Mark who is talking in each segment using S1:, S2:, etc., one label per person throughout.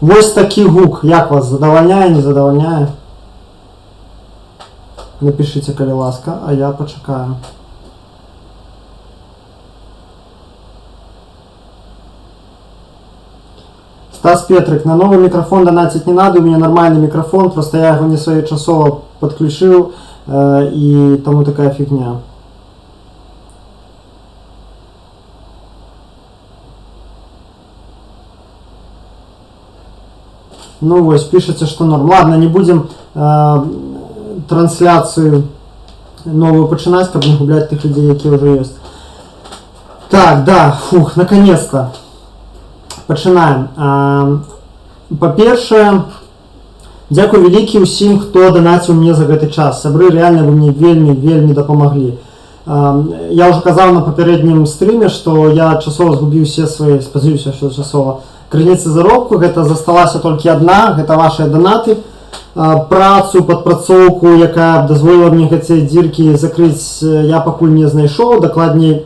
S1: Вось такі гук. Як вас? Задавальняе, не задавальняе? Напишите, калі ласка, а я почекаю. Стас Петрик, на новый микрофон донатить не надо, у меня нормальный микрофон, просто я его не своечасово подключил, и тому такая фигня. Ну вот, пишите, что норм. Ладно, не будем трансляцию новую починать, чтобы не гублять тех людей, которые уже есть. Так, да, фух, наконец-то. Починаем. Па-першае, дзякуй вялікі ўсім, хто данаціў мне за гэты час. Сябры, реально вы мне вельмі дапамаглі. Я уже казаў на папярэднім стріме, што я часова згубіў все свае, спадзяюся, што часова, крыніцы заробку. Гэта засталася толькі адна, гэта вашыя данаты. Працу, падпрацоўку, якая дазволіла мне гэтыя дзіркі закрыць, я пакуль не знайшоў. Дакладней,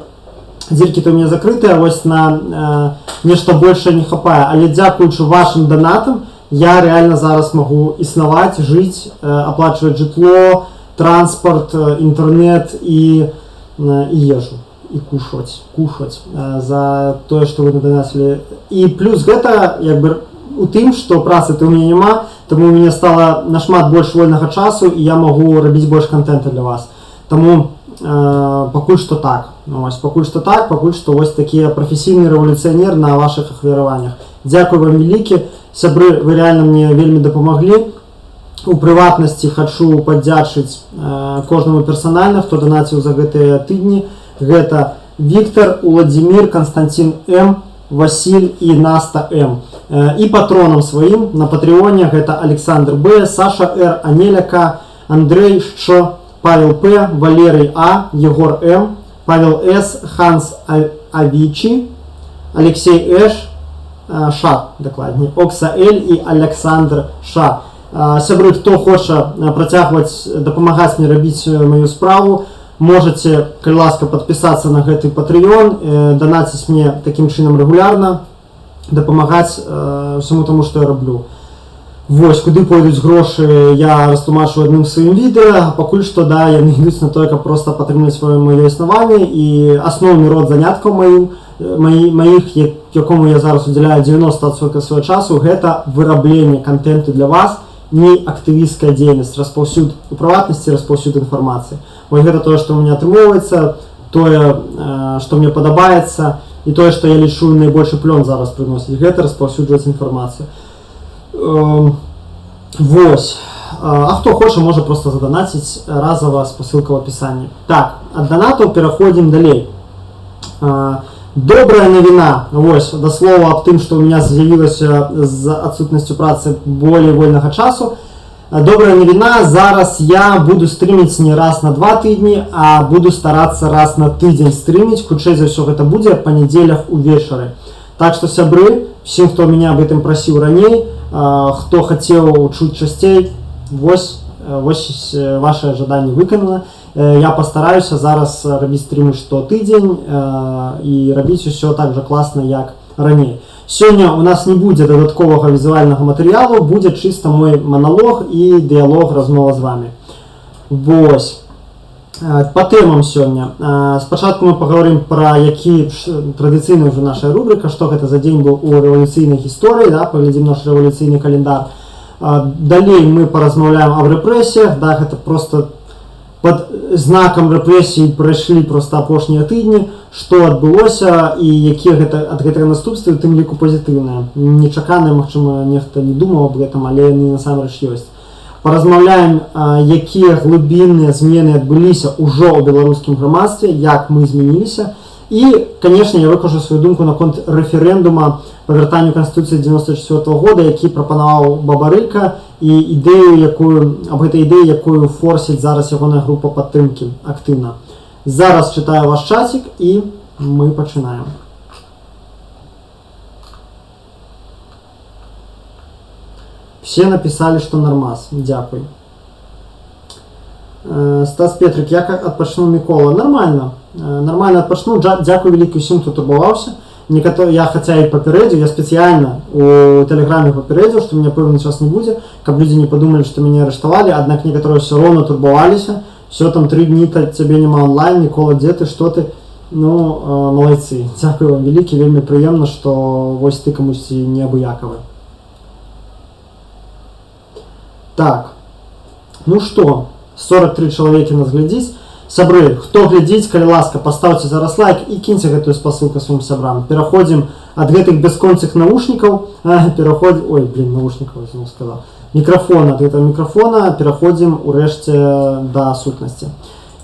S1: дзіркі-то у меня закрытыя, вось на нешта большее не хапае. Але дзякуючы вашим донатам я реально зараз могу існаваць, жыць, аплачваць жытло, транспорт, інтэрнет і ежу. І кушаць за тое, што вы надонацілі. І плюс гэта, як бы, у тым, што працы-то у меня няма, таму у меня стала нашмат больш вольнага часу, і я могу рабіць больш контента для вас. Таму пакуль што так. Ось, пакуль што так, пакуль што вось такі прафесійны рэвалюцыянер на вашых ахвяраваннях. Дзякуй вам вялікі. Сябры, вы реально мне вельмі дапамаглі. У прыватнасці хачу падзячыць кожнаму персанальна, хто данаціў за гэтыя тыдні. Гэта Віктор, Уладзімір, Константин М, Васіль і Наста М. І патронам сваім на патрыоне гэта Александр Б, Саша Р, Анеля К, Андрей Ш, Павел П, Валерий А, Егор М, Павел С, Ханс Авичи, Алексей Эш, Ша, докладней, Окса Эль і Александр Ша. Сябры, хто хоча працягваць дапамагаць мне рабіць мою справу, можете, калі ласка, подписаться на гэты Patreon, донаціць мне таким чынам регулярно, дапамагаць всему тому, что я раблю. Вось, куды пойдуць грошы, я растлумачу адным сваім відэа, пакуль што, да, яны ідуць на тое, каб проста падтрымаць маё існаванне, і асноўны род заняткаў маіх, якому я зараз удзяляю 90% свайго часу, гэта вырабленне контенту для вас, не актывісцкая дзейнасць, распаўсюд у прыватнасці, распаўсюд інфармацыі. Вось гэта тое, што ў мяне атрымоўваецца, тое, што мне падабаецца, і тое, што я лічу найбольшы плён зараз прыносіць, гэта распаўсюджваць інфармацыю. Вось. А хто хоча, можа просто заданаціць разова, спасылка в опісанні. Так, ад донатаў пераходзім далей. Добрая навіна, вось, да слова аб тым, што у меня з'явілася з адсутнасцю працы болей вольнага часу. Добрая навіна, зараз я буду стрыміць не раз на 2 тыдні, а буду старацца раз на тыдзень стрыміць. Хутчэй за ўсё гэта будзе па нядзелях увечары. Так што, сябры, всім, хто меня об этом прасіў раней, хто хацеў чуць часцей, вось ваше жаданне выканана. Я пастараюся зараз рабіць стрімы штотыдзень і рабіць усё так жа класна, як раней. Сёння у нас не будзе дадатковага візуальнага матэрыялу, будзе чыста мой маналог і дыялог, размова з вами. Вось. По тэмам сёння. Спачатку мы паговорым пра які традыцыйна ўжо наша рубрика, што гэта за дзень быў у рэвалюцыйнай гісторыі, да, паглядзім наш рэвалюцыйны календар. Далей мы паразмаўляем аб рэпрэсіях, да, гэта просто под знакам рэпрэсій прайшлі просто апошнія тыдні, што адбылося і якія ад гэтага наступствы, тым ліку пазітыўныя. Нечаканыя, магчыма, нехта не думаў аб гэтым, але яны насамрэч ёсць. Паразмаўляем, якія глыбінныя змены адбыліся ўжо ў беларускім грамадстве, як мы змяніліся. І, канешне, я выкажу сваю думку наконт рэферэндума па вяртанню Канстытуцыі 94-го года, які прапанаваў Бабарыка, і аб гэтай ідэі, якую форсіць зараз ягоная група падтрымкі актыўна. Зараз чытаю ваш чатик, і мы пачынаем. Все написали, что нормас. Дякую. Стас Петрик, як адпачну, Мікола? Нормально. Нормально адпачну. Дякую вялікі ўсім, хто турбаваўся. я хаця і папярэдзіў, я спецыяльна у тэлеграме папярэдзіў, што мяне пэўны час не будзе, каб людзі не падумалі, што мяне арыштавалі, аднак некаторыя ўсё роўна турбаваліся, все там 3 дні цябе няма онлайн, Мікола, дзе ты, што ты? Ну, малайцы, дзякую вам вялікі, вельмі прыемна, што вось ты камусьці неабыякавы. Так, ну што, 43 чалавекі нас глядзіць. Сябры, хто глядзіць, калі ласка, пастаўце зараз лайк і кіньце гэтую спасылку сваім сябрам. Пераходзім ад гэтых бясконцых наушнікаў, наушнікаў, я сказаў, мікрафона, ад гэтага мікрафона пераходзім урэшце да сутнасці.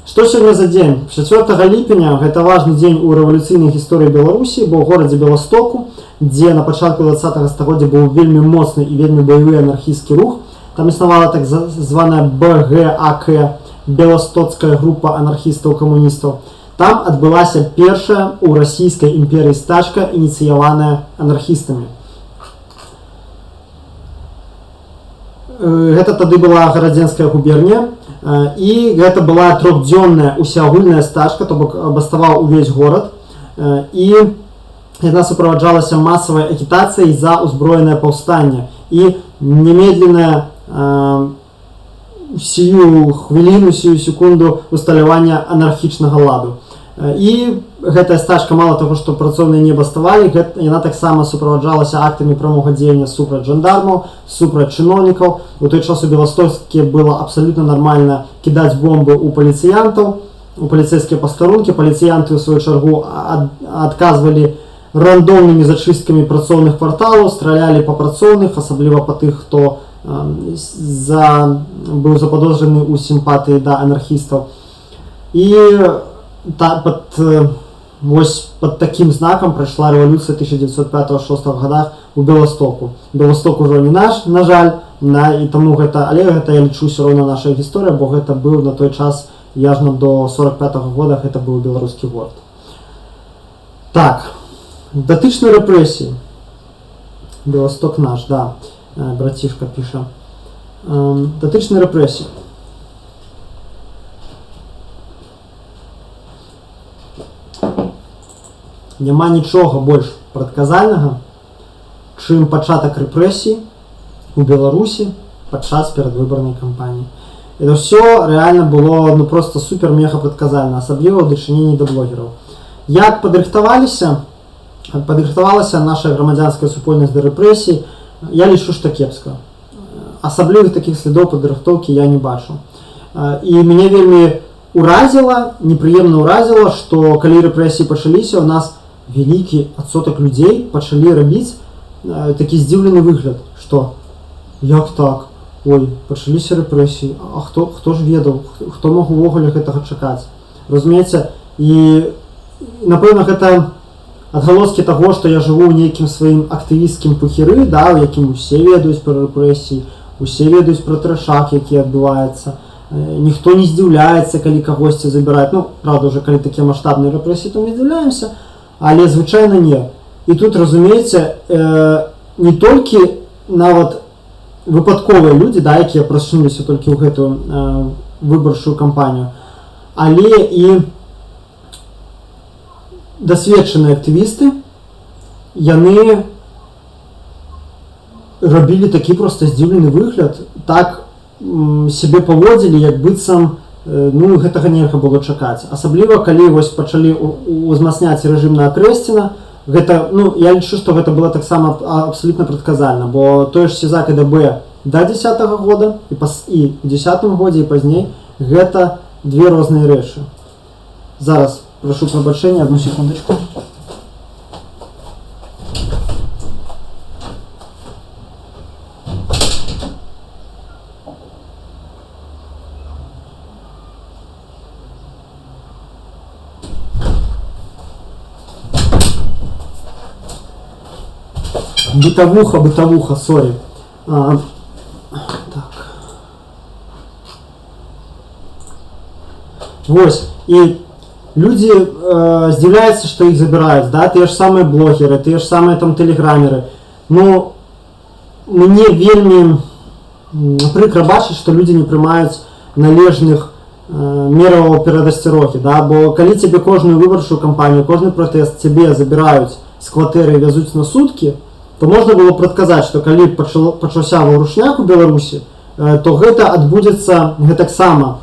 S1: Што сёння за дзень? 4 ліпеня, гэта важны дзень у рэвалюцыйнай гісторыі Беларусі, бо ў горадзе Беластоку, дзе на пачатку 20 стагоддзя быў вельмі моцны і вельмі баявы анархісцкі рух. Там існавала так званая БГАК, Беластоцкая група анархістаў-камуністаў. Там адбылася першая ў расійскай імперыі стачка, ініцыяваная анархістамі. Гэта тады была гарадзенская губерня, і гэта была 3-дзённая усеагульная стачка, то бок абаставаў увесь горад, і яна суправаджалася масавай агітацыяй за ўзброенае паўстанне і немедленная сію хвіліну, сію секунду усталявання анархічнага ладу. І гэтая стачка, мала таго, што працоўныя не баставалі, яна таксама суправаджалася актамі прамога дзеяння супраць жандармаў, супраць чыноўнікаў. У той час у Беластоцке было абсалютна нармальна кідаць бомбы ў паліцыянтаў, у паліцэйскія пастарункі. Паліцыянты, у сваю чаргу, адказвалі рандомнымі зачысткамі працоўных кварталаў, стралялі па працоўных, асабліва па тых, хто быў заподозрены ў сімпатыі да анархістаў. І пад такім знакам прайшла рэвалюцыя 1905-1906 годах у Беластоку. Беласток ужо не наш, на жаль, і таму гэта, але гэта я лічу ўсё роўна наша гісторыя, бо гэта быў на той час, яжна до 45-го года, гэта быў беларускі горад. Так, датычна рэпрэсіі. Беласток наш, да. Братішка піша. Датычна рэпрэсій. Няма нічога больш прадказальнага, чым пачатак рэпрэсій у Беларусі падчас перадвыбарнай кампаніі. Это ўсё рэальна было просто супер-мега прадказальна, асабліва ў дачыненні да блогераў. Як падрыхтавалася наша грамадзянская супольнасць да рэпрэсій, я лічу, што кепска. Асаблівых такіх слідоў падрыхтоўкі я не бачу. І мяне вельмі непрыемна ўразіла, што калі рэпрэсіі пачаліся, у нас вялікі адсотак людзей пачалі рабіць такі здзіўлены выгляд, што як так? Ой, пачаліся рэпрэсіі, а хто ж ведаў, хто мог увогуле гэтага чакаць? Разумееце, і напэўна гэта адгалоскі таго, што я жыву ў нейкім сваім актывісцкім пухіры, да, у якім усе ведаюць пра рэпрэсіі, усе ведаюць пра трэшак, які адбываецца. Ніхто не здзіўляецца, калі кагосьці забіраць. Ну, правда, уже калі такія маштабныя рэпрэсіі, то мы здзіўляемся, але звычайна не. І тут, разумееце, не толькі нават выпадковыя людзі, да, якія прасунуліся толькі ў гэтую выбарчую кампанію, але і дасведчаныя актывісты, яны рабілі такі проста здзіўлены выгляд, так сябе паводзілі, як быццам, ну, гэтага нельга было чакаць. Асабліва, калі вось пачалі узмацняць рэжым на Акрэсціна, гэта, ну, я лічу, што гэта было таксама абсалютна прадказальна, бо тое ж СІЗА КДБ да 10-го года і ў 10-м годзе і пазней гэта две розныя рэчы. Зараз прошу прабачэння, одну секундочку. Бытовуха, сорі. Так. Вось, і люди здзіўляюцца, што іх забіраюць, да, тыя ж самыя блогеры, тыя ж самыя там тэлеграмеры. Ну, мне вельмі прыкра бачыць, што людзі не прымаюць належных мераў перадасцярогі, да, бо калі цябе кожную выбарчую кампанію, кожны пратэст цябе забіраюць з кватэры вязуць на суткі, то можна было прадказаць, што калі пачаўся варушняк у Беларусі, то гэта адбудзецца гэтаксама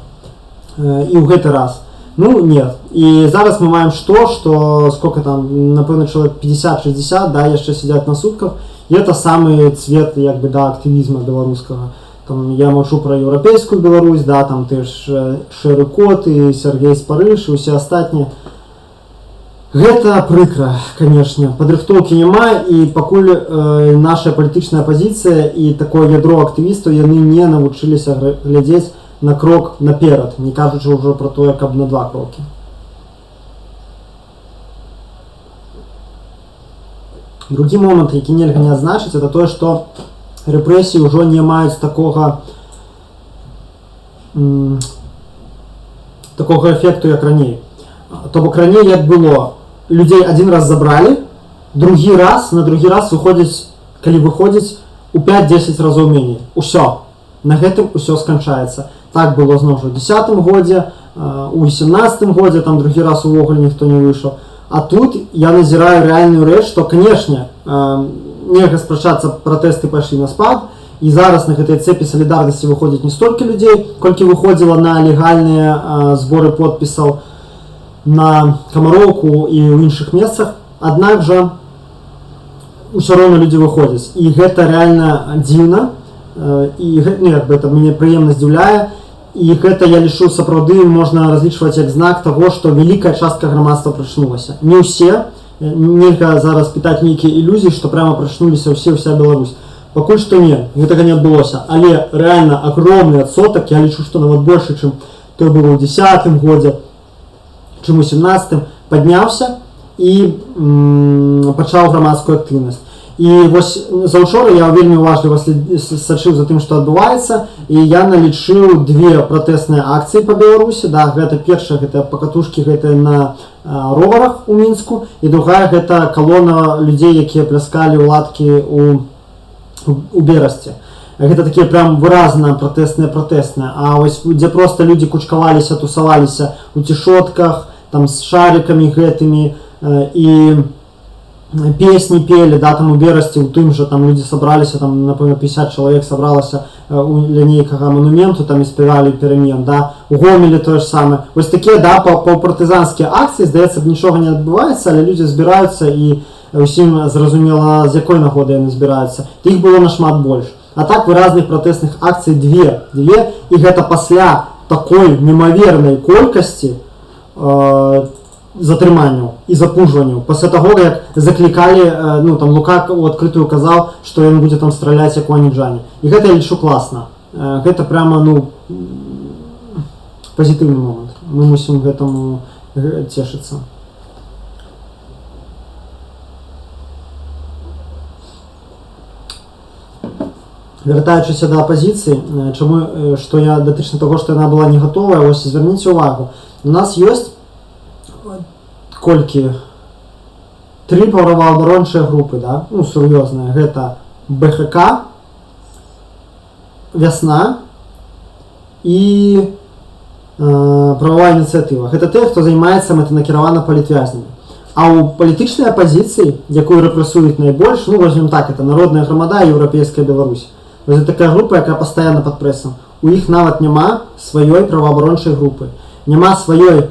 S1: і ў гэты раз. Ну, нет. І зараз мы маем што сколько там, напэўна, чалавек 50-60, да, яшчэ сядзяць на сутках, і это самы цвет, як бы, да, актывізма беларускага. Там, я маўчу пра еўрапейскую Беларусь, да, там ты ж Шэры Кот і Сергей Спарыш і ўсе астатнія. Гэта прыкра, канешне, падрыхтоўкі няма, і пакуль наша палітычная пазіцыя і такое ядро актывістаў яны не навучыліся глядзець на крок наперад, не кажучы ўжо пра тое, каб на 2 крокі. Другі момант, які нельга не адзначыць, это тое, што рэпрэсіі ўжо не маюць такога эфекту, як раней. То бок раней як было, людзей адзін раз забралі, на другі раз выходзіць, калі выходзіць, у 5-10 разоў меней. Усё. На гэтым усё сканчаецца. Так было зноў жа ў 10-м годзе, у 18-м годзе, там другі раз увогуле ніхто не выйшаў. А тут я назіраю рэальную рэч, што, канешне, нельга спрачацца, пратэсты пайшлі на спад, і зараз на гэтай цэпе салідарнасці выходзіць не столькі людзей, колькі выходзіла на легальныя зборы подпісаў на Камароўку і ў іншых месцах, аднак жа ўсё роўна людзі выходзяць. І гэта рэальна дзіўна, і ну, як бы, это мяне прыемна здзіўляе, і гэта, я лічу, сапраўды можна разлічваць як знак таго, што вялікая частка грамадства прачнулася. Не ўсе, нельга зараз пытаць нейкія ілюзіі, што прямо прачнуліся ўся Беларусь. Пакуль што не, гэтага не адбылося, але рэальна агромны адсотак, я лічу, што нават большы, чым той было ў 10-м годзе, чым у 17-м, падняўся і пачаў грамадскую актыўнасць. І вось заўчора я вельмі уважліва сачыў за тым, што адбываецца, і я налічыў 2 пратэсныя акцыі па Беларусі. Да, гэта першая, гэта пакатушкі, гэта на роварах у Мінску, і другая гэта калона людзей, якія пляскалі ўладкі у Берасці. Гэта такія прям выразна пратэсныя. А вось дзе проста людзі кучкаваліся, тусаваліся у цішотках, там з шарикамі гэтымі, і песні пелі, да, там у Берасці, у тым жа там людзі сабраліся, там, напэўна, 50 чалавек сабралася ля нейкага манументу, там і спявалі перамен, да, у Гомелі тое ж самае. Вось такія, да, паўпартызанскія акцыі, здаецца, нічога не адбываецца, але людзі збіраюцца, і ўсім зразумела, з якой нагоды яны збіраюцца. Іх было нашмат больш. А так выразных пратэсных акцый 2, і гэта пасля такой немавернай колькасці затрыманняў і запужванняў. Пасля таго, як заклікалі, ну, там Лука у адкрытую казаў, што ён будзе там страляць як у Аніджане. І гэта я лічу класна. Гэта прямо, ну, пазітыўны момант. Мы мусім гэтаму цешыцца. Вяртаючыся да апазіцыі, чаму, што я датычна таго, што яна была не гатовая, вось звярніце ўвагу. У нас ёсць колькі? 3 праваабарончыя групы, да? Ну, сур'ёзныя. Гэта БХК, Вясна і прававая ініцыятыва. Гэта тыя, хто займаецца мэтанакіравана палітвязнямі. А ў палітычнай апазіцыі, якую рэпрэсуюць найбольш, ну, возьмем так, это Народная грамада і Еўрапейская Беларусь. Вось такая група, якая пастаянна пад прэсам. У іх нават няма сваёй праваабарончай групы. Няма сваёй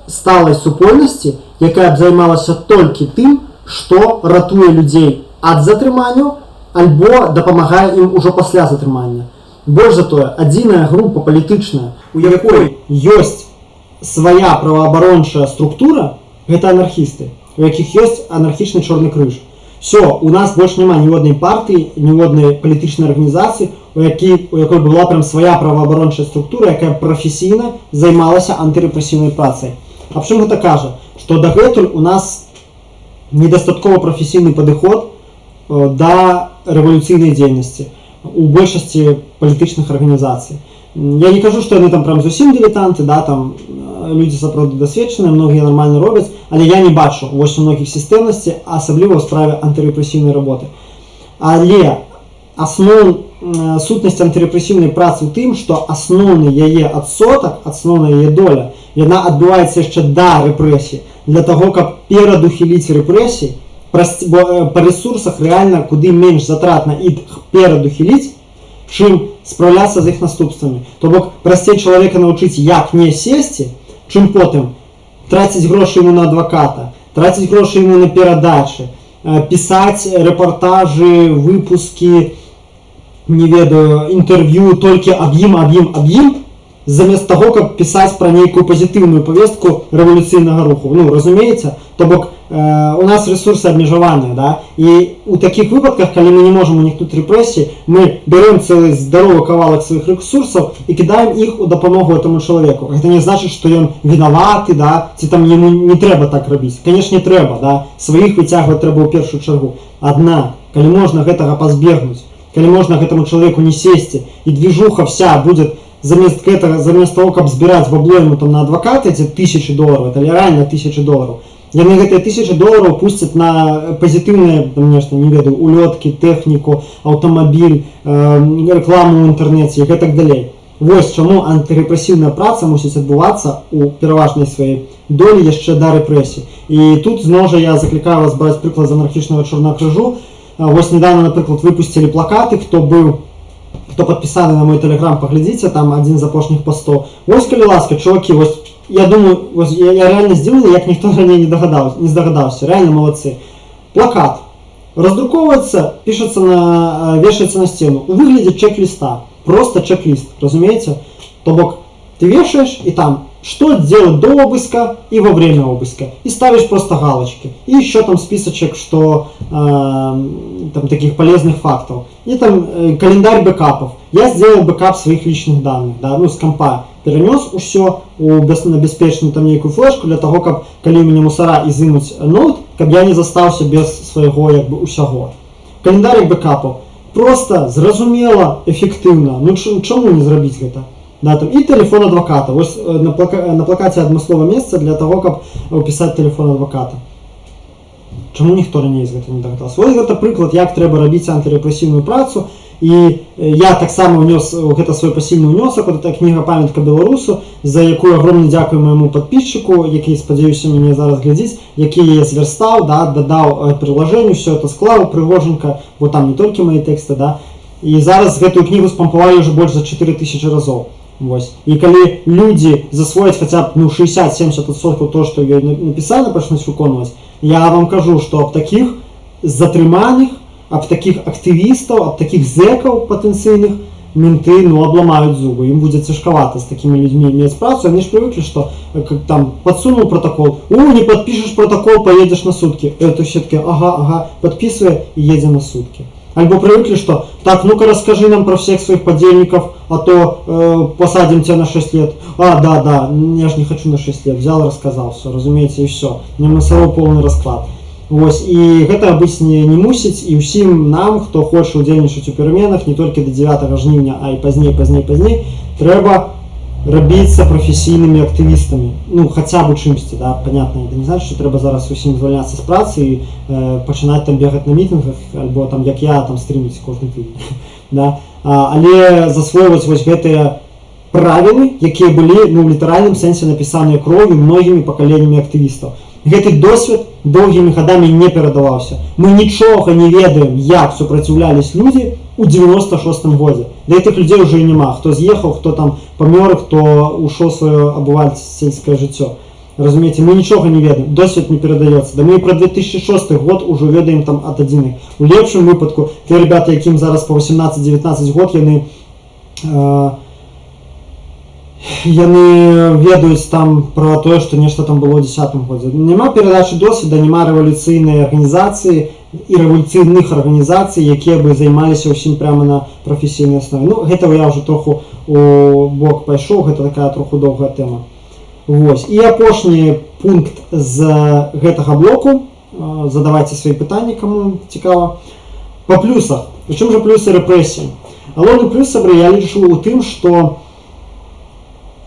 S1: сталай супольнасці, якая б займалася толькі тым, што ратуе людзей ад затрыманняў альбо дапамагае ім ужо пасля затрымання. Больш за тое, адзіная група палітычная, у якой ёсць свая праваабарончая структура, гэта анархісты, у якіх ёсць анархічны чорны крыж. Все, у нас больш няма ні однай партыі, ні однай палітычнай арганізацыі, у якой была прям свая праваабарончая структура, якая прафесійна займалася антырэпрэсіўнай працай. Аб чым гэта кажа? Што дагэтуль у нас недастаткова прафесійны падыход да рэвалюцыйнай дзейнасці у большасці палітычных арганізацый. Я не кажу, што яны там прям зусім дилетанты, да, там людзі сапраўды дасведчаныя, многія нармальна робяць, але я не бачу вось у многіх сістэмнасці, асабліва ў справе антырэпрэсійнай работы. Але сутнасць антырэпрэсіўнай працы ў тым, што асноўны яе адсотак, асноўная яе доля, яна адбываецца яшчэ да рэпрэсіі, для таго, каб перадухіліць рэпрэсіі, па ресурсах рэальна куды менш затратна іх перадухіліць, чым спраўляцца з іх наступствамі. То бок прасцей чалавека навучыць, як не сесці, чым потым траціць грошы яму на адваката, траціць грошы яму на перадачы, пісаць рэпартажы, выпускі, не ведаю, інтэрв'ю толькі аб ім, замест таго, каб пісаць пра нейкую пазітыўную павестку рэвалюцыйнага руху. Ну, разумееце? То бок у нас ресурсы абмежаваныя, да? І ў такіх выпадках, калі мы не можам уникнуць рэпрэсіі, мы бярем цэлы здаровы кавалак сваіх ресурсаў і кідаем іх у дапамогу этому чалавеку. Гэта не значыць, што ён вінаваты, да? Ці там яму не трэба так рабіць. Канешне, трэба, да? Сваіх выцягваць трэба ў першую чаргу. Аднак, калі можна гэтага пазбегнуць, калі можна гэтаму чалавеку не сесці, і движуха вся будет замест того, каб збіраць бабло ему там на адваката эти $1000, это реально $1000. Яны гэтыя $1000 пусцяць на пазітыўныя, там нешта, не ведаю, улёткі, тэхніку, аўтамабіль, рэкламу ў інтэрнэце і гэтак далей. Вось чаму антырэпрэсіўная праца мусіць адбывацца ў пераважнай сваёй долі яшчэ да рэпрэсій. І тут зноў жа я заклікаю вас браць прыклад з анархічнага Чорнага крыжу. Вось недавно, напрыклад, выпусцілі плакаты, хто падпісаны на мой тэлеграм, паглядзіце, там адзін з апошніх пастоў. Вось, калі ласка, чувакі, вось я думаю, вось, я реально здзіўлены, як ніхто раней не здагадаўся, реально молодцы. Плакат раздруковывается, вешается на стену у выглядзе чек-листа, просто чек-лист, разумеете? То бок ты вешаешь и там что делать до обыска и во время обыска. И ставишь просто галочки. И еще там списочек, что там таких полезных фактов. И там календарь бэкапов. Я сделал бэкап своих личных данных, да, ну, с компа. Перенес все на бяспечную там некую флешку для того, как калі у меня мусора изымуть ноут, каб я не застался без своего як бы усяго. Календарь бэкапов. Просто, зразумела, эффективно. Ну, чому не зрабіць гэта? Да, там, и телефон адвоката. Вось на плакаце адмыслова месца для того, каб опісаць телефон адвоката. Чаму ніхто раней з гэта не дагадаўся? Вось гэта прыклад, як трэба рабіць антырэпрэсіўную працу. І я таксама ўнёс гэта свой пасільны ўнёсак, вот эта кніга «Памятка беларусу», за якую агромна дзякую майму падписчику, які, спадзяюся, мяне зараз глядзіць, які яе зверстаў, да, дадаў прилажэнню, все это склаў прыгоженька, вот там не толькі мои тэксты, да. І зараз гэтую кнігу спампавалі ўжо больш за 4000 разоў. Вось. І калі людзі засвояць хаця б 60-70% то, што ёй напісана, пачнуць выконваць, я вам кажу, што аб такіх затрыманых, аб такіх актывістаў, аб такіх зэкаў патэнцыйных менты, ну, абламаюць зубы. Ім будзе цяжкавата з такімі людзьмі мець працу. Яны ж прывыклі, што там падсунуў протокол, не падпішаш протокол, поедзеш на суткі. Это все таки ага, падпісвае і едзе на суткі. Альбо привыкли, что так, ну-ка расскажи нам про всех своих подельников, а то посадим тебя на 6 лет. Да, я же не хочу на 6 лет. Взял, рассказал, все, разумеется, и все. Не масово полный расклад. Вось, і гэта быць не мусіць, і ўсім нам, хто хоча удзельнічаць у пераменах, не толькі до 9 жніўня, а і пазней, трэба рабіцца прафесійнымі актывістамі. Ну, хаця б у чымсьці, да, понятно, это не значит, што трэба зараз усім звальняцца з працы і пачынаць там бегаць на мітынгах, альбо там, як я, там стрыміць кожны тыдзень. Да? Але засвойваць вось гэтыя правілы, якія былі, ну, ў літаральным сэнсе напісаныя кров'ю многімі пакаленнямі актывістаў. Гэты досвед доўгімі гадамі не перадаваўся. Мы нічога не ведаем, як супраціўлялись людзі у 96-м годзе. Да і тых людзей ўжо і няма. Хто з'ехаў, хто там памёр, хто ушоў сваё абывальцельскае жыццё. Разумееце, мы нічога не ведаем, досвед не перадаецца. Да мы про 2006 год ўжо ведаем там ад адзіных. У лепшым выпадку, те ребята, якім зараз по 18-19 год, яны ведаюць там про тое, што нешта там было ў 10-м годзе. Няма перадачы досведа, няма рэвалюцыйнай арганізацыі і рэвалюцыйных арганізацый, якія бы займаліся ўсім прямо на прафесійнай аснове. Ну, гэта я ўжо троху у бок пайшоў, гэта такая троху доўгая тэма. Вось. І апошні пункт з гэтага блоку. Задавайце свае пытанні, каму цікава. Па плюсах. У чым жа плюсы рэпрэсіі? Галоўны плюс, сябры, я лічу у тым, што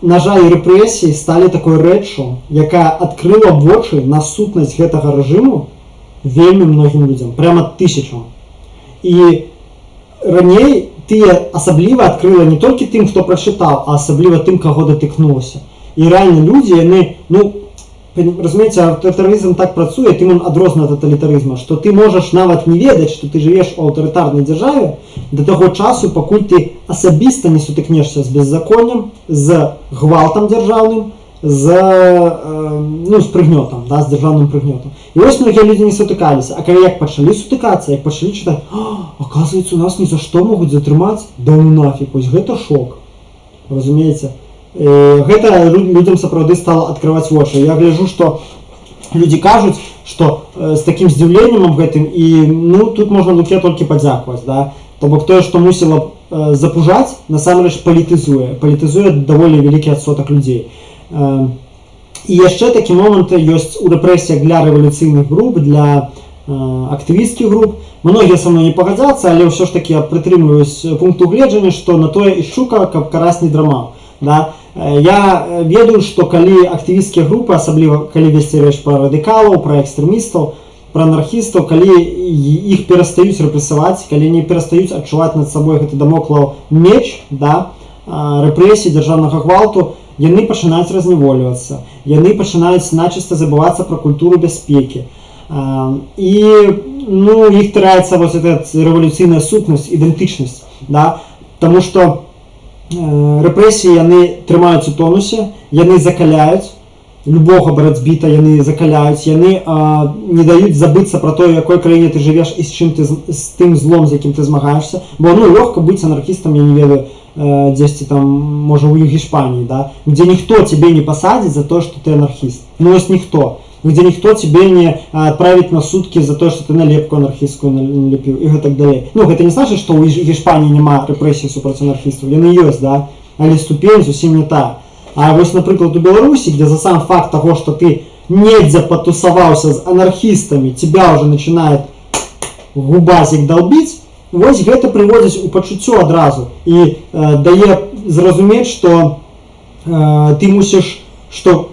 S1: на жаль, рэпрэсіі сталі такой рэччу, якая адкрыла вочы на сутнасць гэтага рэжыму вельмі многім людзям, прямо тысячам. І раней ты асабліва адкрыла не толькі тым, хто прачытаў, а асабліва тым, каго датыкнулася. І рэальна людзі, яны, ну, разумееце, аўтарытарызм так працуе, тым ён адрозна ад таталітарызма, што ты можаш нават не ведаць, што ты жывеш у аўтарытарнай дзяржаве да таго часу, пакуль ты асабіста не сутыкнешся з беззаконнем, з гвалтам дзяржаўным, з прыгнётам, да, з дзяржаўным прыгнётам. І вось многія людзі не сутыкаліся, а калі як пачалі сутыкацца, як пачалі чытаць, оказывается, у нас ні за што могуць затрымаць, да ну нафіг, вось гэта шок. Разумееце? Гэта людзям сапраўды стала адкрываць вочы. Я гляджу, што людзі кажуць, што з такім здзіўленнем гэтым, і ну тут можна Луке толькі падзякаваць, да? То бок тое, што мусіла запужаць, насамрэч палітызуе даволі вялікі адсотак людзей. І яшчэ такі момант ёсць у рэпрэсіях для рэвалюцыйных груп, для актывісцкіх груп. Многія са мной не пагадзяцца, але ўсё ж такі я прытрымліваюсь пункту гледжання, што на тое і шчука, каб карась не драмаў. Да? Я ведаю, што калі актывісцкія групы, асабліва калі весці рэч пра радыкалаў, пра экстрэмістаў, пра анархістаў, калі іх перастаюць рэпрэсаваць, калі не перастаюць адчуваць над сабой гэты дамоклаў меч, да? Рэпрэсій, дзяржаўнага гвалту, яны пачынаюць разнявольвацца, яны пачынаюць начыста забывацца пра культуру бяспекі. І ну, іх тыраецца вось эта рэвалюцыйная сутнасць, ідэнтычнасць, да? Таму што рэпрэсіі яны трымаюць у тонусе, яны закаляюць, любога барацьбіта яны закаляюць, яны не даюць забыцца пра тое, якой краіне ты жывеш і з чым ты, з тым злом, з якім ты змагаешься. Бо ну, лёгка быць анархістам, я не ведаю, дзесьці там, можа, у Гішпаніі, да? Где ніхто цябе не пасадзіць за то, што ты анархіст. Ну, вось ніхто. Где ніхто цябе не адправіць на суткі за то, што ты налепку анархісцкую налепіў і гэтак далей. Ну, гэта не значыць, што ў Гішпаніі няма рэпрэсій супраць анархістаў. Яны ёсць, да? Але ступень зусім не та. А вось, напрыклад, у Беларусі, где за сам факт таго, што ты недзе патусаваўся з анархістамі, тебя уже начинает губазік долбіць, вось гэта прыводзіць у пачуццё адразу і дае зразумець, што ты мусіш, што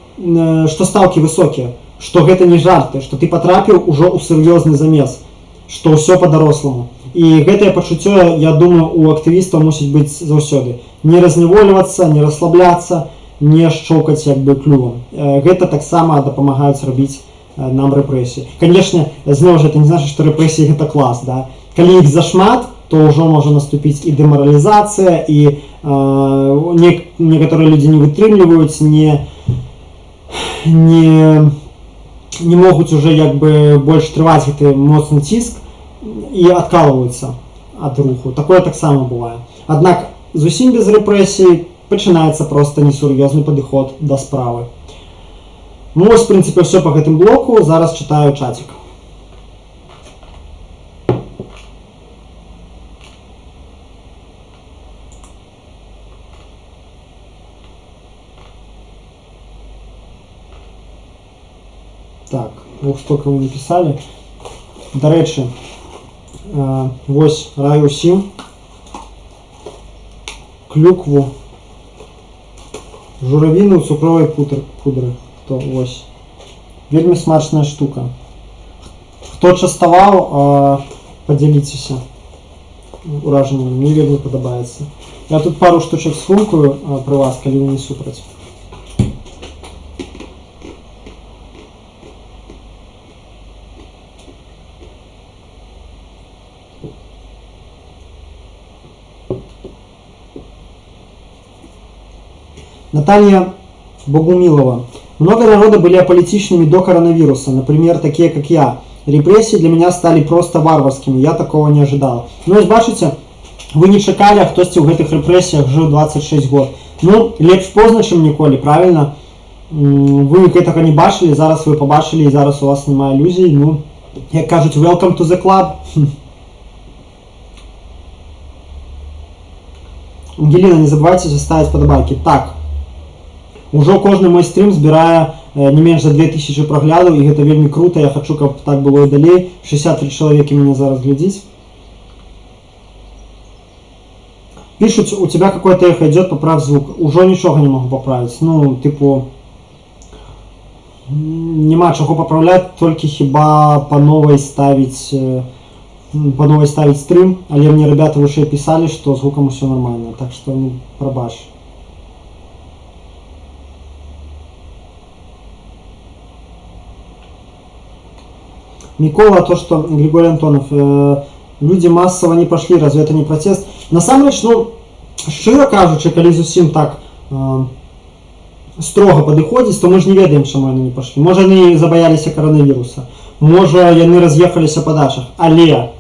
S1: стаўкі высокія, што гэта не жарты, што ты патрапіў ужо ў сур'ёзны замес, што ўсё па-даросламу. І гэтае пачуццё, я думаю, у актывістаў мусіць быць заўсёды. Не разнявольвацца, не расслабляцца, не шчоўкаць як бы клювам. Гэта таксама дапамагаюць рабіць нам рэпрэсіі. Канешне, зноў жа, это не значыць, што рэпрэсіі гэта клас, да? Калі іх зашмат, то ўжо можа наступіць і дэмаралізацыя, і некаторыя людзі не вытрымліваюць, не могуць уже як бы больш трываць гэты моцны ціск і адкалваюцца ад руху. Такое таксама бывае. Аднак зусім без рэпрэсій пачынаецца проста несур'ёзны падыход да справы. Ну, вось, в прынцыпе, ўсё па гэтым блоку. Зараз чытаю чатик. Так, столько вы написали. До речі, вось раю усім клюкву, журавіну цукровой пудры. То ось. Вельмі смачная штука. Хто частаваў, подзяліцеся уражаннямі, мне вельмі падабаецца. Я тут пару штучак схрумкаю пры вас, калі вы не супраць. Наталья Богумилова. Много народа были аполитичными до коронавируса, например, такие как я. Репрессии для меня стали просто варварскими, я такого не ожидал. Ну, ось бачите, вы не чакали, а хтосьці ў гэтых рэпрэсіях жыў 26 год. Ну, лепш позна, чым ніколі, правильно? Вы гэтага не бачылі, зараз вы побачылі, і зараз у вас няма ілюзій. Ну, як кажуць, welcome to the club. Ангелина, не забывайте ставить подобайки. Так. Ужо кожны мой стрим збірае не менш за 2000 праглядаў, і гэта вельмі круто, я хочу, каб так было і далей. 63 чалавекі мяне зараз глядзіць. Пишут, у тебя какое-то эхо идет, поправь звук. Ужо нічога не могу поправить. Ну, типу, нема чаго поправлять, толькі хіба по новой ставить по новой ставить стрим, але мне ребята в ушей писали, что с звуком все нормально, так что, ну, пробачь. Микола, то, что Григорий Антонов, люди массово не пошли, разве это не протест? Насамрэч, ну, шчыра кажучы, калі зусім так строга падыходзіць, то мы ж не ведаем, чаму яны не пашлі. Можа, яны забаяліся каранавіруса, можа, яны раз'ехаліся па дачах, але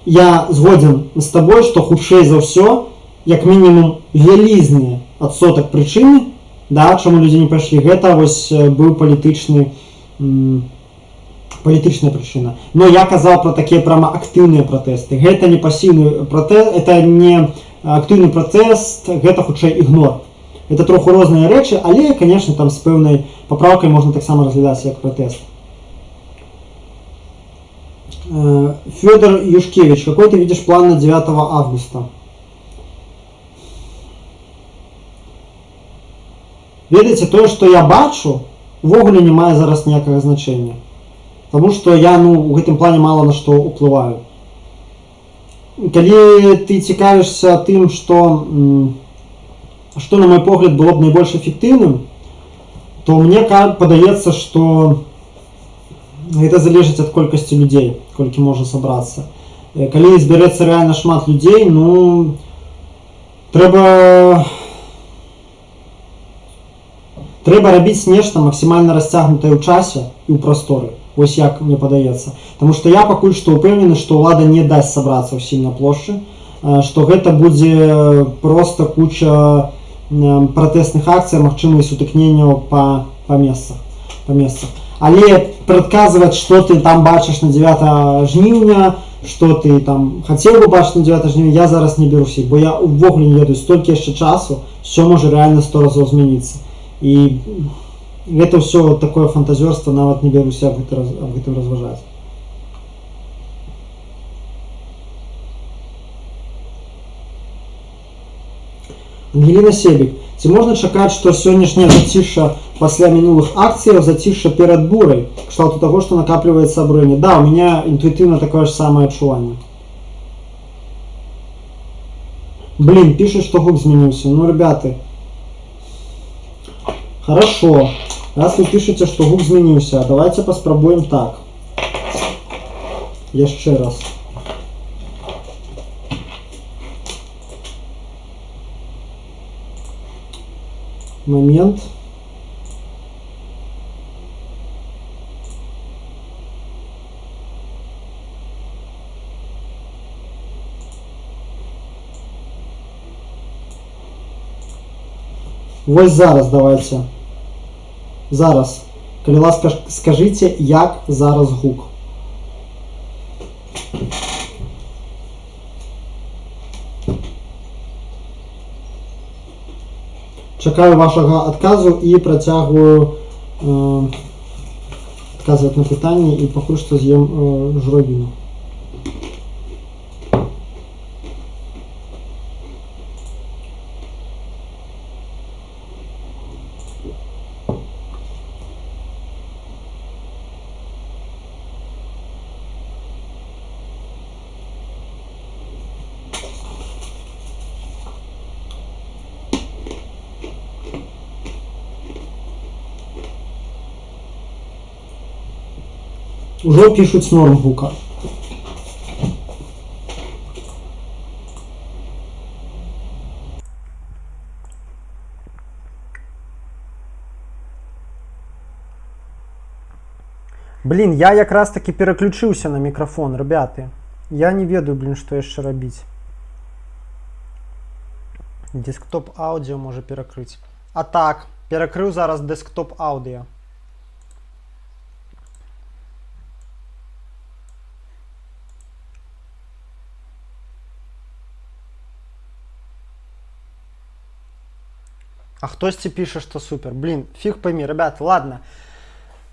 S1: я згоден з табой, што хутчэй за ўсё, як мінімум вялізны адсотак прычыны, да, чаму людзі не пайшлі, гэта вось быў палітычная прычына. Но я казаў пра такія прама актыўныя пратэсты. Гэта не пасіўны пратэст, это не актыўны пратэст, гэта хутчэй ігнор. Это троху розныя рэчы, але, конечно, там з пэўнай папраўкай можна таксама разглядаць як пратэст. Фёдор Юшкевич, какой ты видишь план на 9 августа? Ведаеце, тое, што я бачу, увогуле не мае зараз ніякага значэння. Таму што я, ну, у гэтым плане мала на што ўплываю. Калі ты цікавішся тым, што на мой погляд было б найбольш эфектыўным, то мне падаецца, што гэта залежыць ад колькасці людзей, колькі можа сабрацца. Калі збярэцца рэальна шмат людзей, ну, трэба рабіць нешта максімальна расцягнутае ў часе і ў прасторы. Вось як мне падаецца. Таму што я пакуль што ўпэўнены, што ўлада не дасць сабрацца ўсім на плошчы, што гэта будзе проста куча пратэсных акцый, магчыма, і сутыкненняў па месцах. Але прадказваць, што ты там бачыш на 9 жніўня, што ты там хацеў бы бачыць на 9 жніўня, я зараз не беруся, бо я увогуле не ведаю, столькі яшчэ часу, все можа рэальна 100 разоў змяніцца. І гэта ўсё такое фантазёрства, нават не беруся аб гэтым разважаць. Ангеліна Себік. Ці можна чакаць, што сённяшняе зацішша пасля мінулых акцыяў зацішша перад бурай, кшталту таго, што накапліваецца абурэнне? Да, у меня інтуітыўна такое ж самае адчуванне. Блин, пишет, что гук изменился. Ну, ребята, хорошо. Раз вы пишете, что гук изменился, давайте попробуем так. Еще раз. Момент. Вось зараз давайте. Зараз. Калі ласка, скажите, як зараз гук. Чакаю вашага адказу і працягваю адказваць на пытанні і пакуль што з'ем журавіну. Уже пишут норм гука. Блин, я якраз таки переключился на микрофон, ребята. Я не ведаю, блин, что еще робить. Десктоп аудио може перекрыть. А так, перекрив зараз десктоп аудио. А хтось пишет, что супер. Блин, фиг пойми, ребят, ладно.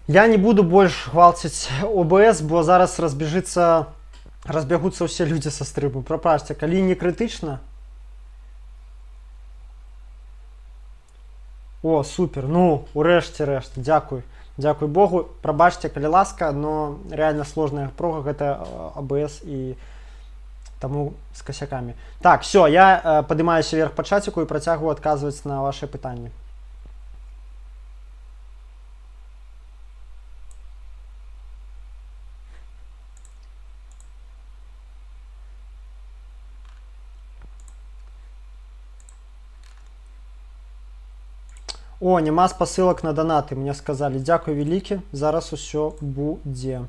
S1: Я не буду больше хвалцить ОБС, бо зараз разбегутся все люди со стрибу. Пропашьте, коли не критично. О, супер, ну, урешті-решті, дякую. Дзякуй Богу, прабачце, калі ласка, но реально сложная прога гэта АБС і таму з касякамі. Так, все, я падымаюся вверх па чаціку і працягваю адказваць на ваши пытанні. О, няма спасылак на данаты, мне сказалі. Дзякуй вялікі, зараз усё будзе.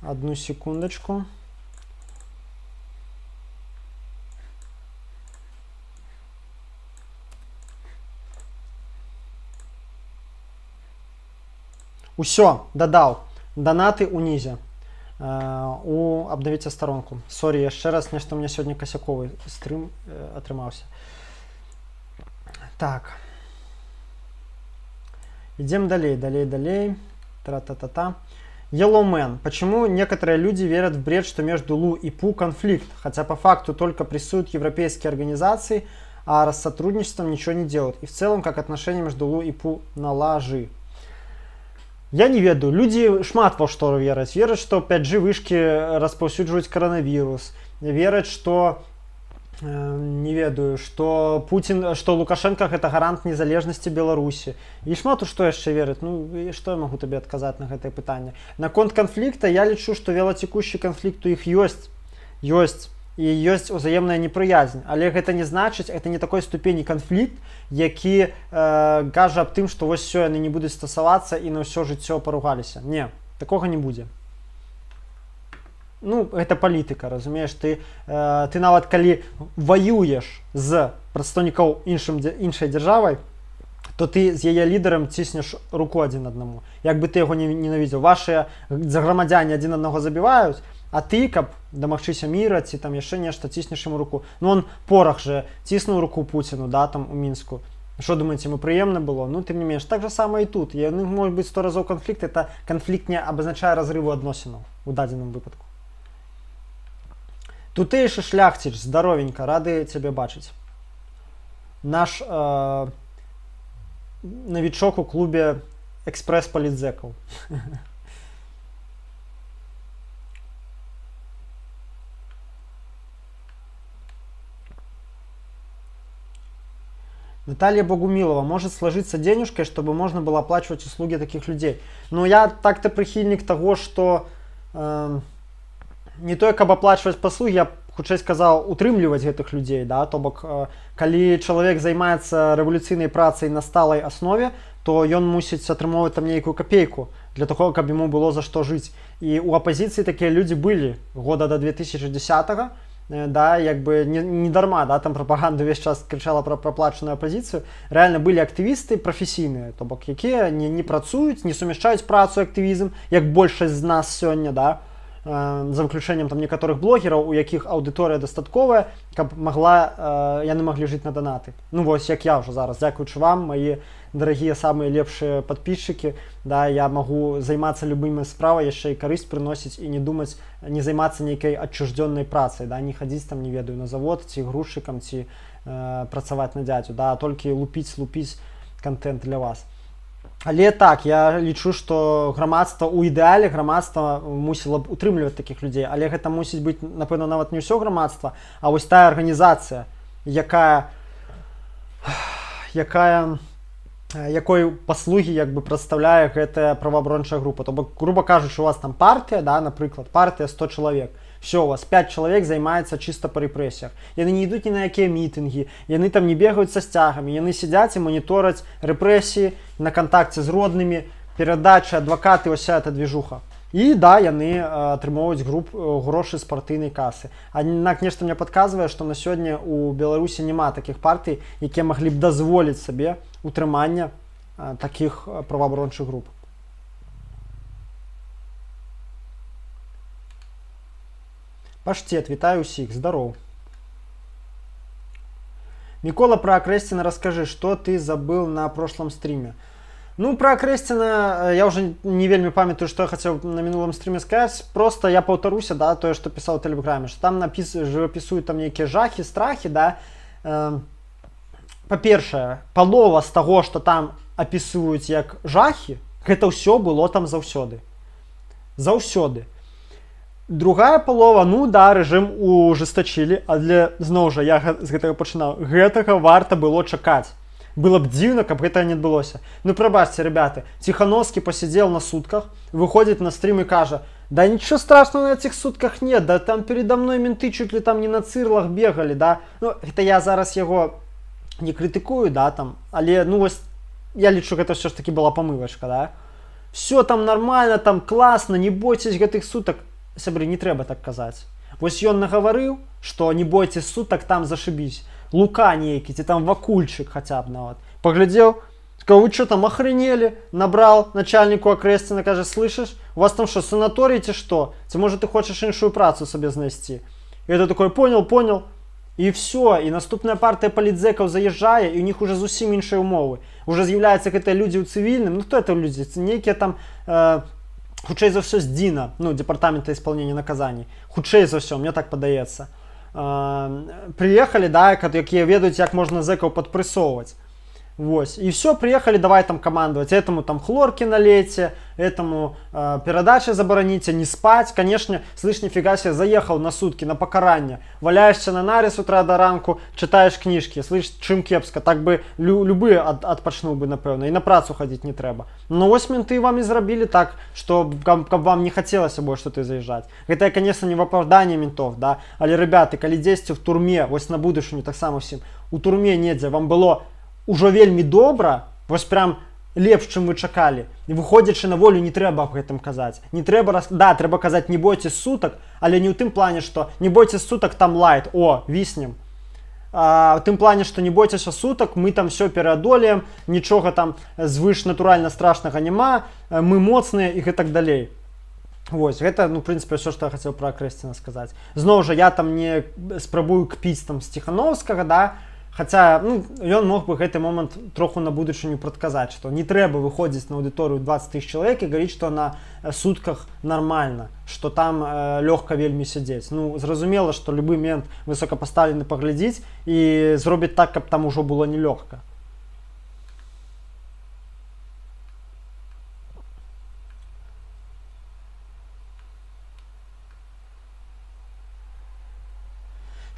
S1: Одну секундочку. Усё, дадаў. Данаты унізе. Абнавіце старонку. Сорі, яшчэ раз, нешта у меня сёння касяковы стрым атрымаўся. Так. Идем далее. Тра-та-та-та. Yellowman. Почему некоторые люди верят в бред, что между Лу и Пу конфликт, хотя по факту только прессуют европейские организации, а с сотрудничеством ничего не делают? И в целом, как отношения между Лу и Пу налажы? Я не ведаю. Люди шмат во што вераць. Вераць, што 5G вышкі распаўсюджваюць коронавірус. Вераць, што не ведаю, што Путін, што Лукашенко гэта гарант незалежнасці Беларусі. І шмат у што яшчэ вераць. Ну, і што я магу табе адказаць на гэтае пытанне? Наконт канфлікта я лічу, што велацекущий канфлікт у іх ёсць. І ёсць узаемная непрыязнь. Але гэта не значыць, гэта не такой ступені канфлікт, які кажа аб тым, што вось сё яны не будуць стасавацца і на ўсё жыццё паругаліся. Не, такога не будзе. Ну, гэта палітыка, разумееш, ты нават калі ваюеш з прадстаўнікоў іншай дзяржавай, то ты з яе лідарам ціснеш руку адзін аднаму. Як бы ты яго не ненавідзеў. Вашыя грамадзяне адзін аднаго забіваюць, а ты, каб дамагчыся міра, ці там яшчэ нешта, ціснеш яму руку. Ну, он Порах же ціснуў руку Пуціну, да, там у Мінску. Що думаєте, йому приємно було? Ну, тим не менш, так же само і тут. Може бути 100 разів конфлікт, це конфлікт не обозначає розриву відносин у даденому випадку. Тутейший шляхтич, здоровенько, рады тебе бачить. Наш новичок у клубе экспресс-политзеков. Наталья Богумилова. Может сложиться денежкой, чтобы можно было оплачивать услуги таких людей. Но я так-то прихильник того, что не то, как оплачивать послуги, я хутчэй сказал, утрымліваць гэтых людей, да, то бок, калі чалавек займаецца рэвалюцыйнай працай на сталай аснове, то ён мусіць атрымоўваць там нейкую копейку для того, каб ему было за што жыць. І у апозіцыі такія людзі былі года до 2010-го, да, як бы не дарма, да, там прапаганда весь час крычала пра праплачаную апозіцыю. Рэальна былі актывісты прафесійныя, то бок, якія не працуюць, не сумяшчаюць працу і актывізм, як большасць з нас сёння, да, за выключэннем там некаторых блогераў, у якіх аўдыторыя дастатковая, каб яны маглі жыць на данаты. Ну вось, як я ўжо зараз, дзякуючы вам, мои дарагія самыя лепшыя падписчыкі, да, я магу займацца любымі справай, яшчэ і карысць прыносіць і не думаць, не займацца нейкай адчуждзённай працай, да, не хадзіць там, не ведаю, на завод, ці грузчыкам, ці працаваць на дзядзю, да, а толькі лупіць контент для вас. Але так, я лічу, што грамадства, у ідэале грамадства мусіла б утрымліваць такіх людзей, але гэта мусіць быць, напэўна, нават не ўсё грамадства, а вось тая арганізацыя, якой паслугі як бы прадстаўляе гэтая праваабарончая група. То бок, грубо кажучы, у вас там партыя, да, напрыклад, партыя 100 чалавек. Все, у вас 5 чалавек займаецца чыста па рэпрэсіях. Яны не ідуць ні на якія мітынгі, яны там не бегаюць са сцягамі, яны сядзяць і манітораць рэпрэсіі на кантакце з роднымі, перадачы, адвакаты, вся эта движуха. І да, яны атрымоўваюць грошы з партыйнай касы. Аднак нешта мне падказвае, што на сёння у Беларусі няма такіх партый, якія маглі б дазволіць сабе утрымання такіх праваабарончых груп. Паштет, вітаю усіх, здароў. Мікола, про Акрэсціна расскажы, што ты забыл на прошлом стриме. Ну, про Акрэсціна я уже не вельмі памятаю, што я хацеў на мінулым стриме сказаць. Просто я паўтаруся, да, тое, што пісаў у тэлеграме, што там жывапісуюць там нейкія жахі, страхі, да. Па-першае, палова з таго, што там апісваюць як жахі, Гэта ўсё было там заўсёды. Другая палова, ну да, рэжым ужестачылі, але зноў жа я з гэтага пачынаў. Гэтага варта было чакаць. Было б дзіўна, каб гэта не адбылося. Ну прабачце, ребята, Тихановский посидел на сутках, выходит на стрим и кажа: да ничего страшного на этих сутках нет, да там передо мной менты чуть ли там не на цирлах бегали, да. Ну, это я зараз яго не критикую, да, там, але, ну, вось, я лічу, гэта все ж таки была помывочка, да. Все там нормально, там классно, не бойтесь гэтых суток. Сябры, не трэба так казаць. Вось ён нагаварыў, што не бойцесь суток, там зашибись. Лука нейкі, ці там Вакульчык хотя б нават. Поглядел, сказал: вы что там охренели? Набрал начальнику Акрэсціна, каже: слышишь, у вас там что, санаторий ці что? Ці может ты хочешь іншую працу себе знайсці? И это такой: понял. И все, и наступная партия палітзекаў заезжае, и у них уже зусім іншыя умовы. Уже з'яўляюцца гэтыя людзі ў цывільным. Ну кто это люди? Некие там... хутчэй за ўсё з ДЗІНа, ну, Департамента исполнения наказаний. Хутчэй за ўсё, мне так падаецца. Приехали, да, якія ведаюць, як можна зэкаў падпрэсоўваць. Вось. И все, приехали, давай там командовать. Этому там хлорки налейте, этому передачи забороните, не спать. Конечно, слышь, нифига себе, заехал на сутки, на покарание. Валяешься на наре с утра до ранку, читаешь книжки. Слышь, чым кепска, так бы любые отпочнул бы, напевно. И на працу ходить не треба. Но ось менты вам и зрабили так, что каб вам не хотелось больше что-то заезжать. Это, конечно, не в оправдание ментов, да. Але, ребята, коли дзесьці в турме, ось на будущее, так само всем, у турме недзе, вам было ужо вельмі добра, вось прям лепш, чым вы чакалі. І выходзячы на волю, не трэба аб гэтым казаць. Не трэба, да, трэба казаць: не бойцесь сутак, але не ў тым плане, што не бойцесь сутак, там лайт, віснем. А ў тым плане, што не бойцеся сутак, мы там все пераадолеем, нічога там звыш натуральна страшнага няма, мы моцныя і гэтак далей. Вось, гэта, ну, в прынцыпе, ўсё, што я хацеў пра Акрэсціна сказаць. Зноў жа, я там не спрабую кпіць там з Тихановскага, да. Хаця, ну, ён мог бы гэты момант троху на будучыню прадказаць, што не трэба выходзіць на аўдыторыю 20 000 чалавек і гаварыць, што на сутках нармальна, што там лёгка вельмі сядзець. Ну, зразумела, што любы мент высокапастаўлены паглядзіць і зробіць так, каб там ужо было нелёгка.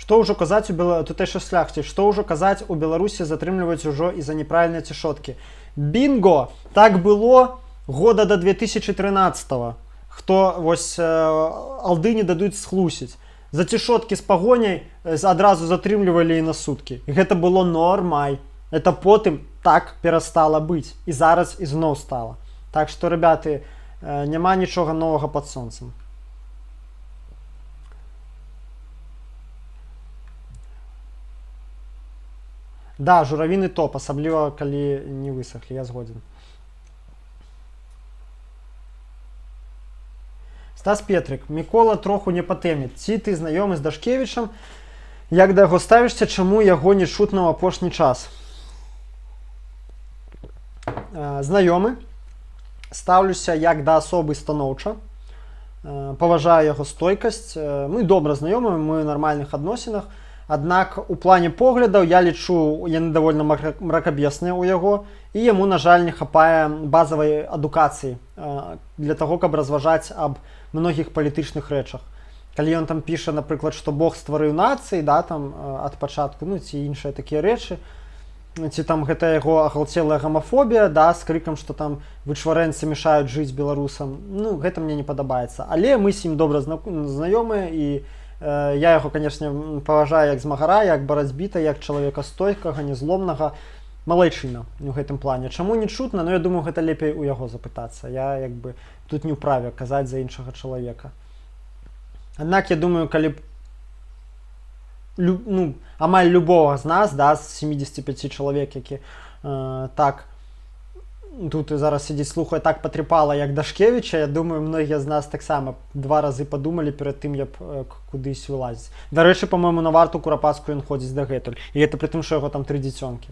S1: Што ўжо казаць тутэйшай шляхце, што ўжо казаць, у Беларусі затрымліваюць ужо і за неправільныя цішоткі. Бінго! Так было года до 2013-го. Хто вось алды не дадуць схлусіць. За цішоткі з пагоняй адразу затрымлівалі і на суткі. І гэта было нормай. Это потым так перастала быць. І зараз ізноў стала. Так што, ребяты, няма нічога новага пад сонцам. Да, журавіны топ, асабліва калі не высохлі, я згоден. Стас Петрик: Мікола троху не па тэме. Ці ты знаёмы з Дашкевічам? Як да яго ставішся, чаму яго не чутна ў апошні час? Знаёмы. Стаўлюся як да асобы станоўча. Паважаю яго стойкасць. Мы добра знаёмы, мы ў нармальных адносінах. Аднак у плане поглядаў я лічу, яны давольна мракабесныя ў яго, і яму, на жаль, не хапае базавай адукацыі для таго, каб разважаць аб многіх палітычных рэчах. Калі ён там піша, напрыклад, што Бог стварыў нацыі, да, там ад пачатку, ну ці іншыя такія рэчы, ці там гэта яго агалтелая гамафобія, да, з крыкам, што там вычварэнцы мешаюць жыць беларусам, ну гэта мне не падабаецца. Але мы з ім добра знаёмыя, і я яго, канешне, паважаю як змагара, як барацьбіта, як чалавека стойкага, незломнага, малайчына у гэтым плане. Чаму не чутна? Ну, я думаю, гэта лепей у яго запытацца. Я, як бы, тут не ўправе казаць за іншага чалавека. Аднак, я думаю, калі ну, амаль любога з нас, да, з 75 чалавек, які так тут зараз сидіць, слухае, так патріпала, як Дашкевіча, я думаю, многія з нас таксама 2 разы падумалі перад тым, як кудысь вылазіць. Дарэчы, па-мойму, на варту курапацкую ён ходзіць дагэтуль. І гэта пры тым, што яго там 3 дзіцёнкі.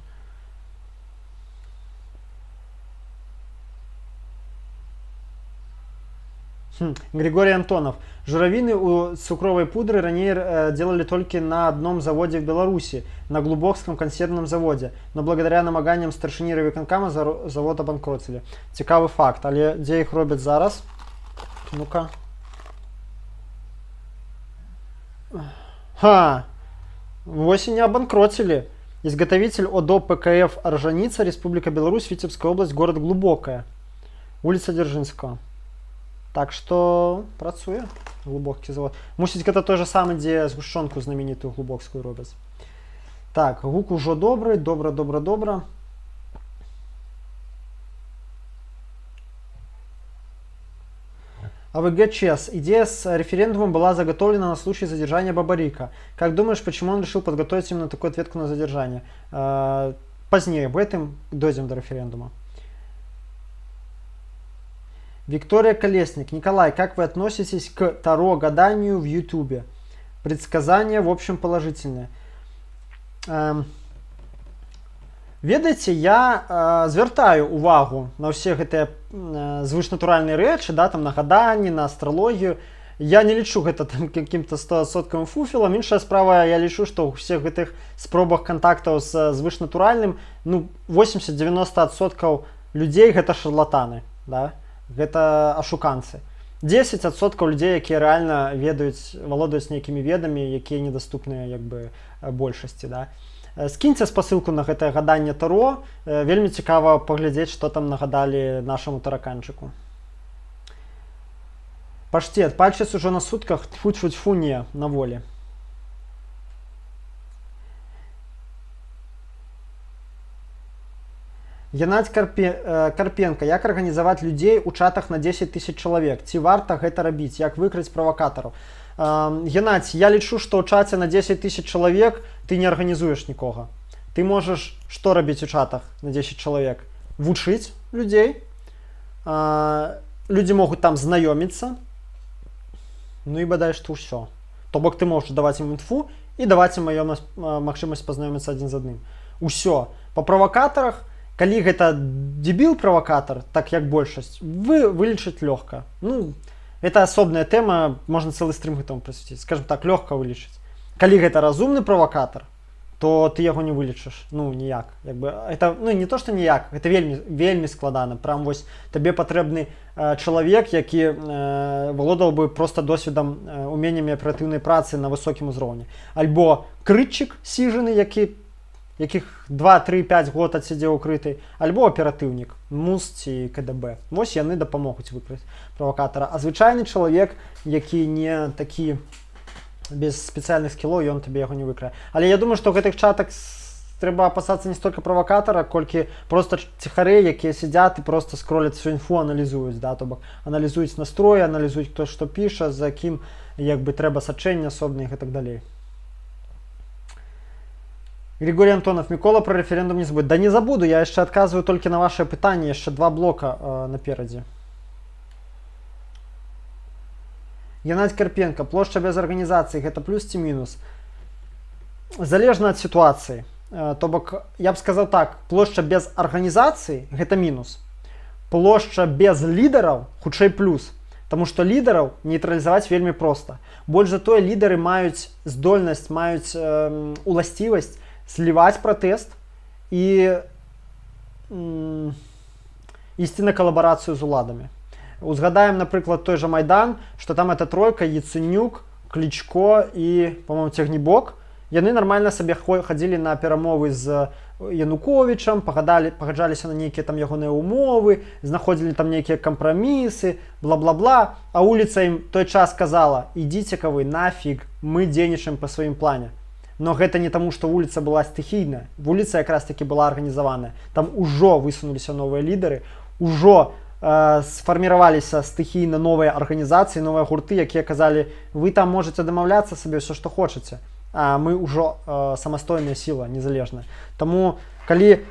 S1: Григорий Антонов. Журавины у цукровой пудры ранее делали только на одном заводе в Беларуси, на Глубокском консервном заводе. Но благодаря намаганням старшыні райвиканкама завод обанкротили. Цікавий факт. Але де їх роблять зараз? Ну-ка. Вось и не обанкротили. Изготовитель ОДО ПКФ Оржаница, Республика Беларусь, Витебская область, город Глубокая. Улица Дзержинского. Так что працуе глубокий завод. Мусіць гэта той же самы, дзе згушчонку знаменитую глубокскую робяць. Так, гук ужо добрый, добра. АВГ ЧЕС. Идея с референдумом была заготовлена на случай задержания Бабарика. Как думаешь, почему он решил подготовить именно такую ответку на задержание? Позднее об этом дойдем до референдума. Виктория Колесник. Николай, как вы относитесь к таро-гаданию в Ютубе? Предсказания, в общем, положительные. Ведаеце, я звяртаю увагу на ўсе гэтыя звышнатуральныя рэчы, да, там, на гаданні, на астралогію. Я не лічу гэта там каким-то 100% фуфелам. Іншая справа, я лічу, што ў ўсіх гэтых спробах кантактаў з звышнатуральным, ну, 80-90% людзей гэта шарлатаны, да? Гэта ашуканцы. 10% людзей, якія рэальна ведаюць, валодаюць нейкімі ведамі, якія недаступныя як бы большасці, да? Скіньце спасылку на гэтае гаданне таро, вельмі цікава паглядзець, што там нагадалі нашаму тараканчыку. Паштет, пальчыц ужо на сутках, тьфу-тьфу-тьфу, не, на волі. Геннадзь Карпенко. Як арганізаваць людзей у чатах на 10 000 чалавек? Ці варта гэта рабіць? Як выкрыць правакатараў? Геннадзь, я лічу, што ў чаце на 10 000 чалавек ты не арганізуеш нікога. Ты можаш што рабіць у чатах на 10 чалавек? Вучыць людзей. Людзі могуць там знаёміцца. Ну і бадай што ўсё. То бок ты можаш даваць ім інфу і даваць ім магчымасць пазнаёміцца адзін з адным. Усё. Па правакатарах, калі гэта дебіл-правакатар, так як большасць, вылічыць лёгка. Ну, это асобная тэма, можна цэлы стрым гэтаму прысвяціць. Скажем так, лёгка вылічыць. Калі гэта разумны правакатар, то ты яго не вылічыш. Ну, ніяк. Это, ну, не то, што ніяк, гэта вельмі складана. Прям вось табе патрэбны чалавек, які валодаў бы проста досведам, уменнямі аператыўнай працы на высокім узроўні. Альбо крытчык сіжаны, якіх 2-3-5 год адсядзеў укрыты, альбо аператыўнік, МУС ці КДБ. Вось яны дапамогуць выкрыць правакатара. А звычайны чалавек, які не такі без спецыяльных скілоў, ён табе яго не выкрае. Але я думаю, што ў гэтых чатах трэба апасацца не столькі правакатара, колькі проста ціхары, якія сядзяць і проста скроляць всю інфу, аналізуюць, да, то бок аналізуюць настроі, аналізуюць, хто што піша, за кім як бы трэба сачэнне асобнае і так далей. Григорий Антонов. Микола, про референдум не забудь. Да не забуду, я еще отказываю только на ваше питание, еще 2 блока напереди. Геннадзь Карпенко. Площа без организации, это плюс ці минус? Залежно от ситуации. То бок, я бы сказал так, площа без организации, это минус. Площа без лидеров, худший плюс. Потому что лидеров нейтрализовать вельми просто. Больш за тое, лидеры маюць здольнасць, маюць уласцівасць сливать протест и ісці на калабарацыю з уладамі. Узгадаем, напрыклад, той же Майдан, што там эта тройка, Яценюк, Клічко і, по-моему, Цягнібок, яны нормально сабе хадзілі на перамовы з Януковічам, пагаджаліся на нейкія там ягоныя умовы, знаходзілі там нейкія кампрамісы, бла-бла-бла, а улица ім той час сказала: ідзіце-ка вы нафіг, мы дзейнічаем па сваім плане. Но гэта не таму, што вуліца была стыхійная. Вуліца якраз таки была арганізаваная. Там ужо высунуліся новыя лідары, ужо сфарміраваліся стыхійна новыя арганізацыі, новыя гурты, якія казалі: вы там можете дамаўляцца сабе ўсё, што хочаце, а мы ўжо самастойная сіла, незалежная. Таму, калі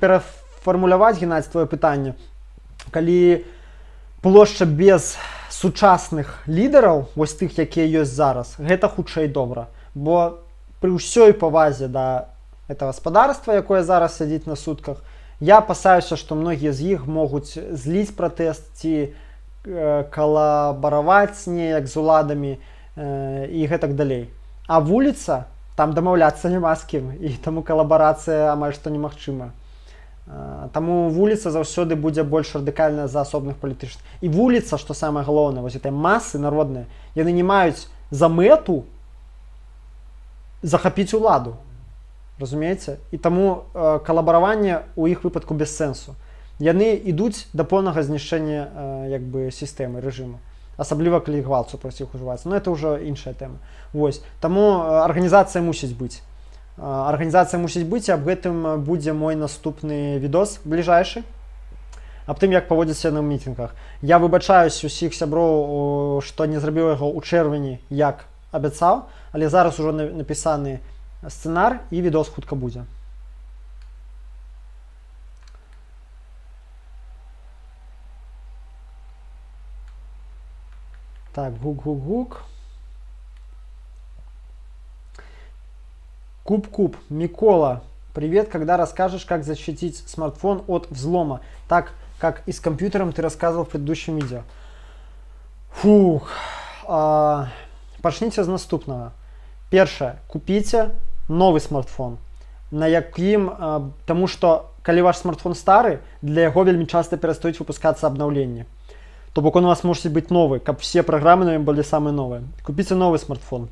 S1: перафармуляваць, Геннадзь, твоё пытанне, калі плошча без сучасных лідараў, вось тых, якія ёсць зараз, гэта хутчэй добра. Бо при ўсёй павазе да это гаспадарства, якое зараз сядзіць на сутках, я апасаюся, што многія з іх могуць зліць пратэст ці калабараваць неяк з уладамі і гэтак далей. А вуліца, там дамаўляцца няма з кім, і таму калабарацыя амаль што немагчыма. Таму вуліца заўсёды будзе больш радыкальная за асобных палітычных. І вуліца, што самае галоўнае, вось гэтыя масы народныя, яны не маюць за мэту захапіць уладу. Разумееце? І таму калабараванне ў іх выпадку без сэнсу. Яны ідуць да поўнага знішчэння як бы сістэмы, рэжыму. Асабліва, калі гвалт супраць іх ужываецца. Но это ўжо іншая тэма. Вось. Таму арганізацыя мусіць быць. Арганізацыя мусіць быць, і аб гэтым будзе мой наступны відос бліжэйшы. Аб тым, як паводзіць себя на мітынгах. Я выбачаюсь усіх сяброў, што не зрабіў яго ў чэрвені, як абяцаў, але зараз ужо напісаны сцэнар, і відос хутка будзе. Так, гук-гук-гук. Куб-куб. Микола, привет. Когда расскажешь, как защитить смартфон от взлома? Так, как и с компьютером ты рассказывал в предыдущем видео. Фух. Пачніце з наступнага. Першае. Купіце новы смартфон. На якім, таму што, калі ваш смартфон стары, для яго вельмі часта перастаюць выпускацца абнаўленні. То бок он у вас можа быць новы, каб все праграмы на ім былі самыя новыя. Купіце новы смартфон.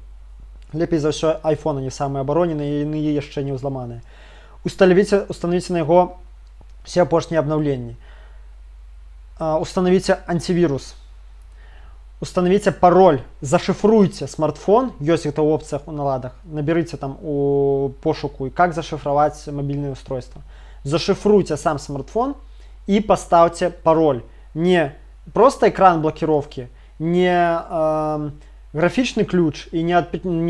S1: Лепей за ўсё айфоны не самыя абароненыя, яны яшчэ не ўзламаныя. Устанавіце на яго все апошнія абнаўленні. Устанавіце антивірус. Устанавіце пароль. Зашифруйце смартфон. Ёсць гэта ў опцыях у наладах. Наберыце там у пошуку і как зашифраваць мабільнае устройство. Зашифруйце сам смартфон і паставце пароль. Не просто экран блокировки, не графічны ключ і не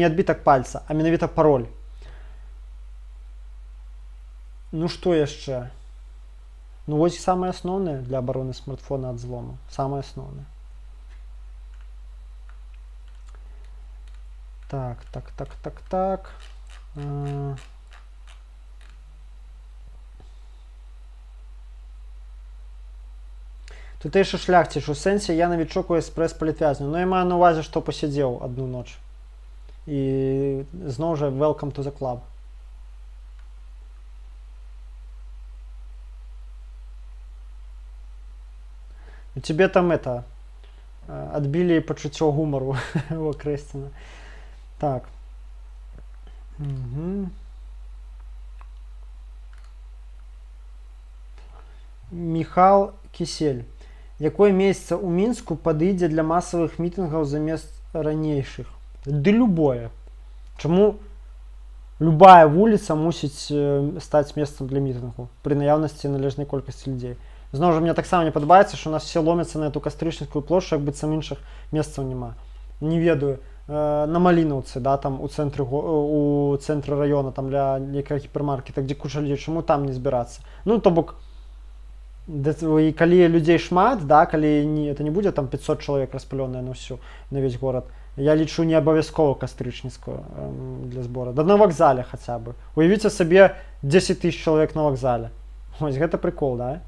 S1: адбітак пальца, а менавіта пароль. Ну што яшчэ? Ну вось самае асноўнае для абароны смартфона ад злому. Самае асноўнае. Так. Тутэйшы шляхціш, у сэнсе я навічок у экспрэс-палітвязню, но я маю на увазе, што пасядзеў адну ноч. І зноў жа, welcome to the club. У тебе там это, адбілі пачуццё гумару у Крэсціна. Так. Михал Кісель. Якое месца ў Мінску падыдзе для масавых мітынгаў замест ранейшых? Ды любое. Чаму любая вуліца мусіць стаць месцам для мітынгу пры наяўнасці належнай колькасці людзей? Зноў жа, мне таксама не падабаецца, што у нас все ломяцца на эту кастрычніцкую плошчу, як быццам іншых месцаў няма. Не ведаю, на Малінаўцы, да, там у цэнтры раёна, там ля нейкага гіпермаркета, дзе куча людзей, чаму там не збірацца? Ну, то бок, і калі людзей шмат, да, калі это не будзе там 500 чалавек распылёныя на весь горад, я лічу не абавязкова кастрычніцкую для збора. Да на вакзале хаця бы. Уявіце сабе 10 000 чалавек на вакзале. Вось гэта прикол, да?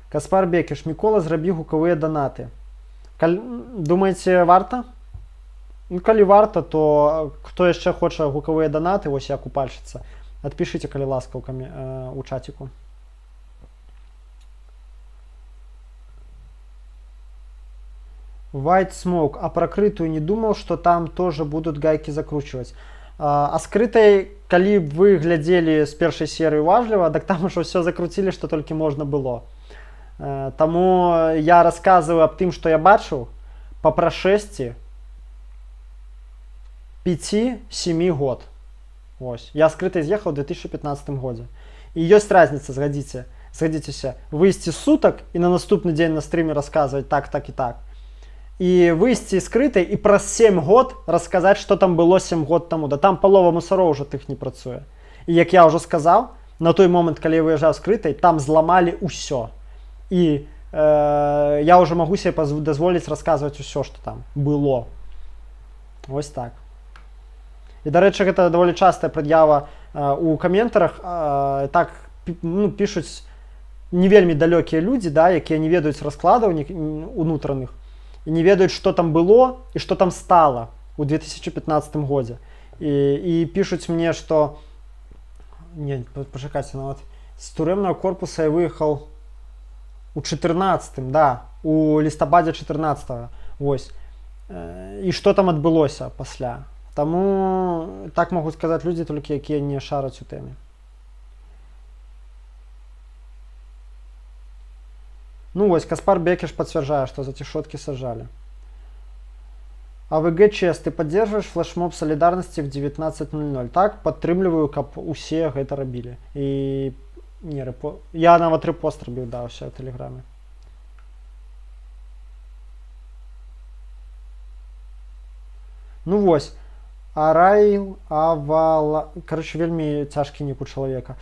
S1: Каспар Бекеш. Мікола, зрабі гукавыя данаты. Думаеце, варта? Ну, калі варта, то хто яшчэ хоча гукавыя данаты, вось як упальшыцца, адпішыце, калі ласка, у чаціку. White Smoke. А про крытую не думал, что там тоже будут гайки закручивать. А скрытой, калі вы глядзелі з першай серыі уважліва, так там ужо все закруцілі, што толькі можна было. Таму я расказваю аб тым, што я бачыў па прашэсці 5-7 год. Ось. Я скрыта з'ехаў у 2015 годзе. І ёсць разница, згадзіцеся, выйсці сутак і на наступны дзень на стрыме расказваць так, так і так. І выйсці скрытай і праз 7 год расказаць, што там было 7 год таму. Да там палова мусароў ужо тых не працуе. І як я ўжо сказаў, на той момант, калі я выязджаў скрытай, там зламалі ўсё. І я ўжо магу себе дазволіць расказваць усё, што там было. Вось так. І, дарэчы, гэта даволі частая прад'ява у каментарах. Так пішуць не вельмі далёкія людзі, да, якія не ведаюць раскладаў унутраных і не ведаюць, што там было і што там стала у 2015 годзе. І пішуць мне, што не, пачакайце, нават з турэмнага корпуса я выехаў у 14-м, да, у лістападзе 14-го, вось. І што там адбылося пасля. Таму так могуць сказаць людзі толькі, якія не шараць у тэме. Ну вось, Каспар Бекеш пацвярджае, што зацішоткі сажалі. АВГ ЧС, ты паддзержваеш флешмоб салідарнасці в 19:00? Так, падтрымліваю, каб усе гэта рабілі. І не, я нават рэпост рабіў, да, ўсё ў тэлеграме. Ну вось, Арайл Авала... Короче, вельмі цяжкі нік у чалавека.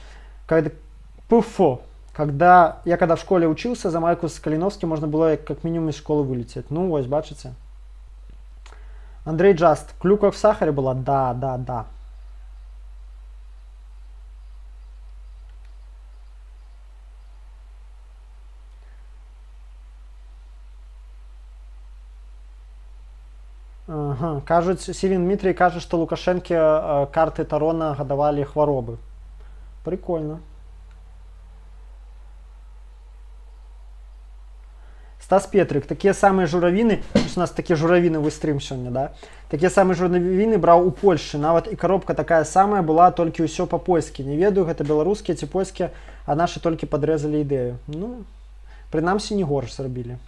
S1: ПФО. Я когда в школе учился, за майку с Калиновским можно было как минимум из школы вылететь. Ну, вот, бачите. Андрей Джаст. Клюква в сахаре была? Да. Ага. Кажуть, Сівін Дмитрий каже, что Лукашенке карты Тарона гадавали хваробы. Прикольно. Стас Петрик, такія самыя журавіны, у нас такія журавіны выстрым сёння, да? Такія самыя журавіны браў у Польшы, нават і коробка такая самая была, толькі ўсё па-польскі. Не ведаю, гэта беларускія ці польскія, а нашы толькі падрэзалі ідэю. Ну, прынамсі не горш зрабілі.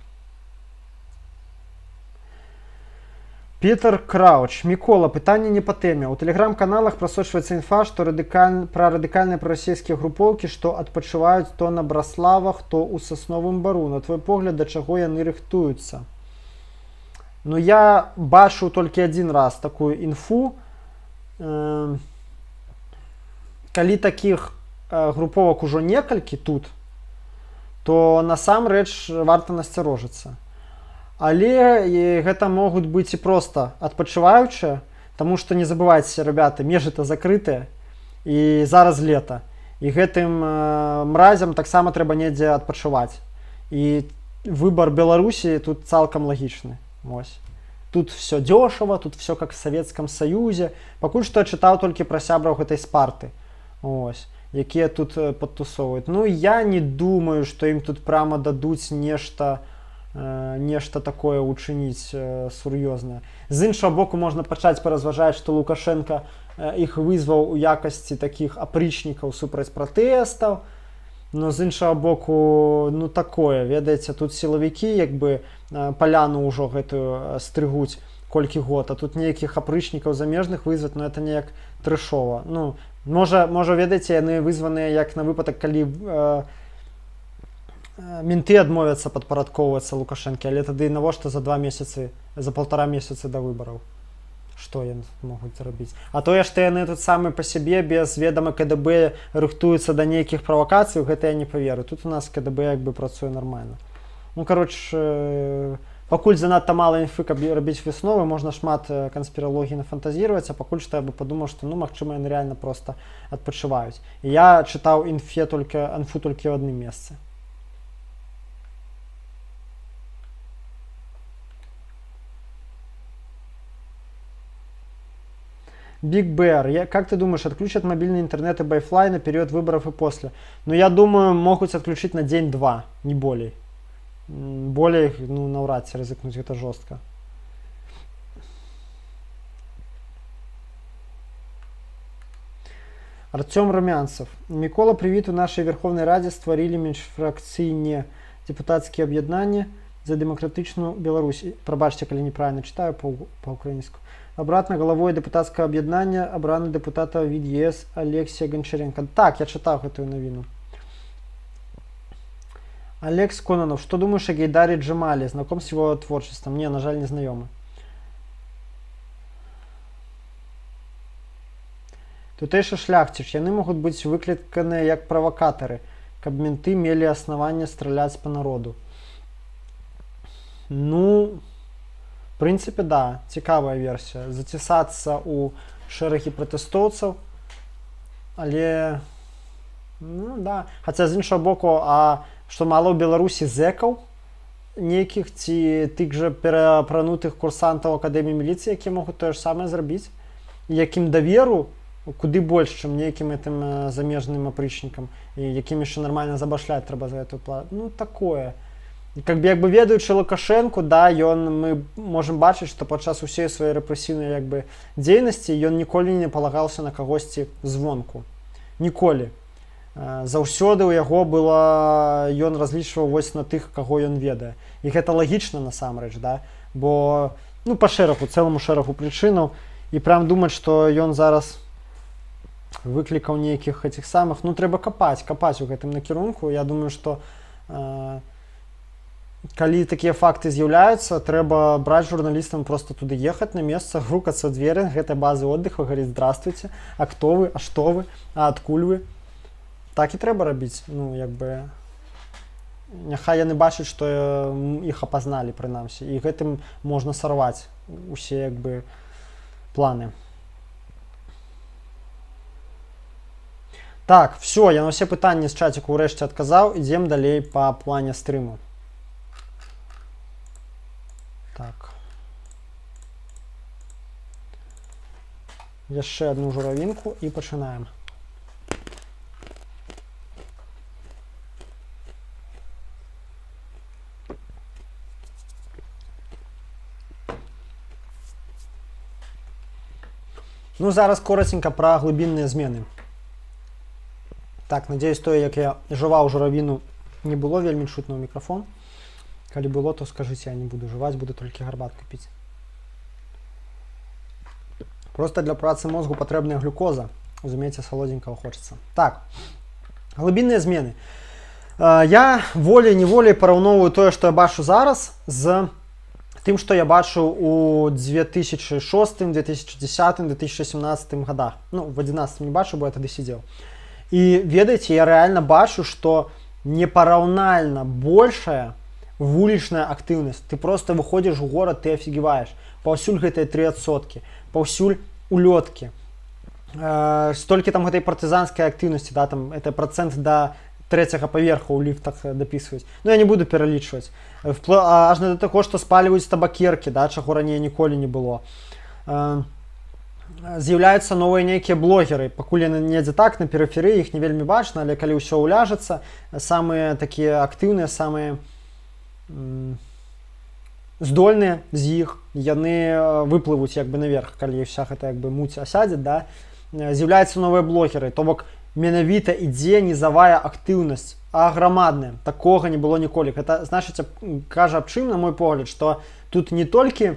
S1: Петр Крауч. Мікола, пытанне не па тэме. У тэлеграм-каналах прасочваецца інфа, што пра радыкальныя прарасійскія групоўкі, што адпачываюць то на Браславах, то ў Сасновым Бару. На твой погляд, да чаго яны рыхтуюцца? Ну, я бачыў толькі адзін раз такую інфу. Калі такіх груповак ужо некалькі тут, то насамрэч варта насцярожыцца. Але гэта могуць быць і проста адпачываючыя, таму што не забывайце, ребята, межы-то закрытыя і зараз лета. І гэтым мразям таксама трэба недзе адпачываць. І выбар Беларусі тут цалкам лагічны. Вось. Тут все дёшава, тут все как в Савецкам Саюзе. Пакуль што я чытаў толькі пра сябраў гэтай Спарты, ось, якія тут падтусоўваюць. Ну, я не думаю, што ім тут прама дадуць нешта такое учыніць сур'ёзнае. З іншага боку можна пачаць паразважаць, што Лукашенко іх вызваў у якасці такіх апрычнікаў супраць пратэстаў. Но з іншага боку, ну такое, ведаеце, тут сілавікі як бы паляну ўжо гэтую стрыгуць колькі год, а тут нейкіх апрычнікаў замежных вызваць, ну это неяк трэшова. Ну, можа, ведаеце, яны вызваныя як на выпадак, калі менты адмовяцца падпарадкоўвацца Лукашэнке, але тады навошта за 2 месяцы, за 1,5 месяцы да выбараў? Што яны могуць зрабіць? А тое, што яны тут самі па сябе без ведама КДБ рыхтуюцца да нейкіх правакацый, гэта я не паверу. Тут у нас КДБ як бы працуе нармальна. Ну, кароче, пакуль занадта мала інфы, каб рабіць высновы, можна шмат канспіралогіі нафантазіраваць, а пакуль што я бы падумаў, што, ну, магчыма, яны рэальна проста адпачываюць. І я чытаў інфу толькі ў адным месцы. Big Bear, как ты думаешь, отключат мобильный интернет и Wi-Fi на период выборов и после? Ну, я думаю, могут отключить на день-два, не более. Более, ну, навряд ли ризикнуть, это жестко. Артем Румянцев. Микола, привіт, у нашей Верховной Раде створили межфракційні депутатские об'єднання за демократичную Беларусь. Пробачьте, коли неправильно читаю по-украински. Обратно головой депутатского об'єднання обрано депутата від ЄС Олексія Гончаренка. Так, я читав эту новину. Алекс Кононов. Что думаешь о Гейдаре Джемале? Знаком с его творчеством? Не, на жаль, не знайомый. Тутэйшы шляхціш. Яны могуць быць выкліканыя як правакатары, каб менты мелі аснаванне страляць па народу. Ну... В принципе, да, цікавая версія. Зацісацца ў шэрагі пратэстоўцаў, але
S2: Ну да. Хаця з іншого боку, а што мало ў Беларусі зэкаў нейкіх ці тых жа пераапранутых курсантаў акадэміі міліцыі, якія могуць тое ж самае зрабіць, якім даверу куды больш, чым нейкім гэтым замежным апрычнікам, і якім яшчэ нармальна забашляць трэба за гэтую плату. Ну такое. Как бы, як бы ведаючы Лукашэнку, да, мы можам бачыць, што падчас усей сваёй рэпрэсіўнай як бы дзейнасці ён ніколі не палагаўся на кагосьці звонку. Ніколі. Заўсёды ў яго было, ён разлічваў вось на тых, каго ён ведае. І гэта лагічна насамрэч, да? Бо ну, па шэрагу, цэламу шэрагу прычынаў, і прям думаць, што ён зараз выклікаў нейкіх гэтых самых, ну трэба капаць у гэтым накірунку. Я думаю, што калі такія факты з'яўляюцца, трэба браць журналістам просто туды ехаць на месца, грукацца ў дзверы гэтай базы отдыху, говорить: здравствуйте, а кто вы, а што вы, а адкуль вы. Так і трэба рабіць. Ну, як бы, няхай яны бачаць, што іх апазналі, прынамсі, і гэтым можна сарваць усе, як бы, планы. Так, все, я на ўсе пытанні з чаціку ўрэшце адказаў. Ідзем далей па плане стрыму. Так. Яшчэ одну журавінку і пачынаем. Ну, зараз коротенько пра глыбінныя змены. Так, надеюсь, тое, як я жаваў журавіну, не было вельмі чутно ў мікрафон. Калі было, то скажыце, я не буду жаваць, буду толькі гарбатку піць. Просто для працы мозгу патрэбная глюкоза. Разумееце, салодзенькага хочацца. Так, глыбінныя змены. Я волей-неволей параўноўваю тое, што я бачу зараз, з тым, што я бачыў у 2006, 2010, 2017 годах. Ну, в 2011 не бачу, бо я тады сидзеў. І ведаеце, я рэальна бачу, што непараўнальна большая вулічная актыўнасць. Ты просто выходзіш у горад, ты офігеваеш. Паўсюль гэтыя 3%, паўсюль улёткі. Столькі там гэтай партызанскай актыўнасці, да, там это процент да трэцяга паверху ў ліфтах дапісваюць. Ну, я не буду пералічваць. Аж да таго, што спальваюць табакеркі, да, чаго раней ніколі не было. З'яўляюцца новыя нейкія блогеры. Пакуль яны недзе так, на перыферыі, іх не вельмі бачна, але калі ўсё ўляжацца, самыя такія актыўныя, самыя здольныя з іх, яны выплывуць як бы наверх, калі вся гэта як бы муць асядзе, да. З'яўляюцца новыя блогеры, то бок менавіта ідзе нізавая актыўнасць, аграмадная. Такога не было ніколі. Гэта, значыць, кажа аб чым, на мой погляд, што тут не толькі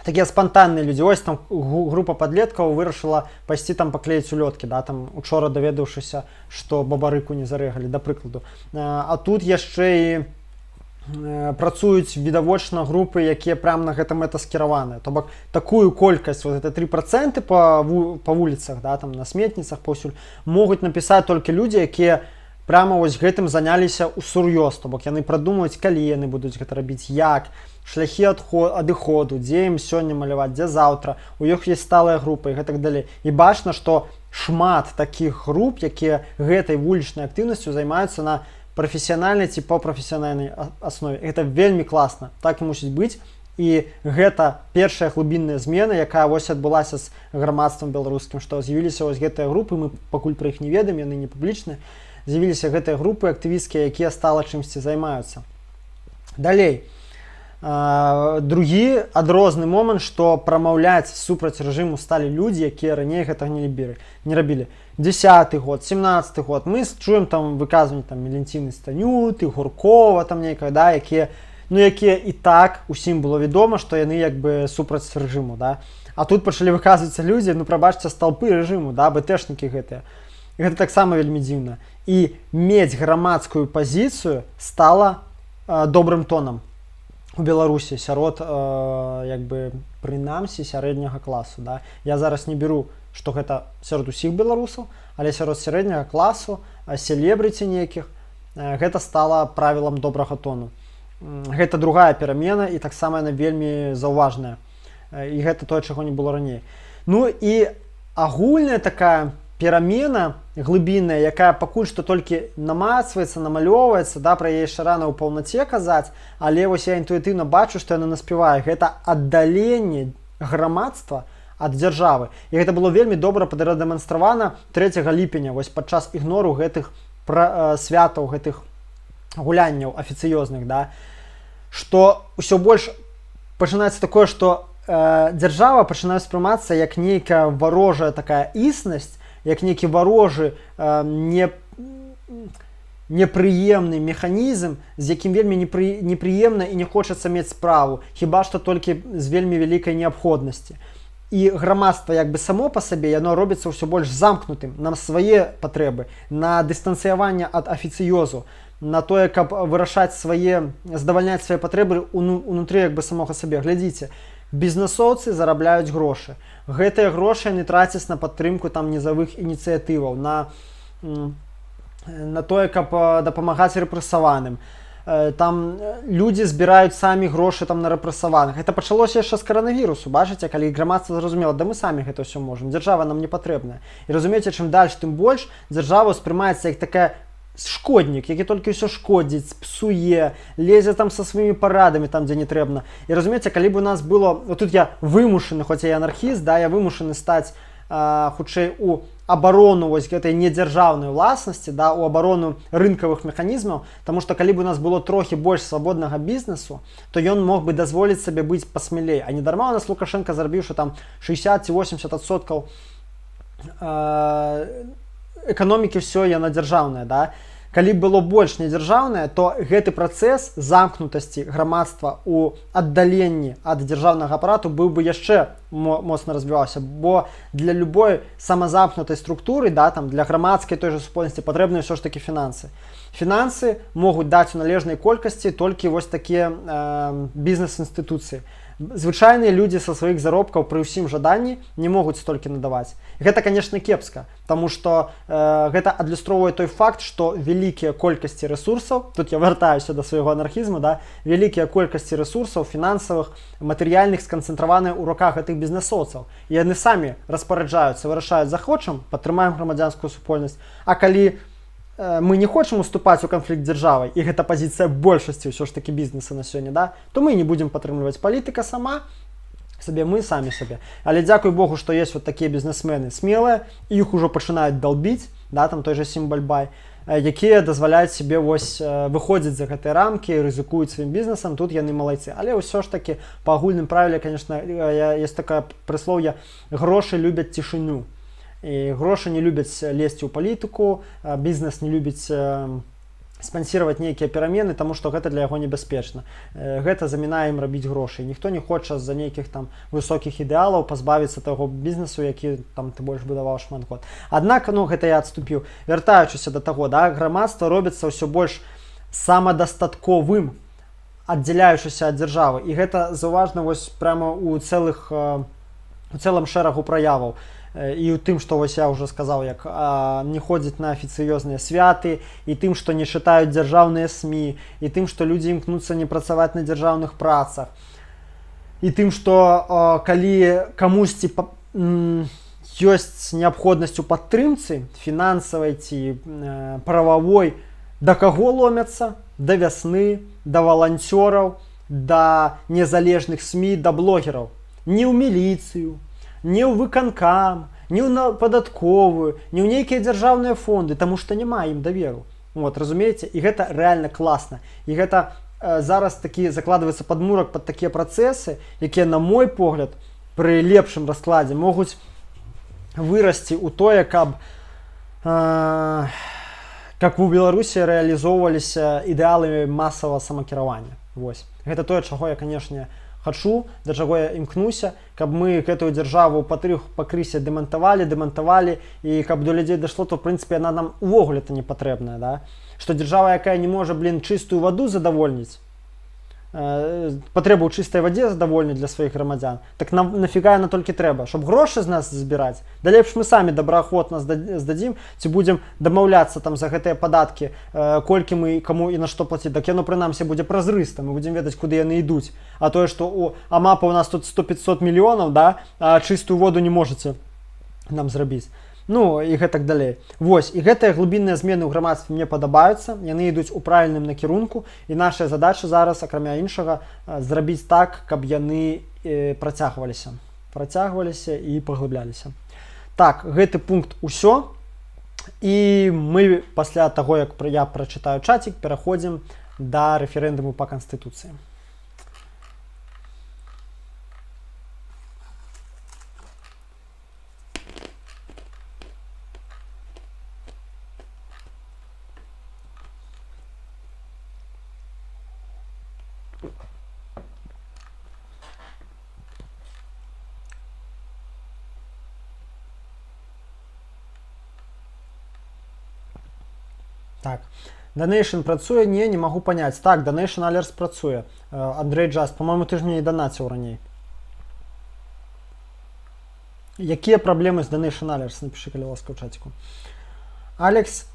S2: такія спантанныя людзі. Ось там група падлеткаў вырашыла пайсці там паклеіць улёткі, да, там учора даведаўшыся, што бабарыку не зарэгалі, да прыкладу. А тут яшчэ і працуюць відавочна групы, якія прям на гэта мэта скіраваныя. То бок такую колькасць, вот это 3% па вуліцах, да, там на сметніцах паўсюль, могуць напісаць толькі людзі, якія прямо вось гэтым заняліся ўсур'ёз. То бок яны прадумаюць, калі яны будуць гэта рабіць, як, шляхі адыходу, дзе ім сёння маляваць, дзе заўтра, у іх ёсць сталая група і гэтак далей. І бачна, што шмат такіх груп, якія гэтай вулічнай актыўнасцю займаюцца на прафесіянальнай ці паўпрафесіянальнай аснове. Гэта вельмі класна, так і мусіць быць. І гэта першая глыбінная змена, якая вось адбылася з грамадствам беларускім, што з'явіліся вось гэтыя групы, мы пакуль пра іх не ведаем, яны не публічныя, з'явіліся гэтыя групы актывісцкія, якія стала чымсьці займаюцца. Далей. Другі адрозны момант, што прамаўляць супраць рэжыму сталі людзі, якія раней гэтага не рабілі. 10-й год, 17-й год, мы чуем там выказванні там Мелентіны Станюты, Гуркова там нейкая, да, якія і так усім было вядома, што яны як бы супраць рэжыму, да. А тут пачалі выказвацца людзі, ну прабачце, сталпы рэжыму, да, бэтэшнікі гэтыя. І гэта таксама вельмі дзіўна. І мець грамадскую пазіцыю стала добрым тонам у Беларусі сярод, як бы, прынамсі, сярэдняга класу, да. Я зараз не беру, што гэта сярод усіх беларусаў, але сярод сярэдняга класу, селебрыці нейкіх, гэта стала правілам добрага тону. Гэта другая перамена, і таксама яна вельмі заўважная. І гэта тое, чаго не было раней. Ну і агульная такая перамена глыбінная, якая пакуль што толькі намацваецца, намалёўваецца, да, пра яе яшчэ рана ў паўнаце казаць, але вось я інтуітыўна бачу, што яна наспявае. Гэта аддаленне грамадства ад дзяржавы. І гэта было вельмі добра прадэманстравана 3 ліпеня, вось падчас ігнору гэтых святаў, гэтых гулянняў афіцыёзных, да, што ўсё больш пачынаецца такое, што дзяржава пачынае ўспрымацца як нейкая варожая такая існасць, як нейкі варожы непрыемны механізм, з якім вельмі непрыемна і не хочацца мець справу, хіба што толькі з вельмі вялікай неабходнасці. І грамадства як бы само па сабе, яно робіцца ўсё больш замкнутым на свае патрэбы, на дыстанцыяванне ад афіцыёзу, на тое, каб вырашаць задавальняць свае патрэбы унутры як бы самога сабе. Глядзіце, бізнесоўцы зарабляюць грошы. Гэтыя грошы яны трацяць на падтрымку там нізавых ініцыятываў, на тое, каб дапамагаць рэпрэсаваным. Там людзі збіраюць самі грошы там на рэпрэсаваных. Гэта пачалося яшчэ з каранавірусу, бачыце, калі грамадства зразумела, да мы самі гэта ўсё можам, дзяржава нам не патрэбная. І разумееце, чым дальш, тым больш дзяржава ўспрымаецца як такая шкоднік, які толькі ўсё шкодзіць, псуе, лезе там са сваімі парадамі там, дзе не трэбна. І разумееце, калі б у нас было, тут я вымушаны, хоць я анархіст, да, я вымушаны стаць хутчэй у абарону вось гэтай недзяржаўнай уласнасці, да, у абарону рынкавых механізмаў, таму што калі б у нас было трохі больш свабоднага бізнесу, то ён мог бы дазволіць сабе быць пасмелей. А не дарма у нас Лукашенко зарабіўшы там 60-80% эканомікі ўсё яна дзяржаўная, да. Калі б было больш недзяржаўнае, то гэты працэс замкнутасці грамадства ў аддаленні ад дзяржаўнага апарату быў бы яшчэ моцна развіваўся, бо для любой самазамкнутай структуры, да, там, для грамадскай той жа супольнасці патрэбны ўсё ж такі фінансы. Фінансы могуць даць у належнай колькасці толькі вось такія бізнес-інстытуцыі. Звычайныя людзі са сваіх заробкаў пры ўсім жаданні не могуць столькі надаваць. Гэта, конечно, кепска, таму што гэта адлюстроўвае той факт, што вялікія колькасці рэсурсаў, тут я вяртаюся да свайго анархізму, да, вялікія колькасці рэсурсаў фінансавых, матэрыяльных сканцэнтраваныя ў руках гэтых бізнесоўцаў. І яны самі распараджаюцца, вырашаюць, захочам, падтрымаем грамадзянскую супольнасць. А калі мы не хочам уступаць у канфлікт дзяржавай, і гэта пазіцыя большасці ўсё ж такі бізнеса на сёння, да, то мы не будзем падтрымліваць палітыка сама сабе, мы самі сабе. Але дзякуй Богу, што ёсць вот такія бізнесмены смелыя, іх ужо пачынаюць далбіць, да, там той жа Сімбальбай, якія дазваляюць себе вось выходзіць за гэтыя рамкі, рызыкуюць сваім бізнесам, тут яны малайцы. Але ўсё ж такі па агульным правіле, конечно, есть такая прыслоўе: грошы любяць цішыню. І грошы не любяць лезці ў палітыку, бізнес не любіць спансіраваць нейкія перамены, таму што гэта для яго небяспечна. Гэта замінае ім рабіць грошы. Ніхто не хоча з-за нейкіх там высокіх ідэалаў пазбавіцца таго бізнесу, які там ты больш будаваў шмат год. Аднак, ну, гэта я адступіў. Вяртаючыся да таго, да, грамадства робіцца ўсё больш самадастатковым, аддзяляючыся ад дзяржавы. І гэта заўважна вось прямо у цэлым шэрагу праяваў. І ў тым, што вось я ўжо сказаў, як не ходзяць на афіцыёзныя святы, і тым, што не чытаюць дзяржаўныя СМІ, і тым, што людзі імкнуцца не працаваць на дзяржаўных працах, і тым, што калі камусьці ёсць неабходнасць у падтрымцы фінансавай ці прававой, да каго ломяцца? Да вясны, да валанцёраў, да незалежных СМІ, да блогераў. Не ў міліцыю, не ў выканкам, не ў падатковую, не ў нейкія дзяржаўныя фонды, таму што няма ім даверу. Вот, разумееце? І гэта рэальна класна. І гэта зараз такі закладваецца падмурак пад такія працэсы, якія, на мой погляд, пры лепшым раскладзе могуць вырасці ў тое, каб у Беларусі рэалізоўваліся ідэалы масавага самакіравання. Вось. Гэта тое, чаго я, канешне, хачу, да чаго я імкнуся, каб мы гэтую дзяржаву пакрысе дэмантавалі, і каб до людзей дашло, то, в прынцыпе, яна нам увогуле-то не патрэбная, да? Што дзяржава, якая не можа, чыстую ваду задавольніць, патрэбу ў чыстай вадзе задавольніць для сваіх грамадзян, так нафіга яна толькі трэба? Щоб грошы з нас збіраць? Да лепш мы самі добраахвотна здадзім, ці будзем дамаўляцца там за гэтыя падаткі, колькі мы каму і на што плаціць, так яно прынамсі будзе празрыста, мы будзем ведаць, куды яны ідуць. А тое, што у АМАПа у нас тут 100-500 мільёнаў, да, а чыстую воду не можаце нам зрабіць. Ну і гэтак далей. Вось, і гэтыя глыбінныя змены ў грамадстве мне падабаюцца, яны ідуць у правільным накірунку, і наша задача зараз, акрамя іншага, зрабіць так, каб яны працягваліся і паглыбляліся. Так, гэты пункт усё, і мы пасля таго, як я прачытаю чацік, пераходзім да рэферэндуму па Канстытуцыі. Так, Donation працуе? Не магу паняць. Так, Donation Alerts працуе. Андрей Джаст, по-моему, ты ж мне не данаціў раней. Якія праблемы з Donation Alerts? Напиши, калі ласка, в чатику. Алекс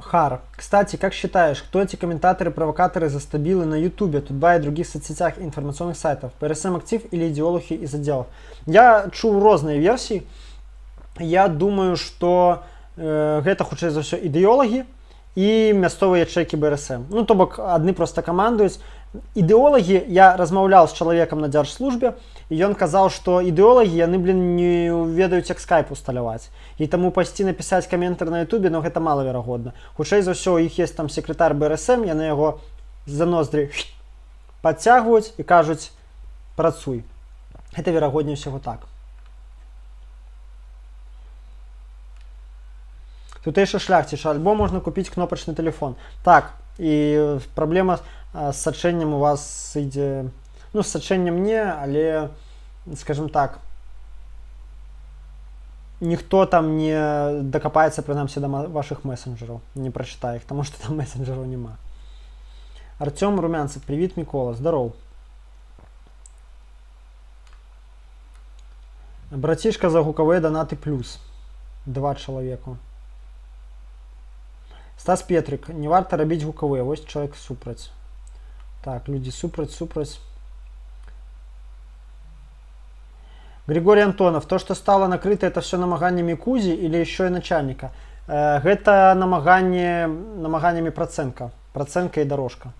S2: Хар. Кстати, как считаешь, кто эти комментаторы-провокаторы за стабилы на Ютубе, Тутбай и других соцсетях и информационных сайтов? ПРСМ актив или идеологи из отделов? Я чуў розныя версии. Я думаю, что гэта хутчэй за ўсё ідэолагі і мясцовыя ячэйкі БРСМ. Ну, то бок, адны проста камандуюць. Ідэолагі, я размаўляў з чалавекам на дзяржслужбе, і ён казаў, што ідэолагі, яны, не ведаюць, як скайп усталяваць. І таму пайсці напісаць каментар на Ютубе, ну, гэта малаверагодна. Хутчэй за ўсё, у іх ёсць там секретар БРСМ, яны яго за ноздры падцягваюць і кажуць: працуй. Гэта верагодней усяго так. Тутэйшы шляхціч, альбо можна купіць кнопачны телефон. Так, і праблема з сачэннем у вас ідзе, ну, з сачэннем не, але, скажем так, ніхто там не дакапаецца, прынамсі, да вашых месенджераў, не прачытае іх, таму што там месенджераў няма. Артём Румянцев, привіт, Мікола, здароў. Брацішка за гукавыя данаты плюс. 2 чалавеку. Стас Петрик, не варта рабіць гукавыя, вось чалавек супраць. Так, людзі супраць. Григорий Антонов, то, что стало накрыто, это все намаганиями Кузи или еще и начальника? Это намаганиями Проценко и Дорожка.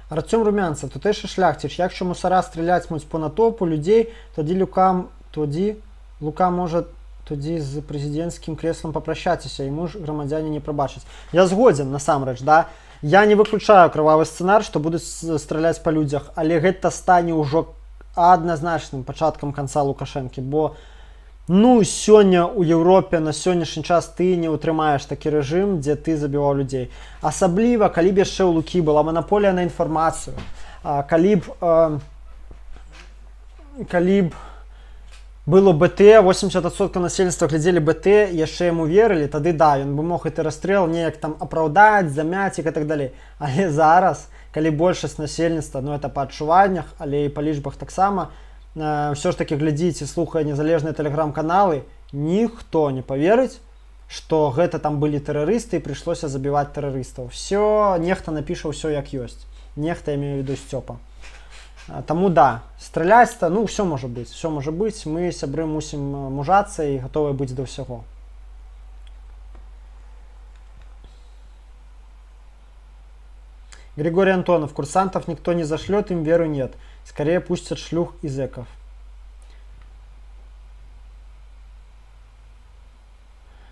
S2: Артем Румянцев, тутэйшы шляхціч, якщо мусора стрілятимуть по натовпу людей, тоді Лука може тоді з президентським креслом попрощатися, йому ж громадяне не пробачать. Я згоден, насамрэч, да? Я не выключаю кровавый сценар, что будут стрелять по людях, але гэта стане ўжо адназначным пачаткам канца Лукашэнкі, бо ну, сёння ў Еўропе на сённяшні час ты не ўтрымаеш такі рэжым, дзе ты забіваў людзей. Асабліва, калі б яшчэ ў Лукі была манаполія на інфармацыю, калі б было БТ, 80% насельніцтва глядзелі БТ, яшчэ яму верылі, тады да, ён бы мог гэты расстрэл неяк там апраўдаць, замяць і так далей. Але зараз, калі большасць насельніцтва, ну это па адчуваннях, але і па лічбах таксама, ўсё ж такі глядзіць і слухае незалежныя тэлеграм-каналы, ніхто не паверыць, што гэта там былі тэрарысты і прыйшлося забіваць тэрарыстаў. Всё, нехта напіша ўсё як ёсць. Нехта, я имею в виду, Стёпа. Таму да, страляць-то, ну, ўсё можа быць. Усё можа быць, мы, сябры, мусім мужацца і гатовыя быць да ўсяго. Григорий Антонов, курсантов никто не зашлет, им веры нет. Скорее пустят шлюх и зэков.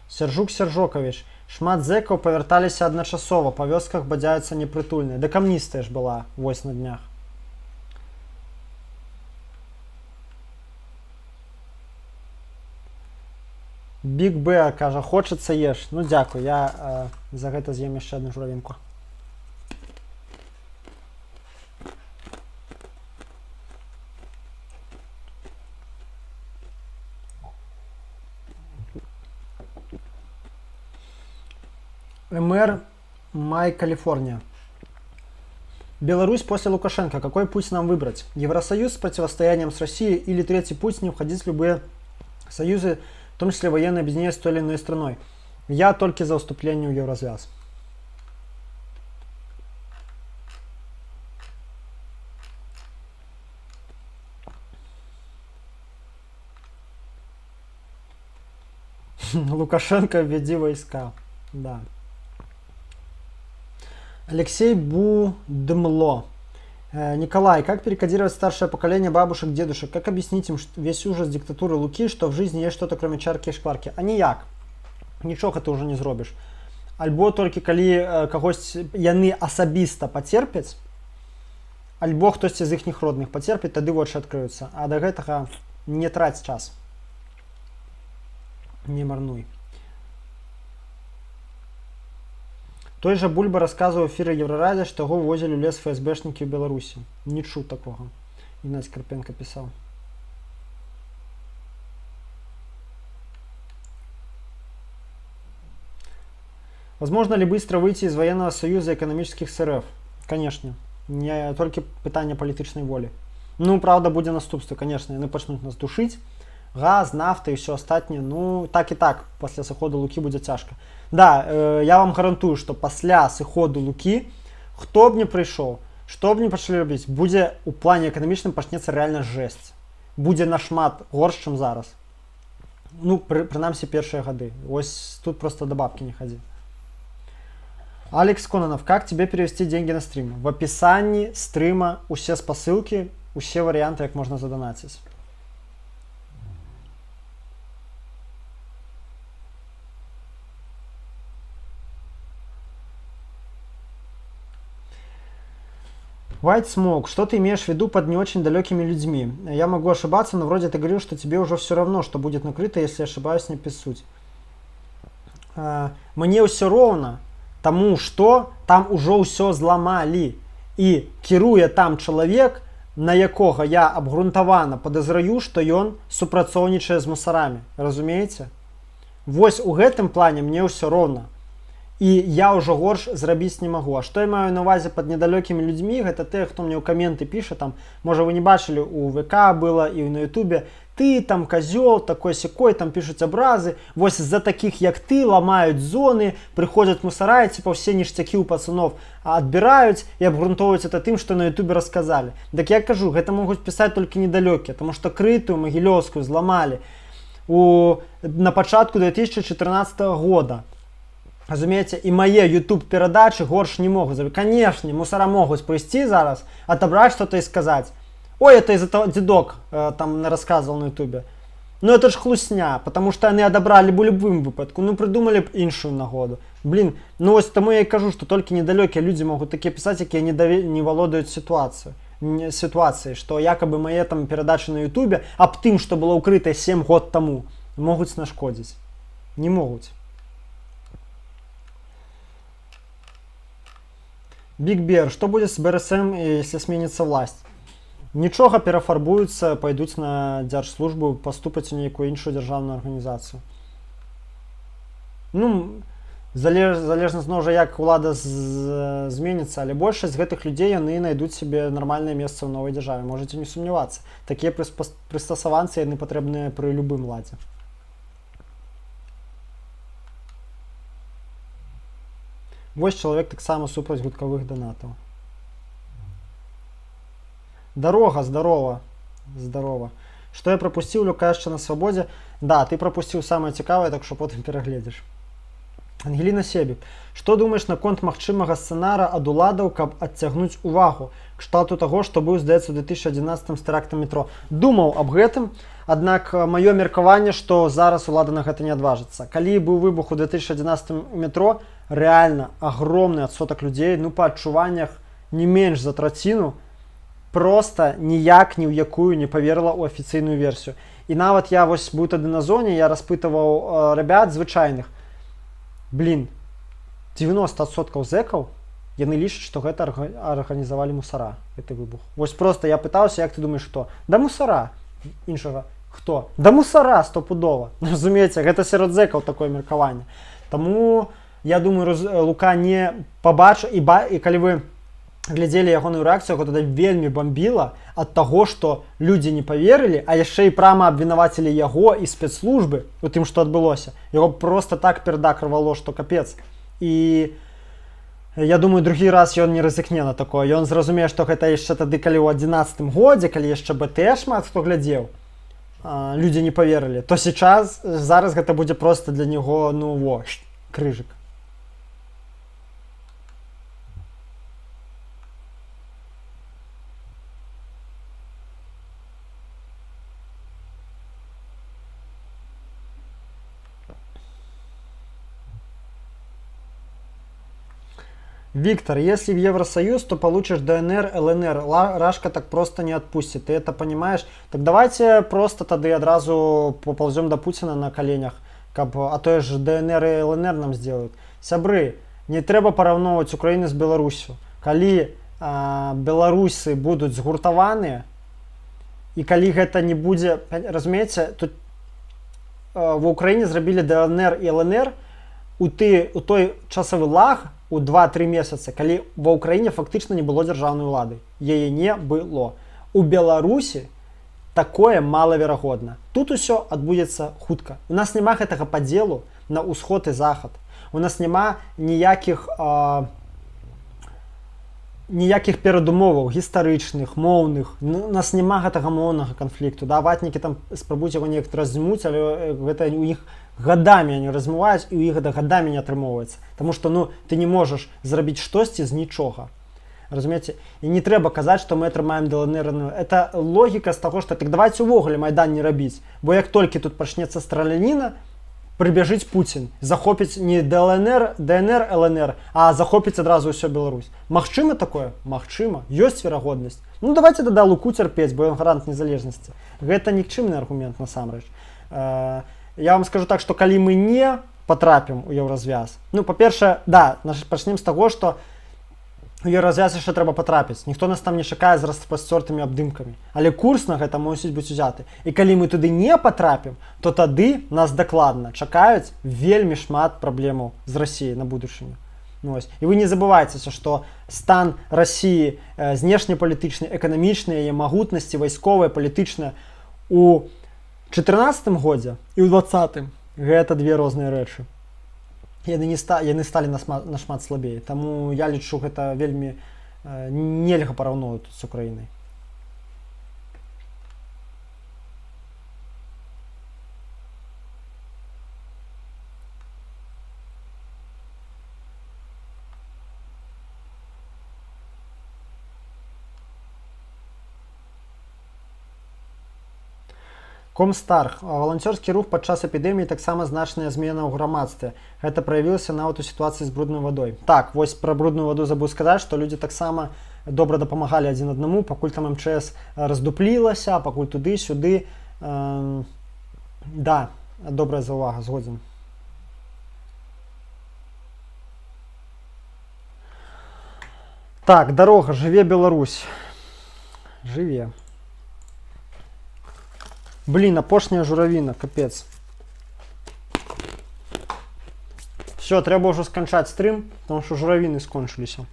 S2: Сержук Сержокович, шмат зэкаў павярталіся адначасова, па вёсках бадзяюцца непрытульныя. Да камністая ж была, вось на днях. Биг Б кажа, хочацца еш. Ну дзякуй, я за гэта з'ем яшчэ одну журавінку. МР Май, Калифорния. Беларусь после Лукашенко. Какой путь нам выбрать? Евросоюз с противостоянием с Россией или третий путь, не входить в любые союзы, в том числе военные, объединения с той или иной страной? Я толькі за ўступленне ў еўразвяз. Лукашенко, введи войска. Да. Алексей Будмло. Николай, как перекодировать старшее поколение бабушек, дедушек? Как объяснить им весь ужас диктатуры Луки, что в жизни есть что-то кроме чарки и шкварки? А ніяк. Нічога ты уже не зробиш. Альбо толькі калі кагось яны асабіста пацерпяць, альбо хтосьці з іхніх родных пацерпіць, тады вочы адкрыюцца. А да гэтага не траць час. Не марнуй. Той же Бульба рассказывал в эфире Еврорадио, что его вывозили в лес ФСБшники в Беларуси. Не чу такого. Игнатий Карпенко писал. Возможно ли быстро выйти из военного союза экономических с РФ? Конечно. Не только питание политичной воли. Ну, правда, будет наступство, конечно. Они начнут нас душить. Газ, нафта и все остальное. Ну, так и так, после сыходу Луки будет тяжко. Да, я вам гарантую, что после сыходу Луки, кто бы ни пришел, что бы ни пошли робить, будет у плане экономичном почнется реально жесть. Будет нашмат горш, чем зараз. Ну, принамсі первые годы. Ось тут просто до бабки не ходи. Алекс Кононов, как тебе перевести деньги на стрим? В описании стрима усе спосылки, усе варианты, как можно задонатить. White Smoke, что ты имеешь в виду под не очень далекими людьми? Я могу ошибаться, но вроде ты говорил, что тебе уже все равно, что будет накрыто, если ошибаюсь, не писуть. Мне все ровно, тому что там уже все зламали. И кіруе там чалавек, на якога я абгрунтавана падазраю, што ён супрацоўнічае з мусарамі. Разумееце? Вось у гэтым плане мне ўсё роўна. І я ўжо горш зрабіць не магу. А што я маю на увазе пад недалёкімі людзьмі, гэта тыя, хто мне ў каменты піша, там, можа вы не бачылі, у ВК было і на Ютубе, ты там козёл, такой-сякой, там пишут образы, вось за таких, як ты, ломают зоны, приходят мусора, и типа все ништяки у пацанов отбирают и обгрунтовывают это тем, что на ютубе рассказали. Так я кажу, это могут писать только недалекие, потому что Крытую, Могилевскую взломали на початку 2014 года. Разумеете, и мои YouTube передачи горш не могут. Конечно, мусора могут прийти зараз, отобрать что-то и сказать. Ой, это из-за того дедок там рассказывал на ютубе. Ну это ж хлусня, потому что они отобрали бы любым выпадку, ну придумали б іншую нагоду. Блин, ну ось тому я и кажу, что только недалекие люди могут такие писать, які не володают ситуацией, что якобы мои там передачи на ютубе об тым, что было укрыто 7 год тому, могут нашкодить. Не могут. Биг Бер, что будет с БРСМ, если сменится власть? Нічога, перафарбуюцца, пойдуць на дзяржслужбу, паступаць у нейкую іншую дзяржаўную арганізацыю. Ну, залежна зноў жа, як улада зменіцца, але большасць гэтых людзей яны найдуць себе нармальнае месца ў новай дзяржаве. Можаце не сумнявацца. Такія прыстасаванцы яны патрэбныя пры любым ладзе. Вось чалавек таксама супраць гудкавых донатаў. Дорога, здорово. Здорово. Что я пропустил, Люкаешься на свободе? Да, ты пропустил самое цікавое, так что потом переглядишь. Ангелина Себик. Что думаешь наконт магчымага сцэнара ад уладаў, каб адцягнуць увагу? Кшталту таго, што быў, здаецца, у 2011 з тэрактам метро. Думаў аб гэтым, аднак маё меркаванне, што зараз улада на гэта не адважыцца. Калі быў выбух у 2011 метро, реально агромны адсотак людзей, ну па адчуваннях не менш за траціну, просто ніяк ні ў якую не поверила ў афіцыйную версію. І нават я вось быў тады на зоне, я распытываў ребят звычайных. Блин, 90% зэкаў, яны лічаць, што гэта арганізавалі мусара, гэты выбух. Вось просто я пытаўся, як ты думаеш, хто? Да мусара. Іншага, хто? Да мусара, стопудова. Разумееце, гэта сярод зэкаў такое меркаванне. Таму, я думаю, Лука не пабачыў, і калі вы глядзелі ягоную рэакцыю, яго тады вельмі бамбіла ад таго, што людзі не паверылі, а яшчэ і прама абвінавацілі яго і спецслужбы у тым, што адбылося. Яго просто так пердак рвало, што капец. І я думаю, другі раз ён не рызыкне на такое. Ён зразумее, што гэта яшчэ тады, калі ў 11-м годзе, калі яшчэ БТ шмат хто глядзеў, людзі не паверылі, то зараз гэта будзе просто для него, ну во, крыжык. Виктор, если в Евросоюз, то получишь ДНР, ЛНР. Рашка так просто не отпустит. Ты это понимаешь? Так давайте просто тады адразу поползем до Путина на коленях. А то ж ДНР и ЛНР нам сделают. Сябры, не трэба параўноўваць Украіну з Беларусю. Калі беларусы будуць згуртаваныя, і калі гэта не будзе, разумееце, тут в Украіне зрабілі ДНР і ЛНР у той часовы лаг, у 2-3 месяцы, калі ва Ўкраіне фактычна не было дзяржаўнай улады. Яе не было. У Беларусі такое малаверагодна. Тут усё адбудзецца хутка. У нас няма гэтага падзелу на ўсход і захад. У нас няма ніякіх перадумоваў гістарычных, моўных. У нас няма гэтага моўнага канфлікту. Да, ватнікі там спрабуюць яго неяк размуць, але гэта у іх гадамі они размываюць, і ў іх гэта гадамі не атрымоўваецца. Таму што ты не можаш зрабіць штосьці з нічога. Разумееце? І не трэба казаць, што мы атрымаем ДНР. Это логіка з таго, што так давайте увогуле Майдан не рабіць. Бо як толькі тут пачнецца страляніна, прыбяжыць Пуцін, захопіць не ДНР, ЛНР, а захопіць адразу ўсё Беларусь. Магчыма такое? Магчыма. Ёсць верагоднасць. Ну давайте тады Луку цярпець, бо ён гарант незалежнасці. Гэта нікчымны аргумент насамрэч. Я вам скажу так, што калі мы не патрапім у еўразвяз, ну, па-першае, да, пачнем з таго, што у еўразвяз яшчэ трэба патрапіць. Ніхто нас там не чакае з распасцёртымі абдымкамі. Але курс на гэта мусіць быць узяты. І калі мы туды не патрапім, то тады нас дакладна чакаюць вельмі шмат праблемаў з Расіяй на будучыню. І вы не забывайцеся, што стан Расіі знешнепалітычны, эканамічны, яе магутнасці, вайсковая, палітычная у 14 годзе і ў 20-м гэта две розныя рэчы. Яны сталі нашмат слабей. Таму я лічу, гэта вельмі нельга параўноўваць з Украінай. Комстар. Валанцёрскі рух падчас эпідэміі таксама значная змена ў грамадстве. Гэта праявілася нават у сітуацыі з брудной вадой. Так, вось пра брудную ваду забыў сказаць, што людзі таксама добра дапамагалі адзін аднаму, пакуль там МЧС раздуплілася, пакуль туды-сюды. Да, добрая заўвага, згодзін. Так, дарога, жыве Беларусь. Жыве. Блин, апошняя журавіна, капец. Все, трэба ўжо сканчаць стрым, потому што журавіны скончыліся.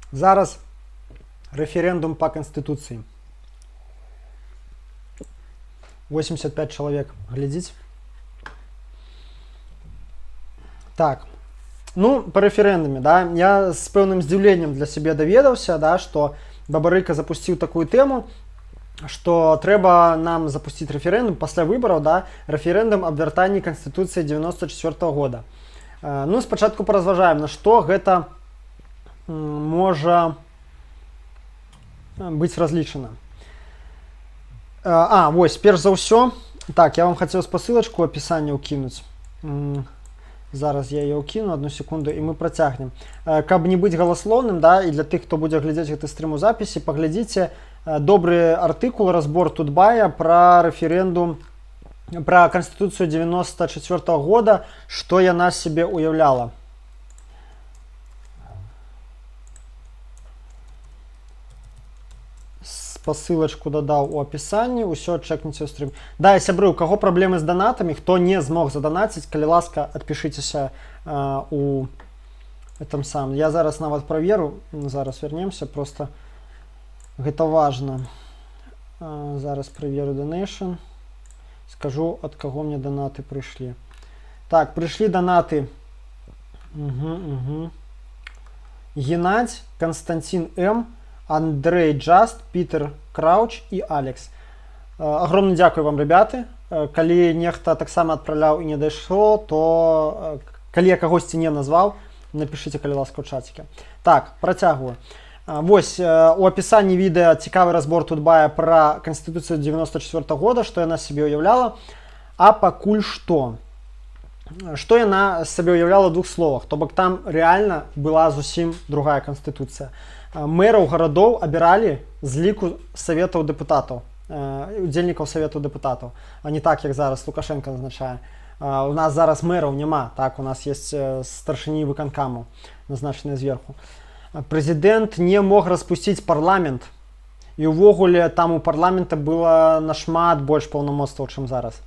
S2: Зараз рэферэндум па Канстытуцыі. 85 чалавек глядзіць. Так. Ну, по рэферэндуме, да, я з пэўным здзіўленнем для сябе даведаўся, да, што Бабарыка запусціў такую тэму, што трэба нам запусціць рэферэндум пасля выбараў, да, рэферэндум аб вяртанні Канстытуцыі 94-го года. Ну, спачатку паразважаем, на што гэта можа быць разлічана. Вось, перш за ўсё, так, я вам хацеў спасылачку ў апісанні ўкінуць. Зараз я яе ўкіну, одну секунду, і мы працягнем. Каб не быць галаслоўным, да, і для тых, хто будзе глядзець гэты стрым у запісе, паглядзіце добры артыкул, разбор Тутбая пра рэферэндум, пра Канстытуцыю 94-го года, што яна сябе уяўляла. спасылачку дадаў у апісанні, ўсё чэкніце ў стрым. Да, сябры, у каго праблемы з данатамі, хто не змог заданаціць, калі ласка, адпішыцеся у этом самым. Я зараз нават праверу, зараз вернемся, просто гэта важна. Зараз праверу donation, скажу, ад каго мне данаты прыйшлі. Так, прыйшлі данаты. Геннадь, Константин М, Андрей Джаст, Питер Крауч и Алекс. Огромное дякую вам, ребята. Калі нехта таксама адпраляў і не дайшло, то калі я кагосьці не назваў, напишите, калі ласка, ў чаціке. Так, працягваю. Вось, у апісанні відэа цікавы разбор Тутбая пра Канстытуцыю 94 года, што яна сабе ўяўляла, а пакуль што. Што яна сабе ўяўляла ў двух словах, то бок там рэальна была зусім другая канстытуцыя. Мэраў гарадоў абіралі з ліку саветаў дэпутатаў, удзельнікаў саветаў дэпутатаў, а не так, як зараз Лукашенко назначае. У нас зараз мэраў няма, так, у нас есть старшыні выканкаму, назначаныя зверху. Прэзідэнт не мог распусціць парламент, і ўвогуле там у парламента было нашмат больш паўнамоцтваў, чым зараз.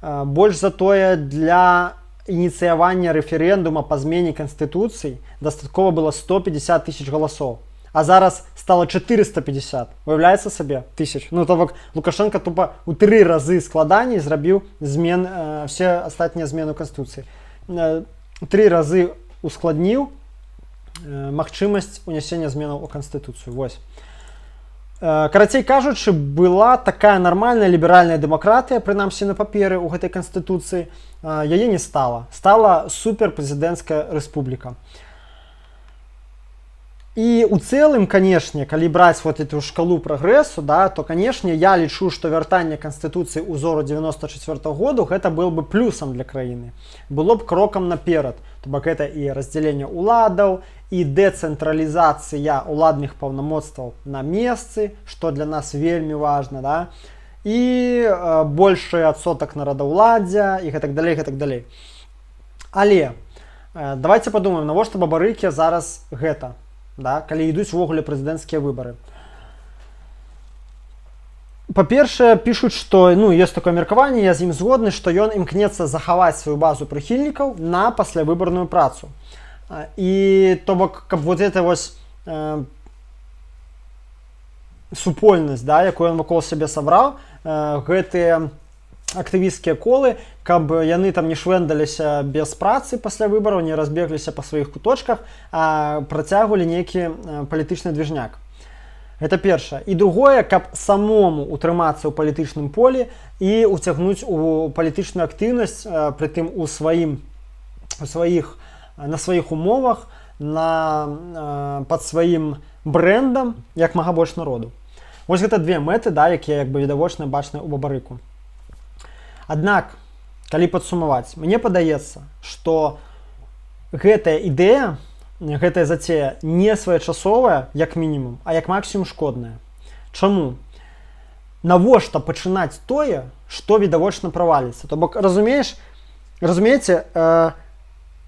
S2: Больш за тое, для ініцыявання рэферэндума па змене Канстытуцыі дастаткова было 150 000 галасоў, а зараз стала 450, выяўляецца сабе, тысяч. Ну, то бок Лукашенко тупа у 3 разы складаней зрабіў все астатнія змены Канстытуцыі. 3 разы ускладніў магчымасць унясення зменаў у Канстытуцыю. Вось. Карацей кажучы, была такая нармальная ліберальная дэмакратыя, прынамсі на паперы ў гэтай канстытуцыі, яе не стала. Стала суперпрэзідэнцкая рэспубліка. І ў цэлым, канешне, калі браць вот эту шкалу прагрэсу, да, то, канешне, я лічу, што вяртанне канстытуцыі ўзору 94 году гэта был бы плюсам для краіны. Было б крокам наперад. То бок гэта і раздзяленне ўладаў, і дэцэнтралізацыя ўладных паўнамоцтваў на месцы, што для нас вельмі важна, да? І большы адсотак нарадаўладдзя, і гэтак далей, гэтак далей. Але давайте падумаем, навошта бабарыкі зараз гэта, да? Калі ідуць увогуле прэзідэнцкія выбары. Па-першае, пішуць, што, ну, ёсць такое меркаванне, я з ім згодны, што ён імкнецца захаваць сваю базу прыхільнікаў на паслявыбарную працу. І то бок, каб вот это вось супольнасць, да, якую ён вакол сябе сабраў, гэтыя актывісцкія колы, каб яны там не швэндаліся без працы пасля выбараў, не разбегліся па сваіх куточках, а працягвалі нейкі палітычны движняк. Гэта першае. І другое, каб самому утрымацца ў палітычным полі і уцягнуць у палітычную актыўнасць, прытым на сваіх умовах, пад сваім брэндам, як мага больш народу. Вось гэта две мэты, да, якія як бы відавочна бачныя ў бабарыку. Аднак, калі падсумаваць, мне падаецца, што гэтая ідэя, гэтая зацея не своечасовая, як мінімум, а як максімум шкодная. Чаму? Навошта пачынаць тое, што відавочна праваліцца? То бок, разумееце,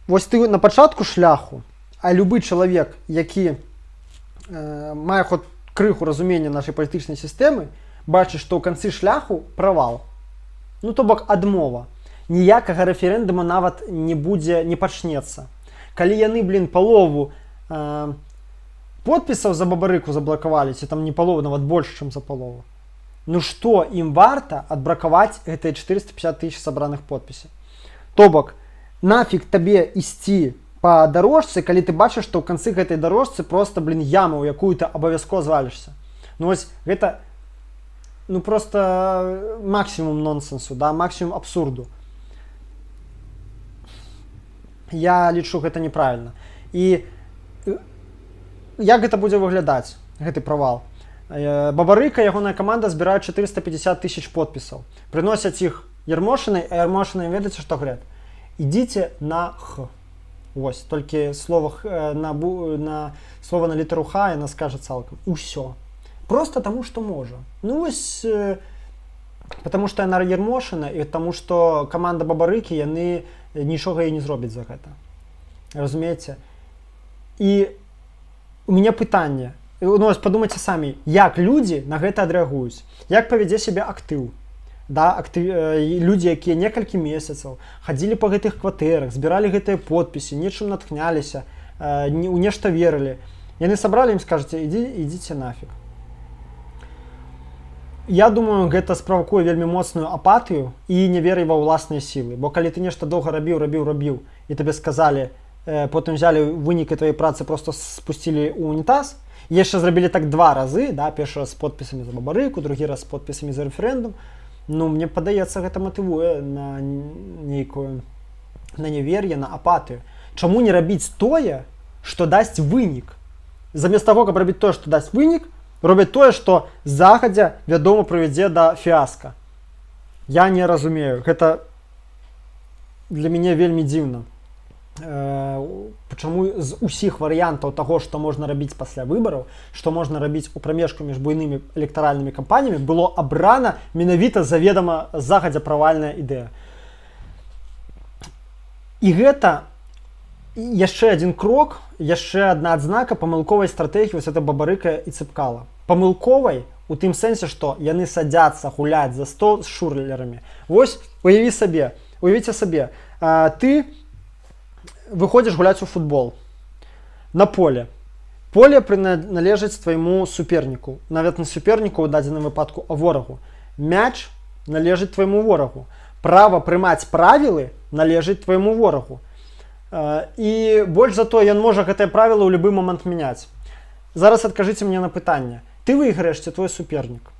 S2: вось ты на пачатку шляху, а любы чалавек, які мае хоць крыху разумення нашай палітычнай сістэмы, бачыць, што ў канцы шляху правал. Ну, то бок, адмова. Ніякага рэферэндума нават не пачнецца. Калі яны, палову подпісаў за бабарыку заблакавалі, ці там не палову, нават больш, чым за палову. Ну што ім варта адбракаваць гэтыя 450 000 сабраных подпісаў? То бок, нафіг табе ісці па дарожцы, калі ты бачыш, што ў канцы гэтай дарожцы проста, яма, у якую ты абавязкова звалішся. Ну вось, гэта, ну проста максімум нонсенсу, да, максімум абсурду. Я лічу, гэта неправільна. І як гэта будзе выглядаць, гэты правал? Бабарыка, ягоная каманда збірае 450 000 подпісаў. Прыносяць іх Ярмошынай, а Ярмошынай ведаеце, што говорят? Ідзіце на Х. Вось, толькі слова на літару Х яна скажа цалкам. І ўсё. Просто таму, што можа. Ну вось, потому што яна Ярмошына, і таму, што каманда бабарыкі, яны нічога і не зробяць за гэта. Разумееце? І у мяне пытанне, Ну, вось падумайце самі, як людзі на гэта адрэагуюць, як павядзе сябе актыў. Да, людзі, якія некалькі месяцаў хадзілі па гэтых кватэрах, збіралі гэтыя подпісы, нечым натхняліся, у нешта верылі. Яны сабралі, ім скажаце, ідзіце нафіг. Я думаю, гэта справакуе вельмі моцную апатыю і неверы ва ўласныя сілы. Бо калі ты нешта доўга рабіў, і табе сказалі, потым взялі вынікі твоей працы, просто спусцілі ў унітаз, яшчэ зрабілі так 2 разы, да, першы раз з подпісамі за Бабарыку, другі раз з подпісамі за рэферэндум. Ну, мне падаецца, гэта матывуе на нейкую, на невер'е, на апатыю. Чаму не рабіць тое, што дасць вынік? Замест таго, каб рабіць тое, што дасць вынік, робяць тое, што загадзя, вядома, прывядзе да фіаска. Я не разумею. Гэта для мяне вельмі дзіўна. Чаму з усіх варыянтаў таго, што можна рабіць пасля выбараў, што можна рабіць у прамежку між буйнымі электаральнымі кампаніямі, было абрана менавіта заведама загадзя правальная ідэя. І гэта яшчэ адзін крок, яшчэ адна адзнака памылковай стратэгіі, вось это Бабарыка і Цыпкала. Памылковай у тым сэнсе, што яны садзяцца гуляць за стол з шулерамі. Вось уявіце сабе, ты выходзіш гуляць у футбол на поле. Поле належыць твайму суперніку, нават не суперніку ў дадзеным выпадку, а ворагу. Мяч належыць твайму ворагу. Права прымаць правілы належыць твайму ворагу. І больш за то, ён можа гэтае правіла ў любы момант мяняць. Зараз адкажыце мне на пытанне. Ты выйграеш ці твой супернік?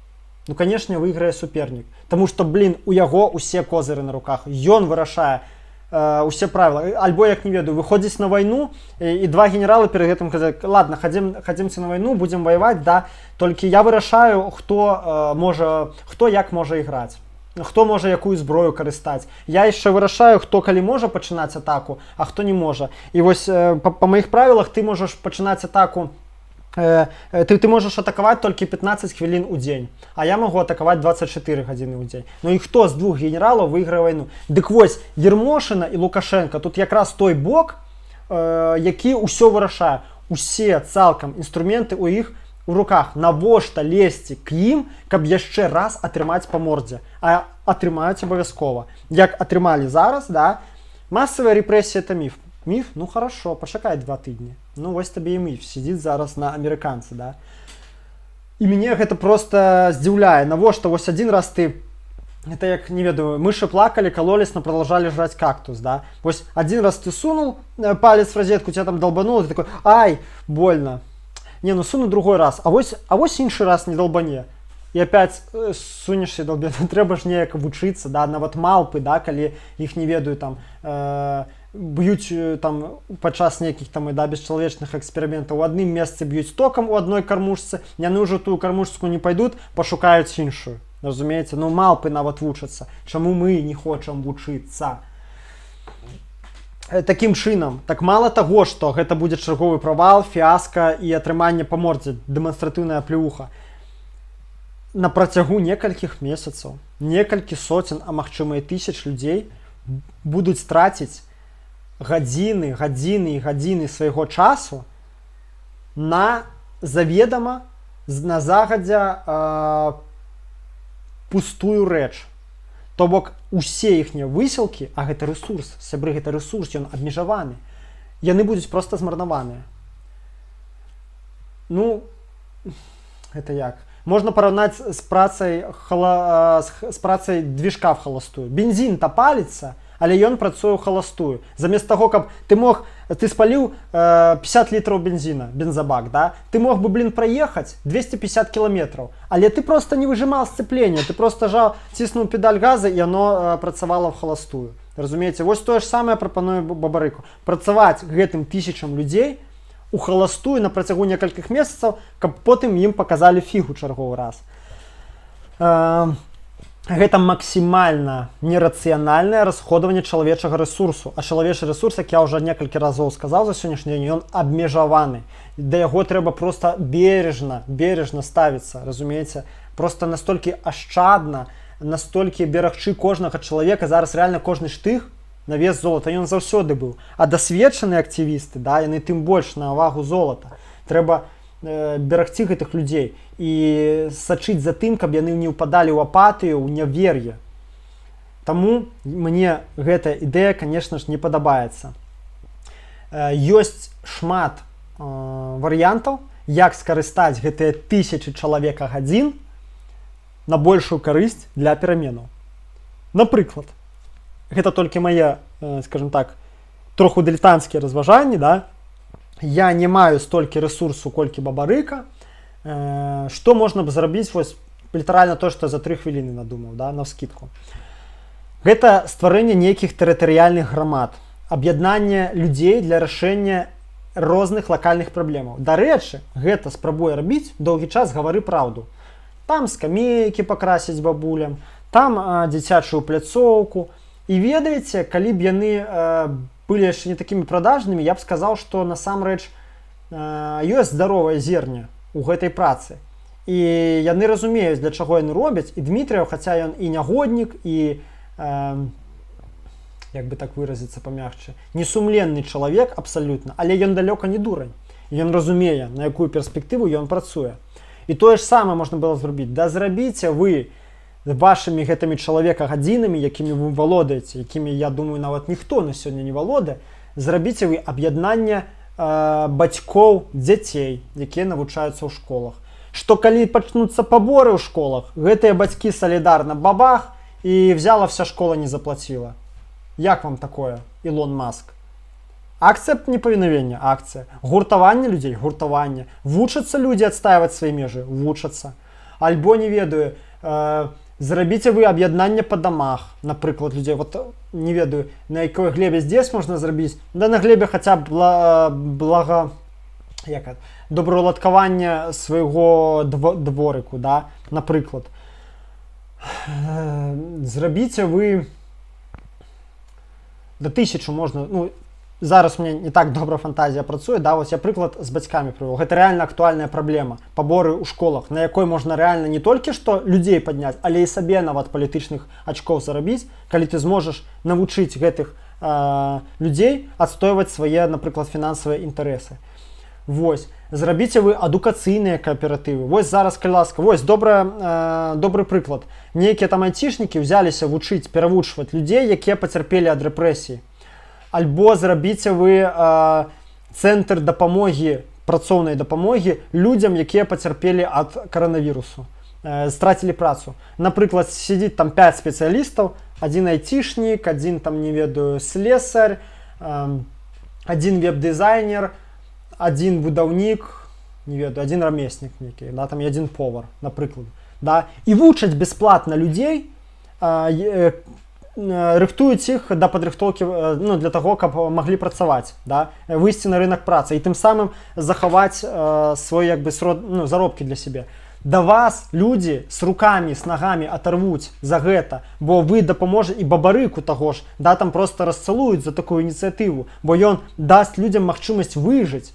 S2: Ну, канешне, выйграе супернік. Таму што, у яго усе козыры на руках. Ён вырашае усе правілы. Альбо, як не ведаю, выходзіць на вайну, і 2 генералы перед гэтым казаць, ладно, хадзімце на вайну, будзем ваяваць, да, толькі я вырашаю, хто як можа іграць. Хто можа якую зброю карыстаць. Я яшчэ вырашаю, хто калі можа пачынаць атаку, а хто не можа. І вось па маіх правілах ты можаш пачынаць атаку, ты можаш атакаваць толькі 15 хвілін у дзень, а я магу атакаваць 24 гадзіны ў дзень. Ну і хто з 2 генералаў выйграе вайну? Дык вось, Ермошына і Лукашенко тут якраз той бок, які ўсё вырашае. Усе цалкам інструменты ў іх у руках. Навошта лезці к ім, каб яшчэ раз атрымаць па мордзе? А атрымаюць абавязкова. Як атрымалі зараз, да? Масавая рэпрэсія — это міф. Міф? Ну хорошо, пачакай 2 тыдні. Ну вось табе і міф, сидзіць зараз на амерыканцы, да? І мяне гэта проста здзіўляе. Навошта вось адзін раз ты, это як, не ведаю, мышы плакалі, калолісно продолжали жрать кактус, да? Вось адзін раз ты сунул палец в розетку, тебя там долбануло, ты такой, ай, больно. Не, ну суну другой раз, а вось іншы раз не долбане. І опять сунешся і долбе. Трэба ж неяк вучыцца, да? Нават малпы, да, калі іх не ведаю, там, б'юць там падчас нейкіх там, да, бесчалавечных эксперыментаў. У адным месцы б'юць токам у адной кармушцы, яны ўжо тую кармушку не пайдуць, пашукаюць іншую. Разумееце? Ну малпы нават вучацца. Чаму мы не хочам вучыцца? Такім чынам, так мала таго, што гэта будзе чарговы правал, фіаска і атрыманне па мордзе, дэманстратыўная плюха. На працягу некалькіх месяцаў, некалькі соцень, а магчыма і тысяч людзей будуць траціць гадзіны і гадзіны свайго часу на заведама, на загадзя пустую рэч. То бок усе іхнія высілкі, а гэта рэсурс, сябры, гэта рэсурс, ён абмежаваны, яны будуць проста змарнаваныя. Ну, гэта як? Можна параўнаць з працай движка в холостую. Бензин-то паліцца, але ён працуе ў холостую. Замест таго, каб ты спаліў 50 літраў бензина, бензобак, да? Ты мог бы, праехаць 250 километров, але ты просто не выжимал сцепление, ты просто ціснуў педаль газа, і яно працавала в холостую. Разумееце? Вось тое ж самае прапануе Бабарыку. Працаваць гэтым тысячам людзей у холостую на працягу некалькіх месяцаў, каб потым ім паказалі фігу чарговы раз. Гэта максімальна нерацыянальнае расходаванне чалавечага рэсурсу. А чалавечы рэсурс, як я ўжо некалькі разоў сказаў за сённяшні дзень, ён абмежаваны. Да яго трэба проста бережна ставіцца, разумееце? Проста настолькі ашчадна, настолькі берагчы кожнага чалавека. Зараз реально кожны штых на вес золата, ён заўсёды быў. А дасведчаныя актывісты, да, яны тым больш на ўвагу золата. Трэба берагці гэтых людзей і сачыць за тым, каб яны не ўпадалі ў апатыю, ў нявер'е. Таму мне гэтая ідэя, конечно ж, не падабаецца. Ёсць шмат варыянтаў, як скарыстаць гэтыя 1000 чалавека-гадзін на большую карысць для пераменаў. Напрыклад, гэта толькі мае, скажем так, троху дылетанцкія разважанні, да? Я не маю столькі рэсурсу, колькі бабарыка, што можна б зрабіць вось літаральна то, што за 3 хвіліны надумаў, да, навскідку. Гэта стварэнне нейкіх тэрытарыяльных грамад, аб'яднанне людзей для рашэння розных лакальных праблемаў. Дарэчы, гэта спрабуе рабіць доўгі час гавары праўду. Там скамейкі пакрасіць бабулям, там дзіцячую пляцоўку. І ведаеце, калі б яны былі яшчэ не такімі продажнымі, я б сказаў, што насамрэч ёсць здаровае зерне ў гэтай працы. І яны разумеюць, для чаго яны робяць. І Дмітрыеў, хаця ён і нягоднік, і, як бы так выразіцца памягчэй, несумленны чалавек абсалютна, але ён далёка не дурань. Ён разумее, на якую перспектыву ён працуе. І тое ж самае можна было зрабіць. Да зрабіце вы вашымі гэтымі чалавека-гадзінамі, якімі вы валодаеце, якімі, я думаю, нават ніхто на сёння не валодае, зрабіце вы аб'яднанне бацькоў дзяцей, якія навучаюцца ў школах. Што калі пачнуцца паборы ў школах, гэтыя бацькі салідарна бабах, і взяла вся школа, не заплаціла. Як вам такое, Ілон Маск? Акцыя непавінавення, акцыя. Гуртаванне людзей, гуртаванне. Вучацца людзі адстаиваць свае межы, вучацца. Альбо, не ведаю, зрабіце вы аб'яднанне па дамах, напрыклад, людзей. Вот не ведаю, на якой глебе здесь можна зрабіць. Да на глебе хаця б добраўладкавання свайго дворыку, да, напрыклад. Зрабіце вы да 1000 можна, ну, зараз у меня не так добра фантазія працуе, да, вось я прыклад з бацькамі прывёў. Гэта рэальна актуальная праблема. Паборы ў школах, на якой можна рэальна не толькі што людзей падняць, але і сабе нават палітычных ачкоў зарабіць, калі ты зможаш навучыць гэтых людзей адстойваць свае, напрыклад, фінансавыя інтарэсы. Вось, зрабіце вы адукацыйныя кааператывы. Вось зараз, калі ласка, вось добры прыклад. Нейкія там айцішнікі ўзяліся вучыць, перавучваць людзей, якія пацярпелі ад рэпрэсій. Альбо зрабіце вы цэнтр дапамогі, працоўнай дапамогі людзям, якія пацярпелі ад каранавірусу, страцілі працу. Напрыклад, сядзіць там 5 спецыялістаў, адзін айцішнік, адзін там, не ведаю, слесар, адзін веб-дызайнер, адзін будаўнік, не ведаю, адзін рамеснік нейкі, да, там і адзін повар, напрыклад. Да? І вучаць бясплатна людзей, рыхтуюць іх да падрыхтоўкі, ну, для таго, каб маглі працаваць, да? Выйсці на рынок працы і тым самым захаваць свой, як бы, заробкі для сябе. Да вас людзі з рукамі, з нагамі аторвуць за гэта, бо вы дапаможаце і бабарыку таго ж, да, там проста расцалуюць за такую ініцыятыву, бо ён дасць людзям магчымасць выжыць.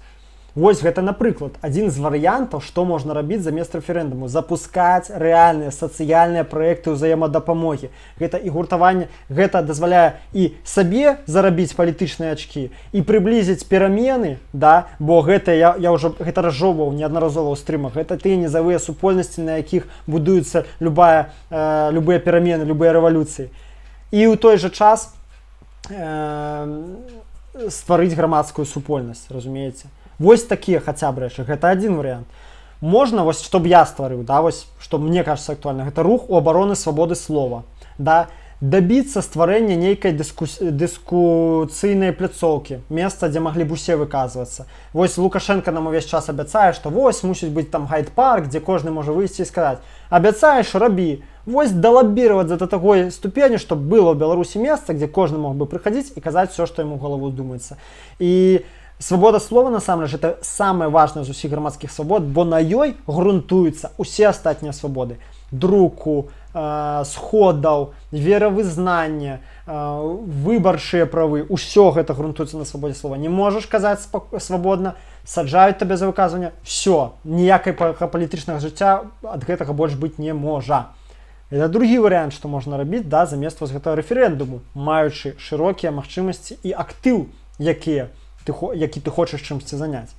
S2: Вось гэта, напрыклад, адзін з варыянтаў, што можна рабіць замест рэферэндуму. Запускаць рэальныя сацыяльныя праекты ўзаемадапамогі. Гэта і гуртаванне, гэта дазваляе і сабе зарабіць палітычныя ачкі, і прыблізіць перамены, да, бо гэта я ўжо гэта разжоўваў неаднаразова ў стрымах. Гэта тыя нізавыя супольнасці, на якіх будуюцца любыя перамены, любыя рэвалюцыі. І ў той жа час стварыць грамадскую супольнасць, разумееце? Вось такія хаця б рэчы, гэта адзін варыянт. Можна, вось, што б я стварыў, да, вось, што мне кажется актуальна, гэта рух у абароны свабоды слова, да, дабіцца стварэння нейкай дыскусійнай пляцоўкі, месца, дзе маглі б усе выказвацца. Вось Лукашенко нам увесь час абяцае, што вось мусіць быць там гайд-парк, дзе кожны можа выйсці і сказаць: абяцаеш, рабі. Вось далабіраваць за такой ступені, што было ў Беларусі месца, дзе кожны мог бы прыхадзіць і казаць все, што яму ў галаву думаецца. І свабода слова, насамрэч, это самае важнае з усіх грамадскіх свабод, бо на ёй грунтуюцца усе астатнія свабоды. Друку, сходаў, веравызнання, выбарчыя правы, усё гэта грунтуецца на свабодзе слова. Не можаш казаць свабодна, саджаюць табе за выказванне, все, ніякай палітычнага жыцця ад гэтага больш быць не можа. Это другі варыянт, што можна рабіць, да, замест вось гэтага рэферэндуму, маючы шырокія магчымасці і актыў, які ты хочаш чымсьці заняць.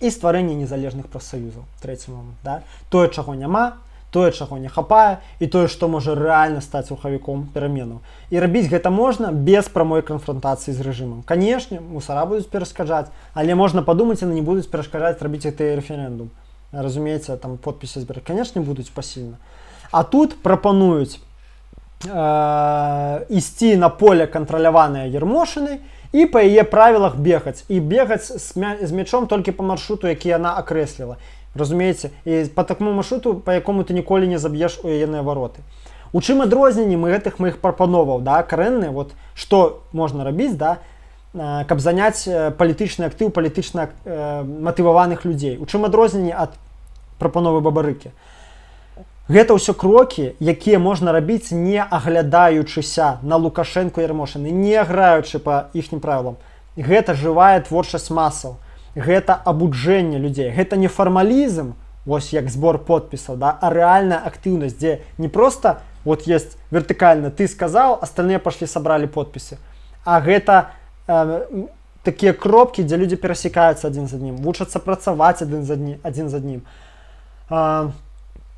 S2: і стварэнне незалежных прафсаюзаў. Трэці момант, да? Тое, чаго няма, тое, чаго не хапае, і тое, што можа рэальна стаць рухавіком пераменаў. І рабіць гэта можна без прамой канфрантацыі з рэжымам. Канешне, мусара будуць перашкаджаць, але можна падумаць, яны не будуць перашкаджаць рабіць гэты рэферэндум. Разумееце, там подпісы збіраць. Канешне, будуць пасільна. А тут прапануюць ісці на поле кантраляванае Ермошынай і па яе правілах бегаць. І бегаць з мячом толькі па маршруту, які яна акрэсліла. Разумееце? І па такому маршруту, па якому ты ніколі не заб'еш у яе вароты. У чым адрозненні гэтых маіх прапановаў, да, карэнныя, вот, што можна рабіць, да, каб заняць палітычны актыў палітычна матываваных людзей. У чым адрозненні ад прапановы Бабарыкі? Гэта ўсё крокі, якія можна рабіць, не аглядаючыся на Лукашэнку і Ярмошыны, не граючы па іхнім правілам. Гэта жывая творчасць масаў, гэта абуджэнне людзей, гэта не фармалізм, вось як збор подпісаў, да, а рэальная актыўнасць, дзе не проста вот есть вертыкальна ты сказаў, астальныя пашлі сабралі подпісы, а гэта такія кропкі, дзе людзі перасекаюцца адзін з адным, вучацца працаваць адзін з адным.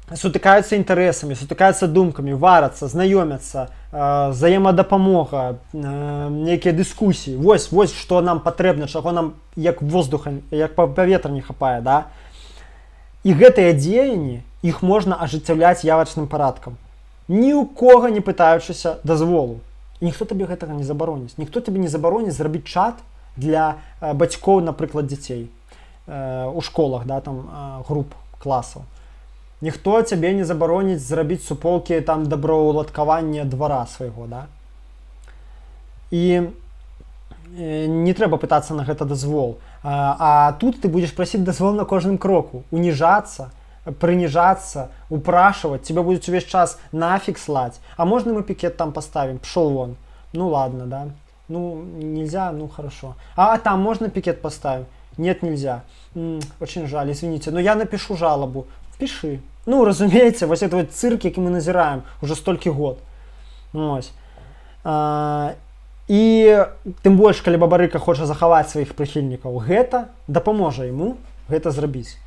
S2: Сутыкаюцца інтарэсамі, сутыкаюцца думкамі, варацца, знаёмяцца, взаемадапамога, нейкія дыскусіі. Вось што нам патрэбна, чаго нам як воздуха, як паветра не хапае, да? І гэтыя дзеянні, іх можна ажыццяўляць явачным парадкам. Ні ў кога не пытаючыся дазволу. І ніхто табе гэтага не забароніць. Ніхто табе не забароніць зрабіць чат для бацькоў, напрыклад, дзяцей у школах, да, там, груп, класаў. Ніхто цябе не забароніць зрабіць суполкі там добраўладкавання двара свайго, да? І не трэба пытацца на гэта дазвол. А тут ты будзеш прасіць дазвол на кожным кроку, уніжацца, прыніжацца, упрашваць, тебе будуць увесь час нафіг слаць. А можна мы пікет там поставим? Пшёл вон. Ну ладно, да. Ну нельзя, ну хорошо. А там можно пикет поставить? Нет, нельзя. Очень жаль, извините, но я напишу жалобу. Пиши. Ну, разумеется, вось это вот цирк, які мы назираем уже столькі год. Вось. І тым больш, калі Бабарыка хоча захаваць сваіх прыхільнікаў, гэта дапаможа яму гэта зрабіць.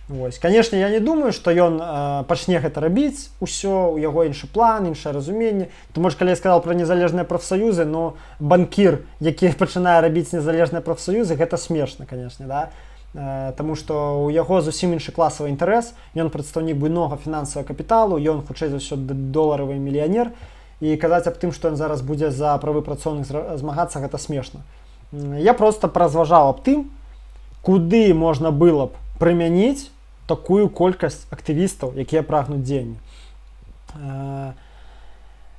S2: Вось. Канешне, я не думаю, што ён пачне гэта рабіць, усё, у яго іншы план, іншае разуменне. Тому што, калі я сказал пра незалежныя прафсаюзы, но банкір, які пачынае рабіць незалежныя прафсаюзы, гэта смешна, канешне, да? Таму што у яго зусім іншы класавы інтарэс, ён прадстаўнік буйнога фінансавага капіталу, ён хутчэй за ўсё доларавы мільянер, і казаць аб тым, што ён зараз будзе за правы працоўных змагацца, гэта смешна. Я проста паразважаў аб тым, куды можна было б прымяніць такую колькасць актывістаў, якія прагнуць дзеяння.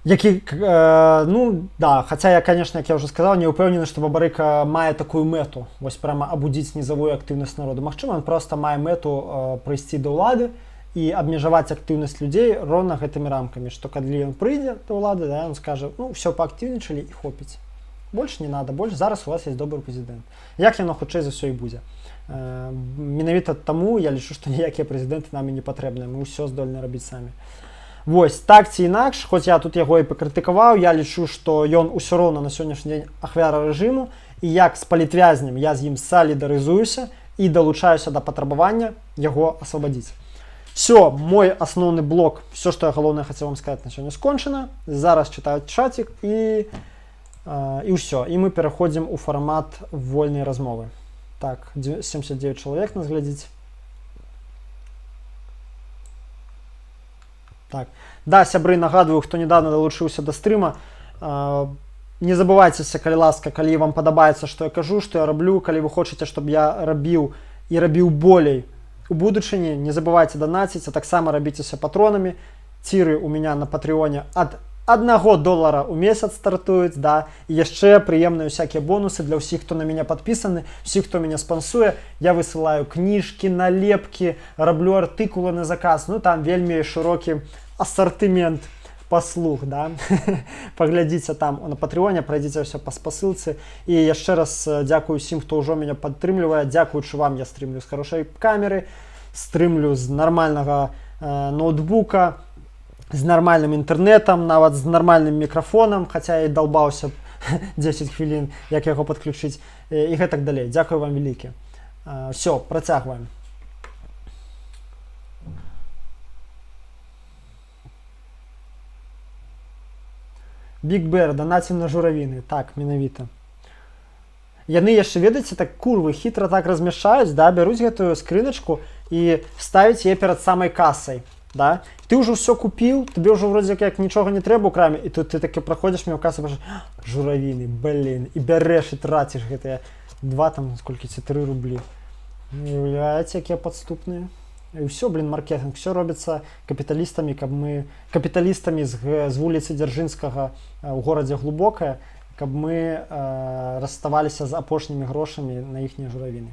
S2: Ну, да, хаця я, конечно, як я ўжо сказаў, не ўпэўнены, што Бабарыка мае такую мэту, вось прямо абудзіць нізавую актыўнасць народу. Магчыма, ён проста мае мэту прыйсці да ўлады і абмежаваць актыўнасць людзей роўна гэтымі рамкамі, што калі ён прыйдзе да ўлады, да, ён скажа, ну, все паактыўнічалі і хопіць. Больш не надо, больш зараз у вас есть добры прэзідэнт. Як яно хутчэй за ўсё і будзе. Менавіта таму я лічу, што ніякія прэзідэнты нам і не патрэбныя, мы ўсё здольны рабіць самі. Вось, так ці інакш, хоць я тут яго і пакрытыкаваў, я лічу, што ён усё роўна на сённяшні дзень ахвяра рэжыму, і як з палітвязнем я з ім салідарызуюся і далучаюся да патрабавання яго асвабадзіць. Все, мой асноўны блок, все, што я галоўнае хацеў вам сказаць, на сёння скончана. Зараз чытаю чатик і ўсё. І мы пераходзім у фармат вольнай размовы. Так, 79 чалавек нас глядзіць. Так. Да, сябры, нагадваю, хто недавно далучыўся да стрыма, не забывайцеся, калі ласка, калі вам падабаецца, што я кажу, што я раблю, калі вы хочаце, чтобы я рабіў і рабіў болей у будучыні, не забывайце данаціць, а таксама рабіцеся патронамі. Ціры у меня на патрыоне ад $1 у месяц стартуюць, да, і яшчэ прыемныя всякія бонусы для ўсіх, хто на мяне падпісаны, усіх, хто мяне спансуе. Я высылаю кніжкі, налепкі, раблю артыкулы на заказ, ну там вельмі шырокі асартымент паслуг, да. Паглядзіце там на патрыоне, прайдзіце ўсё па спасылцы. І яшчэ раз дзякую усім, хто ўжо мяне падтрымлівае. Дзякуючы вам я стрымлю з хорошай камеры, стрымлю з нармальнага ноутбука, з нармальным інтэрнетам, нават з нармальным мікрафонам, хаця я і далбаўся 10 хвілін, як яго падключыць, і гэтак далей. Дзякую вам вялікі. Все, працягваем. Big Bear, данацім на журавіны. Так, менавіта. Яны яшчэ, ведаеце, так курвы хітра так размяшаюць, да, бяруць гэтую скрыначку і ставяць яе перад самай касай. Да? Ты ўжо ўсё купіў, тебе ўжо вроде як нічога не трэба ў краме, і тут ты такі праходзіш мімо касы, бачыш, журавіны, блін, і бярэш і траціш гэтыя 2 там, сколькі ці 3 рублі. Уявляеце, якія падступныя. І ўсё, блін, маркетинг, все робіцца капіталістамі, каб мы капіталістамі з вуліцы Дзяржынскага ў горадзе Глубокае, каб мы расставаліся з апошнімі грошамі на іхнія журавіны.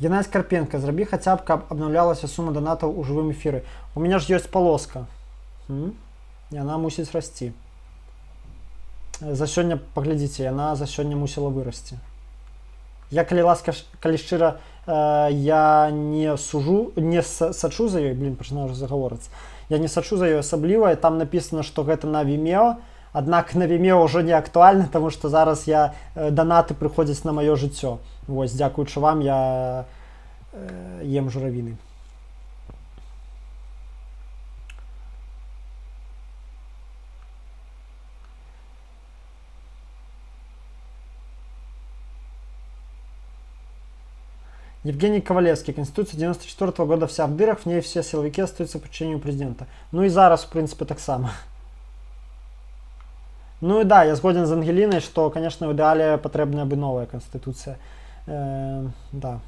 S2: Геннадий Карпенко, зрабі хаця б, каб абнаўлялася сума донатаў у жывым эфіры. У меня ж ёсць полоска. Яна мусіць расці. За сёння, паглядзіце, яна за сёння мусіла вырасці. Я, калі ласка, калі шчыра, я не сужу, не сачу за ёй, блин, пачынаю ўжо загаворыцца. Я не сачу за ёй асабліва, там напісана, што гэта на Vimeo, аднак на Vimeo ўжо не актуальна, таму што зараз донаты прыходзяць на маё жыццё. Вось, дзякуючы вам, я ем журавіны. Евгений Ковалевский. Конституция 94 года вся в дырах, в ней все силовики остаются в подчинении президента. Ну и зараз, в принципе, так само. Ну и да, я згоден з Ангелінай, што, конечно, в ідэале патрэбная бы новая канстытуцыя. Да.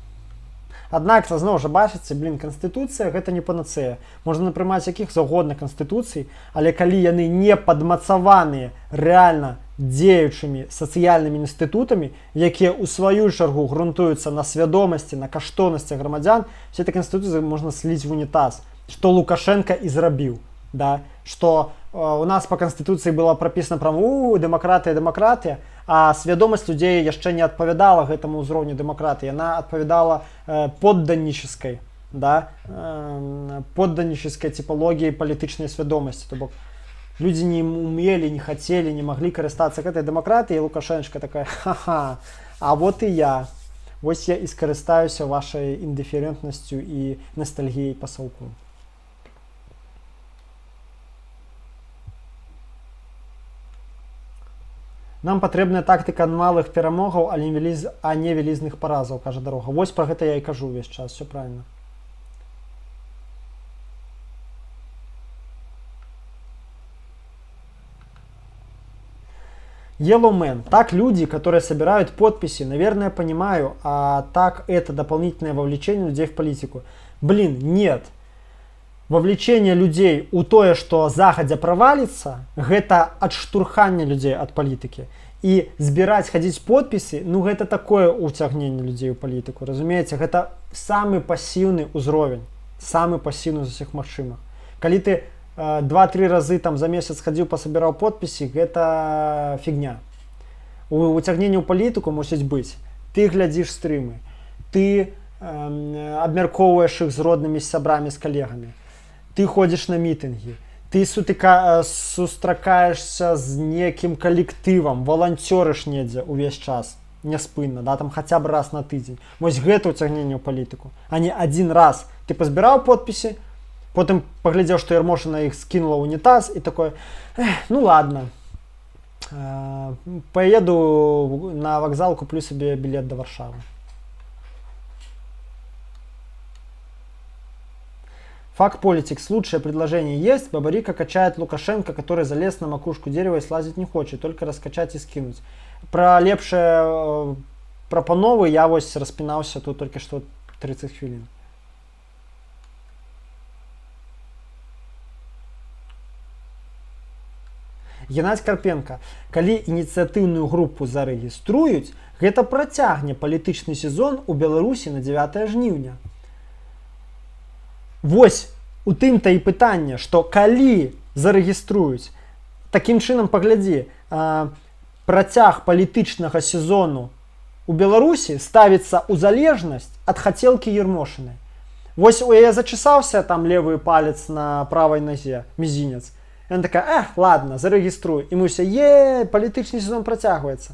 S2: Аднак, зноў жа бачыце, блин, канстытуцыя гэта не панацэя. Можна прымаць якіх заўгодна канстытуцый, але калі яны не падмацаваныя рэальна дзеючымі сацыяльнымі інстытутамі, якія ў сваю чаргу грунтуюцца на свядомасці, на каштоўнасці грамадзян, все этой канстытуцыі можна сліць в унітаз, што Лукашенко і зрабіў. Да? Што у нас по Конституции было прописано прям демократия, демократия, а свядомасць людзей яшчэ не адпавядала гэтаму ўзроўню дэмакратыі, яна адпавядала подданнической, да? Подданнической типологии палітычнай свядомасці. То бок людзі не умелі, не хацелі, не маглі карыстацца гэтай дэмакратыяй, і Лукашенко такая: ха-ха, а вот і я. Вось я і скарыстаюся вашай індыферентнасцю і ностальгіяй па Саўку. Нам патрэбная тактыка малых перамогаў, а не вялізных паразаў, кажа Дарога. Вось пра гэта я і кажу ўвесь час, все правильно. Yellowman. Так люди, которые собирают подписи, наверное, понимаю, а так это дополнительное вовлечение людей в политику. Блин, нет. Вовлечение людей у тое, што загадзя праваліцца, гэта адштурханне людзей ад палітыкі. І збіраць, хадзіць подпісы, ну гэта такое уцягненне людзей у палітыку. Разумееце, гэта самы пасіўны ўзровень, самы пасіўны з усіх магчымых. Калі ты 2-3 разы там за месяц хадзіў, пасабіраў подпісы, гэта фігня. Уцягненне ў палітыку мусіць быць. Ты глядзіш стрымы, ты абмяркоўваеш іх з роднымі сябрамі, з калегамі. Ты ходзіш на мітынгі, ты сустракаешся з некім калектывам, валанцёрыш недзе ўвесь час, няспынна, да, там хаця б раз на тыдзень. Вось гэта ўцягненне ў палітыку, а не адзін раз. Ты пазбіраў подпісы, потым паглядзеў, што Ярмошына іх скінула ў унітаз і такое: ну ладно, поеду на вакзал, куплю сабе білет да Варшавы. Факт Politics. Лучшее предложение есть. Бабарика качает Лукашенко, который залез на макушку дерева и слазить не хочет, только раскачать и скинуть. Про лепшие прапановы я вось распинался тут только что 30 хвилин. Геннадий Карпенко. Калі ініцыятыўную групу зарэгіструюць, гэта працягне палітычны сезон у Беларусі на 9 жніўня. Вось у тым-то і пытанне, што калі зарэгіструюць, такім чынам паглядзі, працяг палітычнага сезону у Беларусі ставіцца ў залежнасць ад хацелкі Ярмошынай. Вось я зачесаўся там левы палец на правай нозе, мізінец. І вона така, ладно, зарегіструю. І ми все, політичний сезон протягується.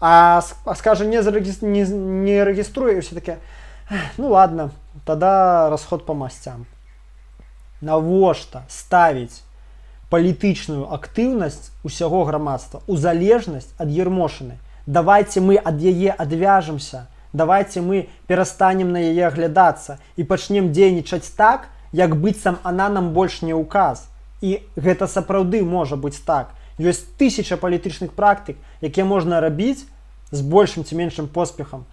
S2: А скаже, не регіструє, і все таке, ну ладно, тоді розход по мастям. Навошта ставить політичну активність усього громадства у залежність від Єрмошини? Давайте ми від її відв'яжемося. Давайте ми перестанемо на її оглядатися і почнемо діяти так, як быццам вона нам більше не указ. І гэта сапраўды можа быць так. Ёсць 1000 палітычных практык, якія можна рабіць з большым ці меншым поспехам.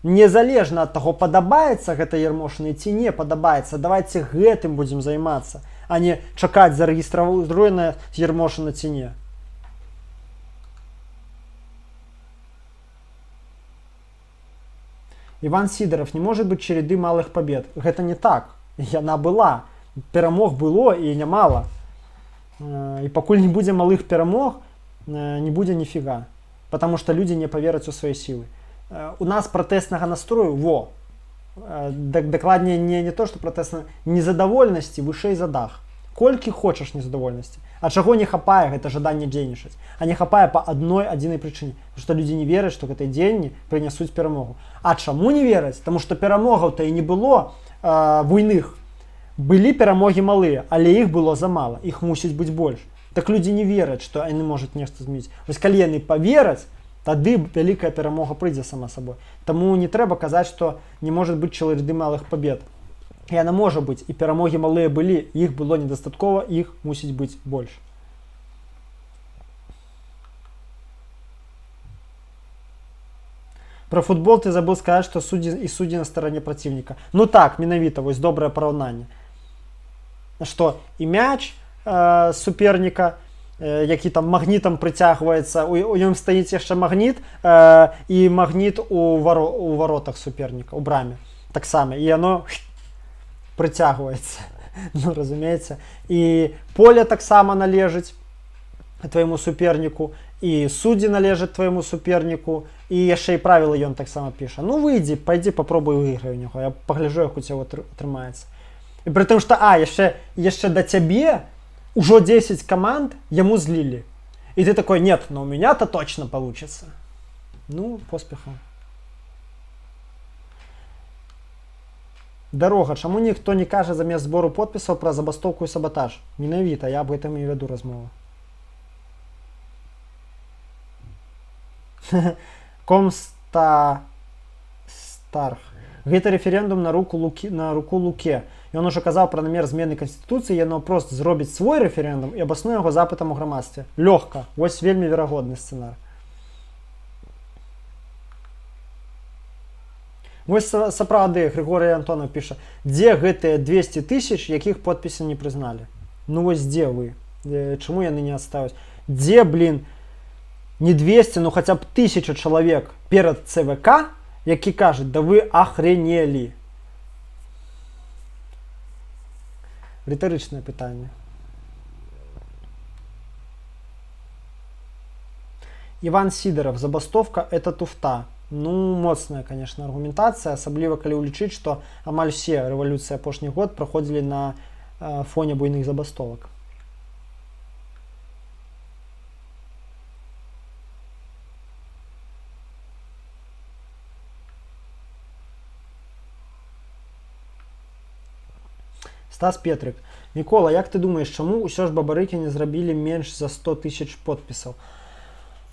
S2: Незалежна ад таго, падабаецца гэта Єрмошыны ці не падабаецца. Давайте гэтым будзем займацца, а не чакаць, зарэгістравана Єрмошына ці не. Іван Сидоров, не может быть череды малых побед. Гэта не так. Яна была. Перамог было і нямала. І пакуль не будзе малых перамог, не будзе ніфіга. Потому что люди не повераць у свае сілы. У нас пратэснага настрою, дакладней не то, что пратэсна, незадавольнасці вышэй за дах. Колькі хочаш незадавольнасці. А чаго не хапае, гэта жаданне дзейнічаць. А не хапае па адзінай прычыне. Потому что людзі не вераць, што гэтыя дзеянні прынясуць перамогу. А чаму не вераць? Таму што перамогаў-то і не было буйных. Былі перамогі малыя, але іх было замала. Іх мусіць быць больш. Так людзі не вераць, што яны можуць нешта змяніць. Вось калі яны павераць, тады вялікая перамога прыйдзе сама сабой. Таму не трэба казаць, што не можа быць череды малых побед. Яна можа быць, і перамогі малыя былі, іх было недастаткова, іх мусіць быць больш. Про футбол ты забыл сказаць, што суддзі на старане праціўніка. Ну так, менавіта, вось добрае параўнанне. Што і мяч суперніка, які там магнітам прыцягваецца, у ім стаіць яшчэ магніт, і магніт у варотах суперніка, у браме. Таксама, і яно прыцягваецца. Ну, разумееце? І поле таксама належыць твайму суперніку, і суддзі належаць твайму суперніку, і яшчэ і правілы ён таксама піша. Ну, выйдзі, пайдзі, попробуй выйграй у него, я пагляджу, як у цябе атрымаецца. І пры тым, што, яшчэ да цябе ужо 10 команд яму злілі. І ты такой, нет, но у меня-то точно получится. Ну, поспеху. Дарога, чаму ніхто не кажа замест збору подпісаў пра забастоўку і сабатаж? Менавіта, я об гэтым і вяду размову. Комста Старх. Гэта рэферэндум на руку Луке. Ён ужо казаў пра намер змены Канстытуцыі, яно прост зробіць свой рэферэндум і абаснуе яго запытам у грамадстве. Лёгка. Вось вельмі верагодны сцэнар. Вось сапраўды Григорий Антонов піша, дзе гэтыя 200 000, якіх подпісы не прызналі? Ну вось дзе вы? Чаму яны не адстаюць? Дзе, не 200, ну хаця б 1000 чалавек перад ЦВК, які кажуць, да вы ахренелі. Рытарычнае пытанне. Іван Сидоров, забастовка это туфта. Ну, моцная, конечно, аргументацыя, асабліва калі ўлічыць, што амаль все рэвалюцыі апошні год праходзілі на фоне буйных забастовак. Стас Петрик. Мікола, як ты думаеш, чаму ўсё ж бабарыкі не зрабілі менш за 100 000 подпісаў?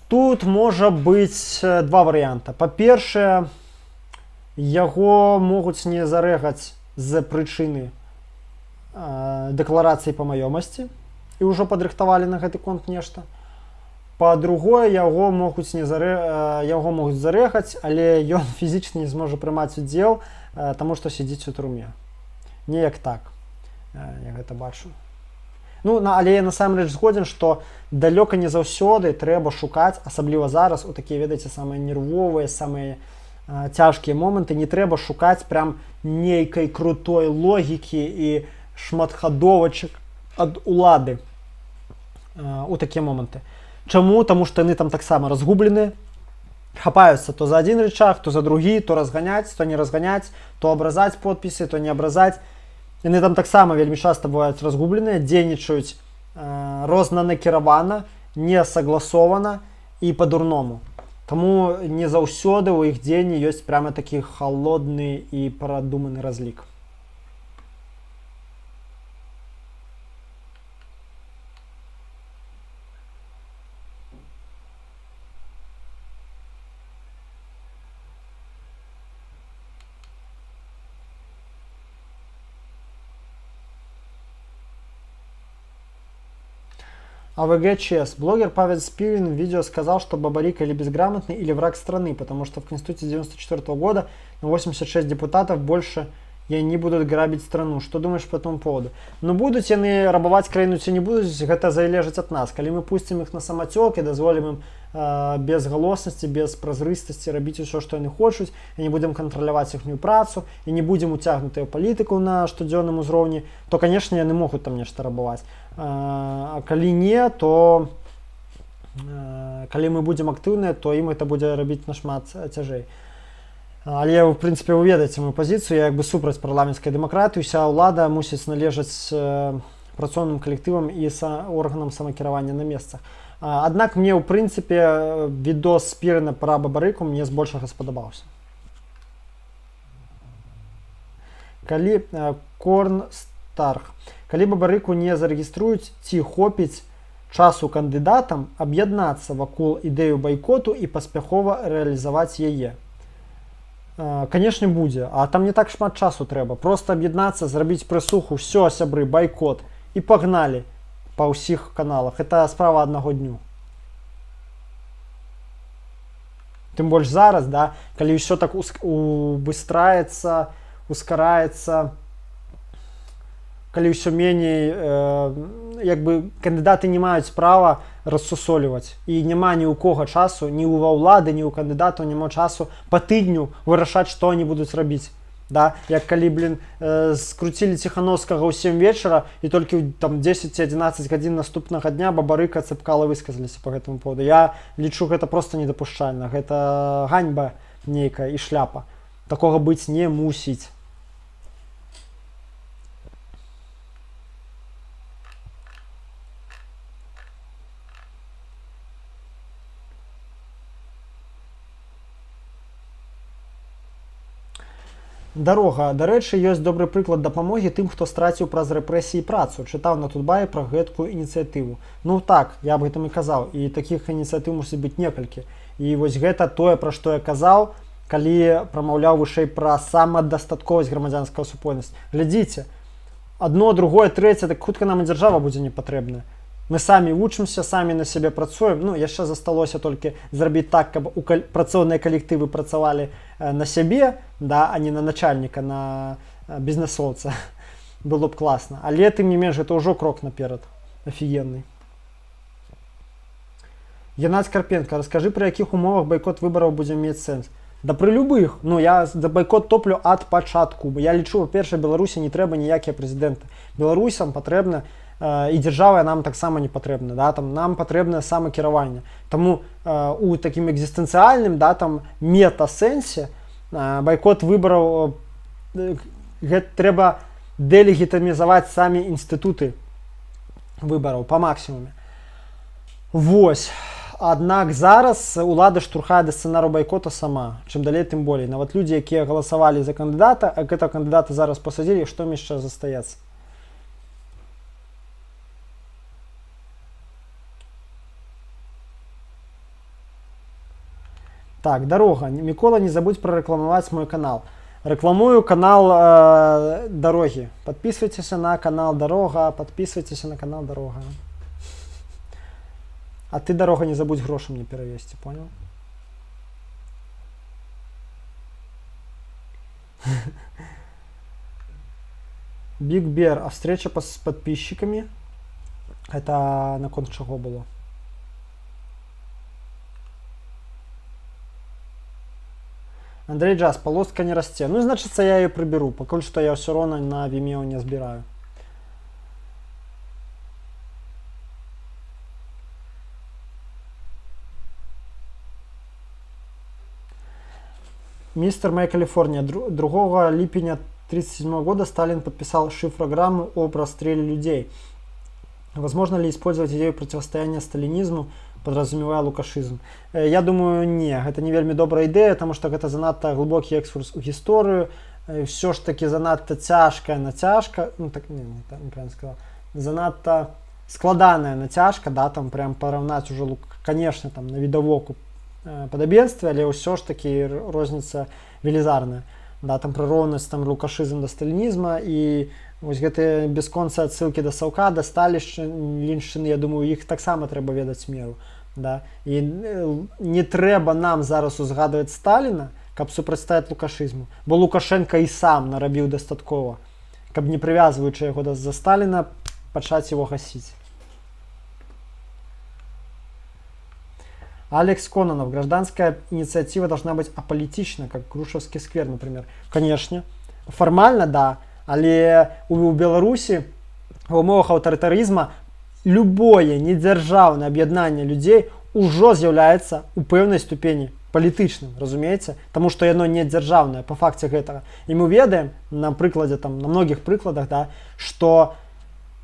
S2: Тут можа быць два варыянта. Па-першае, яго могуць не зарэгаць з прычыны дэкларацыі па маёмасці і ўжо падрыхтавалі на гэты конт нешта. Па-другое, яго могуць зарэгаць, але ён фізічна не зможа прымаць удзел, таму што сядзіць у турме. Неяк так. Я гэта бачу. Ну, але я насамрэч згодзін, што далёка не заўсёды трэба шукаць, асабліва зараз, у такія, ведаеце, самыя нервовыя, самыя цяжкія моманты, не трэба шукаць прям нейкай крутой логікі і шматхадовачак ад улады у такія моманты. Чаму? Таму што яны там таксама разгублены, хапаюцца то за адзін рычаг, то за другі, то разганяць, то не разганяць, то абразаць подпісы, то не абразаць. Яны там таксама вельмі часта бываюць разгубленыя, дзейнічаюць рознанакіравана, не сагласована і па-дурному. Таму не заўсёды ў іх дзеянні ёсць прямо такі холодны і прадуманы разлік. АВГ ЧС. Блогер Павел Спивин в видео сказал, что Бабарика или безграмотный, или враг страны, потому что в Конституции 1994 года на 86 депутатов больше и они будут грабить страну. Что думаешь по этому поводу? Ну, будут яны рабаваць краіну ці не будуць, гэта залежыць ад нас. Калі мы пусцім іх на самацёк і дазволім ім без галоснасці, без празрыстасці рабіць усё, што яны хочуць, і не будзем кантраляваць іхнюю працу, і не будзем уцягнутыя ў палітыку на штодзённым узроўні, то, канешне, яны могуць там нешта рабаваць. А калі не, то калі мы будзем актыўныя, то ім гэта будзе рабіць нашмат цяжэй. Але, в прынцыпе, вы ведаеце мою пазіцыю, я як бы супраць парламенцкай дэмакратыі, уся ўлада мусіць належаць працоўным калектывам і органам самакіравання на месцах. Аднак мне, ў прынцыпе, відос Спірына пра Бабарыку мне збольшага спадабаўся. Калі Корнстарх. Калі Бабарыку не зарэгіструюць, ці хопіць часу кандыдатам аб'яднацца вакол ідэю байкоту і паспяхова рэалізаваць яе? Канешне, будзе, а там не так шмат часу трэба. Проста аб'яднацца, зрабіць прысуху, ўсё, сябры, байкот, і пагналі па ўсіх каналах. Это справа аднаго дню. Тым больш зараз, да, калі ўсё так убыстраецца, ускараецца, калі ўсё меней, як бы кандыдаты не маюць права рассусоліваць. І няма ні ў кога часу, ні ва ўлады, ні ў кандыдатаў няма часу па тыдню вырашаць, што они будуць рабіць. Да? Як калі, скруцілі Ціхановскага ў 7 вечара, і толькі там 10 ці 11 гадзін наступнага дня Бабарыка, Цэпкала высказаліся па гэтаму поводу. Я лічу, гэта проста недапушчальна. Гэта ганьба нейкая і шляпа. Такога быць не мусіць. Дарога. Дарэчы, ёсць добры прыклад дапамогі тым, хто страціў праз рэпрэсіі працу. Чытаў на Тутбаі пра гэткую ініцыятыву. Ну так, я б гэтым і казаў. І такіх ініцыятыў мусіць быць некалькі. І вось гэта тое, пра што я казаў, калі прамаўляў вышэй пра самадастатковасць грамадзянскага супольнасці. Глядзіце, адно, другое, трэцяе, так хутка нам і дзяржава будзе не патрэбная. Мы самі вучымся, самі на сябе працуем. Ну, яшчэ засталося толькі зрабіць так, каб працоўныя калектывы працавалі на сябе, да, а не на начальніка, на бізнесоўца. Было б класна. Але, тым не менш, гэта ўжо крок наперад. Афігенны. Геннадзь Карпенко, раскажы, пры якіх умовах байкот выбараў будзе мець сэнс. Да пры любых. Ну, я за байкот топлю ад пачатку. Я лічу, па-першае, Беларусі не трэба ніякія прэзідэнты. Беларусам патрэбна і дзяржава нам таксама не патрэбна, да, там нам патрэбнае самакіраванне. Таму у такім экзістэнцыяльным, да, там мета-сэнсе байкот выбараў трэба дэлегітымізаваць самі інстытуты выбараў па максімуме. Вось. Аднак зараз улада штурхае да сцэнару байкота сама. Чым далей, тым болей. Нават людзі, якія галасавалі за кандыдата, а гэтага кандыдата зараз пасадзілі, што ім яшчэ застаецца? Так, Дарога. Мікола, не забудь прарэкламаваць мой канал. Рекламую канал Дороги. Подписывайтесь на канал Дорога, подписывайтесь на канал Дорога. А ты, Дорога, не забудь гроши мне перевести, понял? Биг Бер. А встреча с подписчиками? Это на конт чего было? Андрей Джаз, полоска не расце. Ну, значит, я ее приберу. Пока что я все равно на Vimeo не сбираю. Мистер Мэй, Калифорния. 2 липня 1937 года Сталин подписал шифрограмму об расстреле людей. Возможно ли использовать идею противостояния сталінізму, подразумевая лукашизм? Я думаю, не. Гэта не вельмі добрая ідэя, таму што гэта занадта глыбокі экскурс у гісторыю. Все ж таки занадта цяжкая нацяжка, ну так неправильно сказал, занадта складаная нацяжка, да, там прям параўнаць уже, конечно, там на відавоку падабенстве, але ўсё ж таки розніца велізарная, да, там прыроўнасць там лукашызм да сталінізма, і вось гэтыя бясконцыя адсылкі да Саўка, да Сталіншчыны, я думаю, іх таксама трэба ведаць меру, да, і не трэба нам зараз узгадваць Сталіна, каб супрацьстаяць лукашызму, бо Лукашенко і сам нарабіў дастаткова, каб не прывязваючы яго за Сталіна пачаць его гасіць. Алекс Кононов. Гражданская инициатива должна быть аполитична, как Грушевский сквер, например. Конечно. Формально, да. Але у Беларусі в умовах аўтарытарызма любое недзяржаўнае аб'яднанне людзей ужо з'яўляецца у пэўнай ступені палітычным, разумееце? Таму што яно не дзяржаўнае па факце гэтага. І мы ведаем на прыкладзе, там, на многіх прыкладах, да, што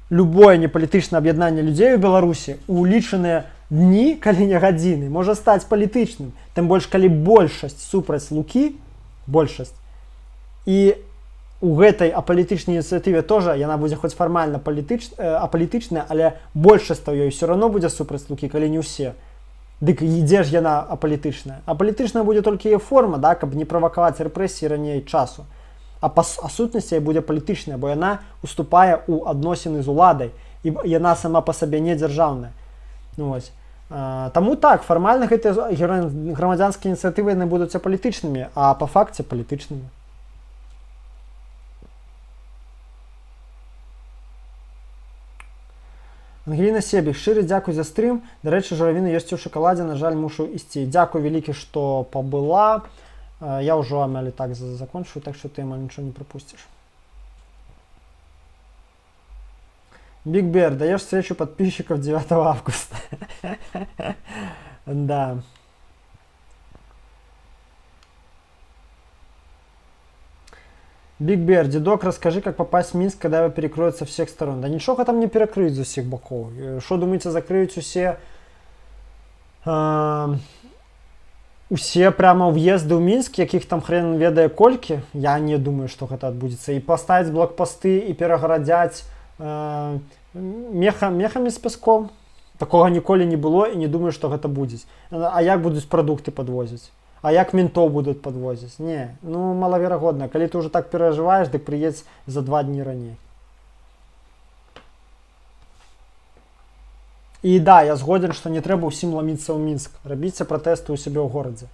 S2: любое непалітычнае аб'яднанне людзей у Беларусі у лічаныя дні, калі не гадзіны, можа стаць палітычным. Тым больш, калі большасць супраць Лукі, большасць, і у гэтай апалітычнай ініцыятыве тоже яна будзе хоць фармальна апалітычная, але большасць у ёй все равно будзе супраць Лукі, калі не ўсе. Дык ідзе ж яна апалітычная. Апалітычная будзе толькі яе форма, да, каб не правакаваць рэпрэсіі раней часу. А па сутнасці будзе палітычная, бо яна уступае ў адносіны з уладай, і яна сама па сабе не дзяржаўная. Ну, вось. Таму так, фармальна гэтыя грамадзянскія ініцыятывы яны будуць апалітычнымі, а па факце палітычнымі. Ангеліна Себіх, шчыры дзякуй за стрым. Дарэчы, журавіны ёсць у шакаладзе, на жаль, мушу ісці. Дзякуй вялікі, што пабыла. Я ўжо амаль так закончу, так што ты амаль нічого не пропусціш. Биг Бер, даешь встречу подписчиков 9 августа. Да. Биг Бер, дедок, расскажи, как попасть в Минск, когда его перекроют со всех сторон. Да ничего там не перекрыють з усіх боков. Що думаєте, закриють усе прямо въезды ў Мінск, якіх там хрен ведае колькі? Я не думаю, што гэта адбудзецца. І паставіць блокпосты, і перагарадзяць мехамі з пяском. Такога ніколі не было, і не думаю, што гэта будзе. А як будуць прадукты падвозіць? А як ментоў будуць падвозіць? Не, ну малаверагодна. Калі ты ўжо так перажываеш, дык прыедзь за 2 дні раней. І да, я згоден, што не трэба ўсім ламіцца ў Мінск. Рабіце пратэсты ў сябе ў горадзе.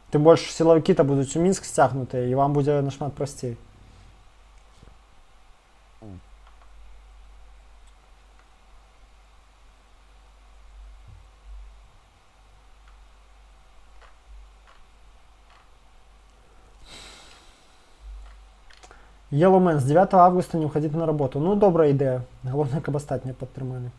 S2: Тым больш сілавікі-то будуць у Мінск сцягнутыя, і вам будзе нашмат прасцей. Yellowman, с 9 августа не уходить на работу. Ну, добрая ідэя. Галоўнае, каб астатнія падтрымалі.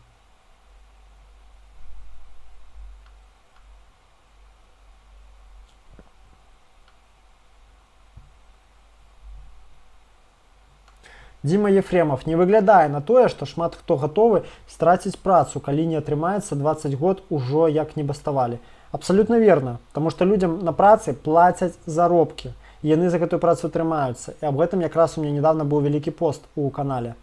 S2: Дима Ефремов, не выглядае на тое, што шмат хто гатовы страціць працу, калі не атрымаецца 20 год ужо як не баставалі. Абсалютна верна, таму што людзям на працы плацяць заробкі. Яны за гэтую працу трымаюцца. І аб гэтым якраз у мяне недавно быў вялікі пост у канале.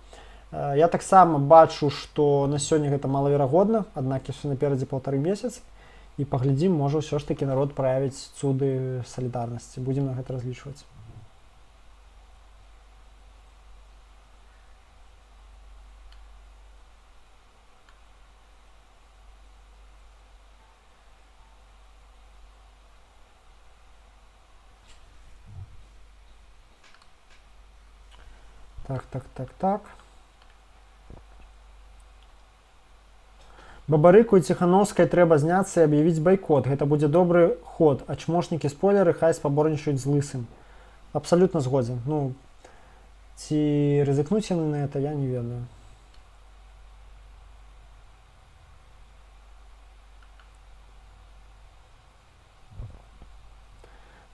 S2: Я таксама бачу, што на сёння гэта малаверагодна, аднак яшчэ наперадзе 1,5 месяц. І паглядзім, можа ўсё ж такі народ праявіць цуды салідарнасці. Будзем на гэта разлічваць. Так. Бабарыку і Ціхановскай трэба зняцца і аб'явіць байкот. Гэта будзе добры ход. А чмошнікі-спойлеры хай спаборнічаюць з лысым. Абсалютна згодзен. Ну, ці рызыкнуць яны на это, я не ведаю.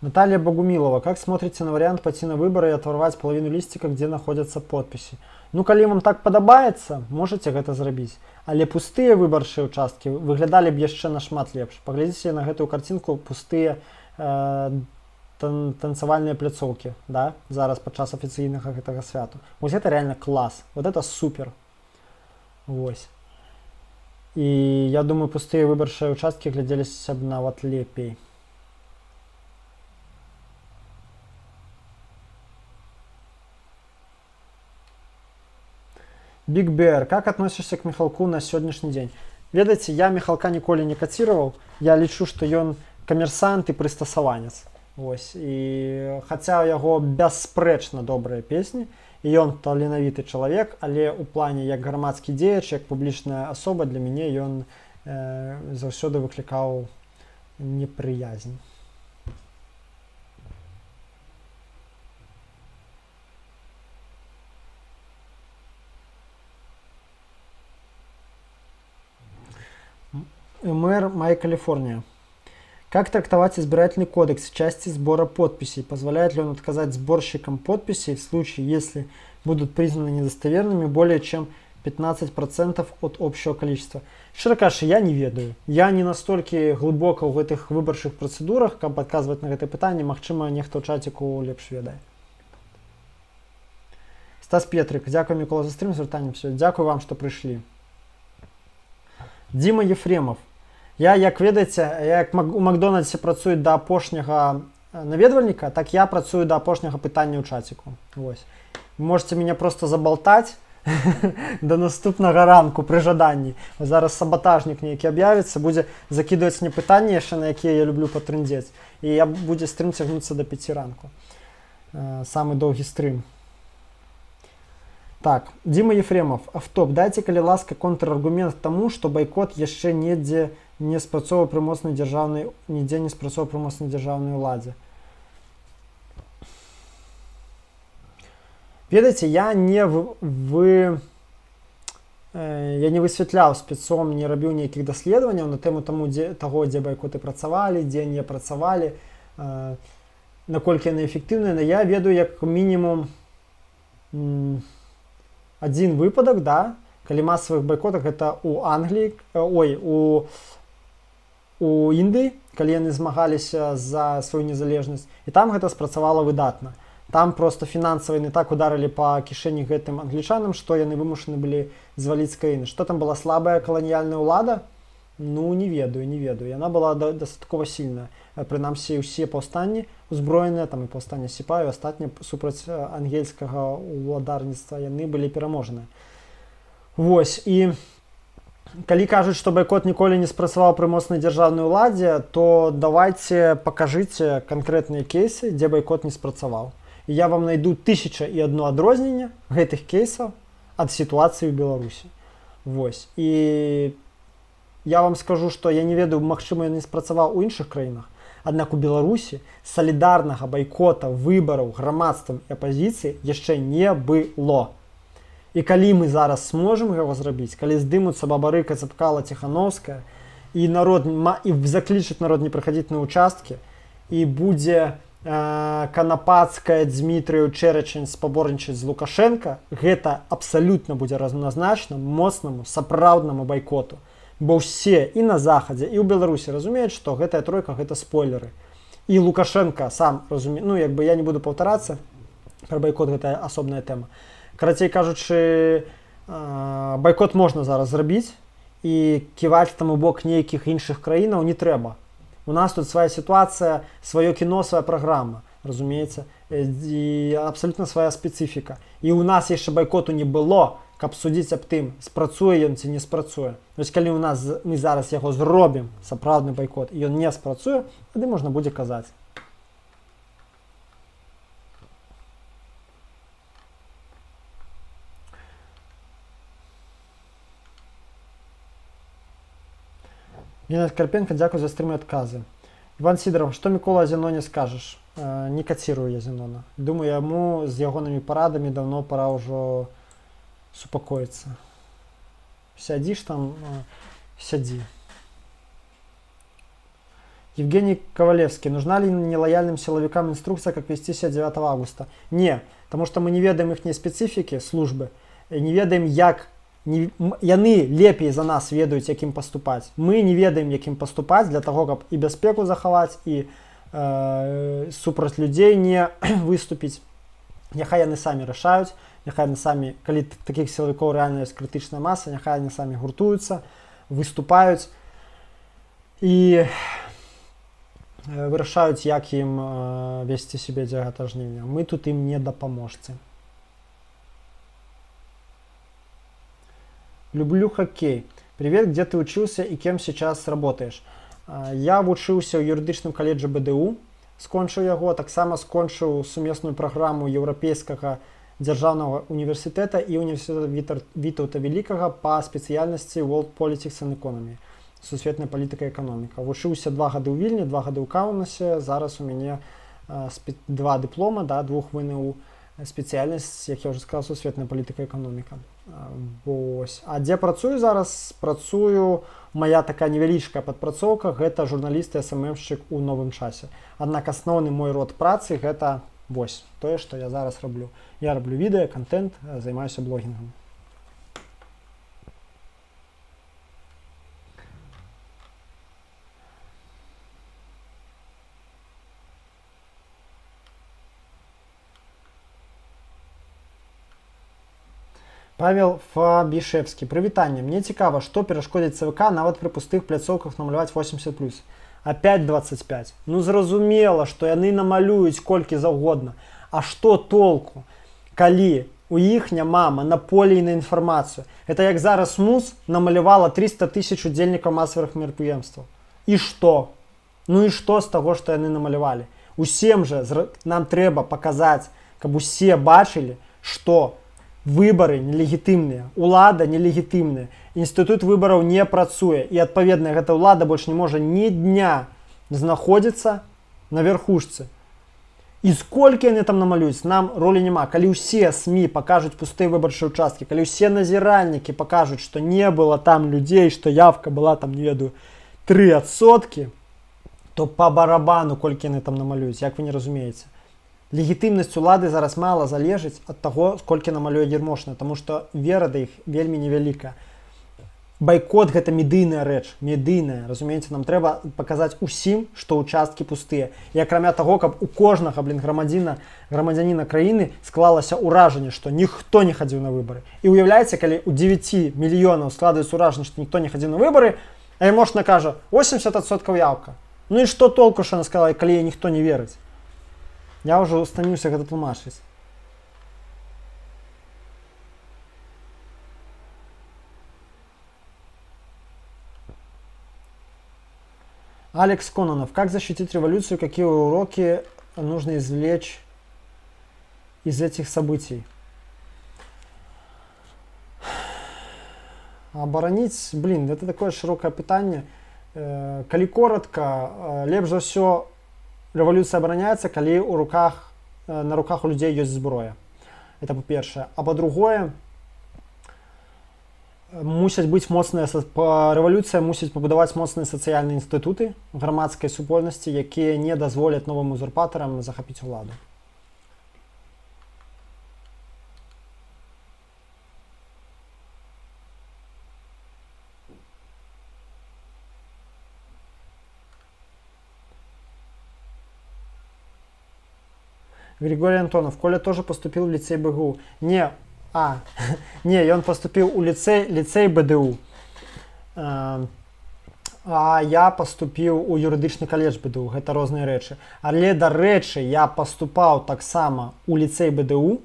S2: Наталья Богумилова. Как смотрите на вариант пойти на выборы и оторвать половину листика, где находятся подписи? Ну, калі вам так падабаецца, можете гэта зрабіць. Але пустыя выбарчыя участкі выглядалі б яшчэ нашмат лепш. Паглядзіце на гэтую картинку, пустыя танцавальныя пляцоўкі, да? Зараз падчас афіцыйнага гэтага святу. Вось гэта реально клас. Вот это супер. Вось. І я думаю, пустыя выбарчыя участкі глядзеліся б нават лепей. Big Bear, как относишься к Михалку на сегодняшний день? Ведаеце, я Михалка ніколі не кацировал. Я лічу, што ён камерсант і прыстасаванец. Вось. І хаця ў яго бясспрэчна добрыя песні, і ён таленавіты чалавек, але ў плане як грамадскі дзеяч, як публічная асоба, для мяне ён заўсёды выклікаў непрыязнь. Мэр Май Калифорния. Как трактовать избирательный кодекс в части сбора подписей? Позволяет ли он отказать сборщикам подписей в случае, если будут признаны недостоверными более чем 15% от общего количества? Шчыра кажучы, я не ведаю. Я не настолькі глыбока ў гэтых выбарчых працэдурах, каб адказваць на гэтае пытанне. Магчыма, нехта ў чаціку лепш ведае. Стас Петрик. Дзякуй, Мікола, за стрим. Звяртаннемся. Дзякуй вам, што прыйшлі. Дима Ефремов. Я, як ведаеце, як у Макдональдсе працуюць да апошняга наведвальніка, так я працую да апошняга пытання ў чаціку. Вось. Можете мяне просто забалтаць да наступнага ранку пры жаданні. Зараз сабатажнік нейкі аб'явіцца, будзе закідваць мне пытанні яшчэ, на якія я люблю патрындзець. І я будзе стрым цягнуцца да 5 ранку. Самы доўгі стрым. Так, Дима Ефремов. Автоп. Дайте, калі ласка, контраргумент таму, што байкот яшчэ недзе не спрацоўвае пры моцнай дзяржаўнай, нідзе не спрацоўвае пры моцнай дзяржаўнай уладзе. Ведаеце, я не высвятляў спецом, не рабіў нейкіх даследаванняў на тэму таго, дзе байкоты працавалі, дзе не працавалі, наколькі яны эфектыўныя. Я ведаю як мінімум адзін выпадак, да, калі масавых байкотах, гэта ў Англіі, у Індыі, калі яны змагаліся за сваю незалежнасць, і там гэта спрацавала выдатна. Там просто фінансава не так ударылі па кішэні гэтым англічанам, што яны вымушаны былі зваліць з краіны. Што там была слабая каланіяльная ўлада? Ну, не ведаю. Яна была дастаткова сильная. Прынамсі, усе паўстанні узброеныя, там і паўстанне Сіпаю, астатнія супраць ангельскага уладарніцтва, яны былі пераможаныя. Вось, і калі кажуць, што байкот ніколі не спрацаваў пры моцнай дзяржаўнай уладзе, то давайце пакажыце канкрэтныя кейсы, дзе байкот не спрацаваў. І я вам найду 1001 адрозненне гэтых кейсаў ад сітуацыі ў Беларусі. Вось. І я вам скажу, што я не ведаю, магчыма, ён не спрацаваў у іншых краінах. Аднак у Беларусі салідарнага байкота выбараў грамадствам і апазіцыі яшчэ не было. І калі мы зараз сможам яго зрабіць, калі здымуцца Бабары, Кацапкала, Ціхановская, і заклічаць народ не прыходзіць на участкі, і будзе Канапацкая, Дзмітрыеў, Чэрачань спаборнічаць з Лукашенка, гэта абсалютна будзе разназначна моцнаму сапраўднаму байкоту. Бо ўсе і на Захадзе, і ў Беларусі разумеюць, што гэтая тройка гэта спойлеры. І Лукашенка сам разумее, ну, як бы я не буду паўтарацца, пра байкот гэта асобная тэма. Карацей кажучы, байкот можна зараз зрабіць, і ківаць там у бок нейкіх іншых краінаў не трэба. У нас тут свая сітуацыя, сваё кіно, свая праграма, разумееце, і абсалютна свая спецыфіка. І ў нас яшчэ байкоту не было, каб судзіць аб тым, спрацуе ён ці не спрацуе. Вось калі мы зараз яго зробім, сапраўдны байкот, і ён не спрацуе, тады можна будзе казаць. Геннадий Карпенко, дзякуй за стрим і адказы. Іван Сидоров, што Мікола о Зеноне скажаш? Не кацірую я Зенона. Думаю, яму з ягонымі парадамі даўно пора ўжо супакоіцца. Сядзіш там, сядзі. Евгений Ковалевский. Нужна ли нелояльным силовикам инструкция, как вести себя 9 августа? Не, потому что мы не ведаем их специфики службы, не ведаем, як яны лепей за нас ведаюць, якім паступаць. Мы не ведаем, якім паступаць для того, каб і бяспеку захаваць, і супраць людзей не выступіць. Няхай яны самі рашаюць, няхай яны самі, калі такіх сілавікоў рэальна ёсць крытычная маса, няхай яны самі гуртуюцца, выступаюць і вырашаюць, як ім весці сябе 9 жніўня. Мы тут ім не дапаможцы. Люблю хоккей. Привет, где ты учился и кем сейчас работаешь? Я вучыўся ў юрыдычным каледжы БДУ, скончыў яго, таксама скончыў сумесную праграму Еўрапейскага дзяржаўнага універсітэта і універсітэта Вітаўта Велікага па спецыяльнасці World Politics and Economy, сусветная палітыка і эканоміка. Вучыўся 2 гады ў Вільні, 2 гады ў Каўнасе, зараз у мяне 2 дыплома, 2 ВНУ, спецыяльнасць, як я ўжо сказаў, сусветная палітыка і эканоміка. Вось. А дзе працую зараз? Працую, моя такая невялічкая падпрацоўка, гэта журналіст і СММшчык у Новым часе. Аднак асноўны мой род працы гэта вось тое, што я зараз раблю. Я раблю відэа, контент, займаюся блогінгам. Павел Фабішевскі. Прывітанне. Мне цікава, што перашкодзіць ЦВК нават пры пустых пляцоўках намаляваць 80+. Опять 25. Ну зразумела, што яны намалююць колькі заўгодна. А што толку, калі у іх няма манаполіі на інфармацыю? Гэта як зараз МУЗ намалявала 300 000 удзельнікаў масавых мерапрыемстваў. І што? Ну і што з таго, што яны намалявалі? Усім жа нам трэба паказаць, каб усе бачылі, што выбары нелегітымныя, улада нелегітымная, інстытут выбараў не працуе, і адпаведна гэта ўлада больш не можа ні дня знаходзіцца на верхушцы. І сколькі яны там намалююць, нам ролі няма. Калі ўсе СМІ пакажуць пустыя выбарчыя ўчасткі, калі ўсе назіральнікі пакажуць, што не было там людзей, што явка была там, не ведаю, 3%, то па барабану колькі яны там намалююць, як вы не разумееце. Легітымнасць улады зараз мала залежыць ад таго, колькі намалюе Ермошна, таму што вера да іх вельмі невялікая. Байкот гэта медыйная рэч, медыйная, разумееце, нам трэба паказаць усім, што ўчасткі пустыя. І акрамя таго, каб у кожнага, грамадзяніна краіны склалася ўражанне, што ніхто не хадзіў на выбары. І уяўляеце, калі у 9 мільёнаў складваецца ўражанне, што ніхто не хадзіў на выбары, а Ермошна кажа 80% яўка. Ну і што толку, што яна сказала, калі ніхто не верыць? Я ўжо стаміўся гэта тлумачыць. Алекс Кононов. Как защитить революцию? Какие уроки нужно извлечь из этих событий? Оборонить, блин, это такое широкое питание. Калі коротко, лепш за ўсё рэвалюцыя абараняецца, калі на руках у людзей ёсць зброя. Это па-першае. А па-другое, мусяць быць моцныя, рэвалюцыя мусіць пабудаваць моцныя сацыяльныя інстытуты грамадскай супольнасці, якія не дазволяць новым узурпатарам захапіць уладу. Григорий Антонов. Коля тоже поступил в лицей БГУ. Не, он поступил у лицей БДУ. А я поступил у юридичный колледж БДУ. Это розныя рэчы. Але, дарэчы, я поступаў таксама у лицей БДУ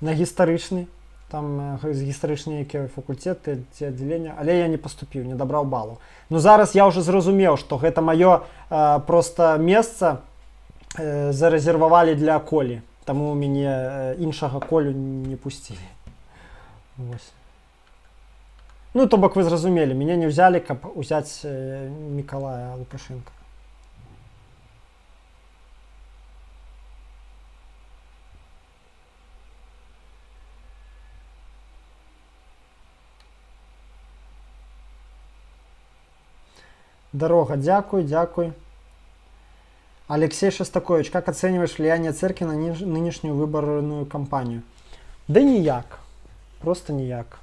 S2: на гістарычны. Там гістарычныя якія факультэты ці аддзялення. Але я не поступіў, не дабраў балаў. Но зараз я уже зразумеў, што гэта маё просто месца зарэзервавалі для Колі, таму мяне іншага Колю не пусцілі. Вось. Ну, то бок вы зразумелі, мяне не ўзялі, каб узяць Мікалая Лукашенка. Дарога, дзякуй. Алексей Шостакович, как оцениваешь влияние церкви на нынешнюю выборную кампанию? Да ніяк. Просто ніяк.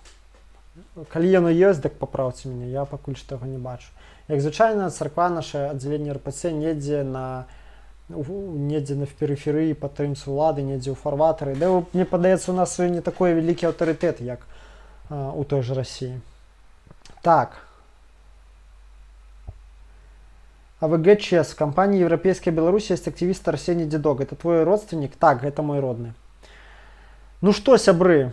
S2: Калі яно ёсць, дык папраўце мяне, я пакуль што яго не бачу. Як звычайна, царква, наше аддзяленне РПЦ недзе на перыферыі падтрымцы ўлады, недзе ў фарватары. Да, мне падаецца, у нас не такой вялікі аўтарытэт, як у той же России. Так. АВГ ЧЕС. В компании Европейская Беларусь есть активист Арсений Дедок. Это твой родственник? Так, это мой родный. Ну что, сябры?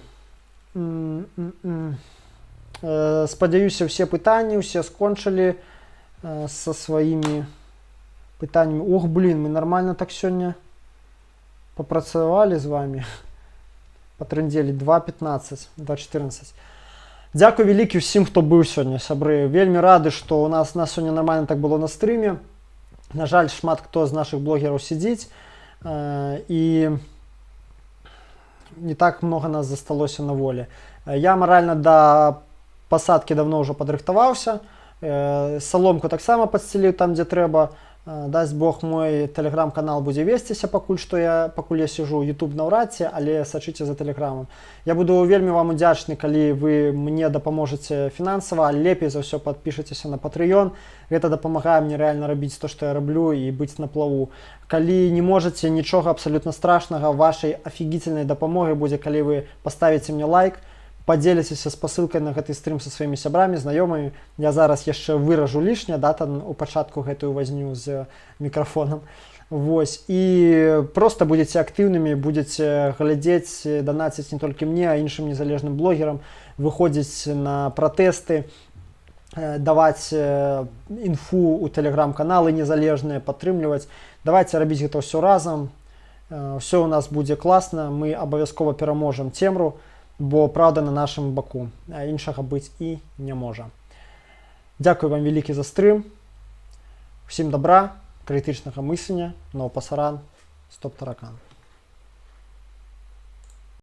S2: Спадзяюся, все пытанні, все скончили со своими пытаннями. Ох, блин, мы нормально так сегодня попрацавали з вами. Патрындзелі 2.15, 2.14. Дзякуй вялікі ўсім, хто быў сёння, сябры. Вельмі рады, што у нас сёння нормально так было на стрыме. На жаль, шмат хто з нашых блогераў сидзіць. І не так много нас засталося на волі. Я маральна да пасадкі давно ўжо падрыхтаваўся. Саломку таксама падсцеліў там, дзе трэба. Дасць Бог, мой тэлеграм-канал будзе весціся, пакуль я сижу, YouTube наўрад ці, але сачыце за тэлеграмам. Я буду вельмі вам удзячны, калі вы мне дапаможаце фінансава, але лепей за ўсё падпішыцеся на Patreon. Гэта дапамагае мне рэальна рабіць то, што я раблю, і быць на плаву. Калі не можаце, нічога абсалютна страшнага, вашай афігітельнай дапамогай будзе, калі вы паставіце мне лайк, подзеліцеся з пасылкай на гэты стрым са сваімі сябрамі, знаёмымі. Я зараз яшчэ выражу лішне, да, там у пачатку гэтую возню з мікрафонам. Вось. І проста будзеце актыўнымі, будзеце глядзець, данаціць не толькі мне, а іншым незалежным блогерам, выходзіць на пратэсты, даваць інфу ў тэлеграм-каналы незалежныя, падтрымліваць. Давайце рабіць гэта ўсё разам. Ўсё у нас будзе класна, мы абавязкова пераможам цемру, бо праўда на нашым баку, а іншага быць і не можа. Дзякуй вам вялікі за стрым. Усім добра, крытычнага мыслення, но пасаран, стоп таракан.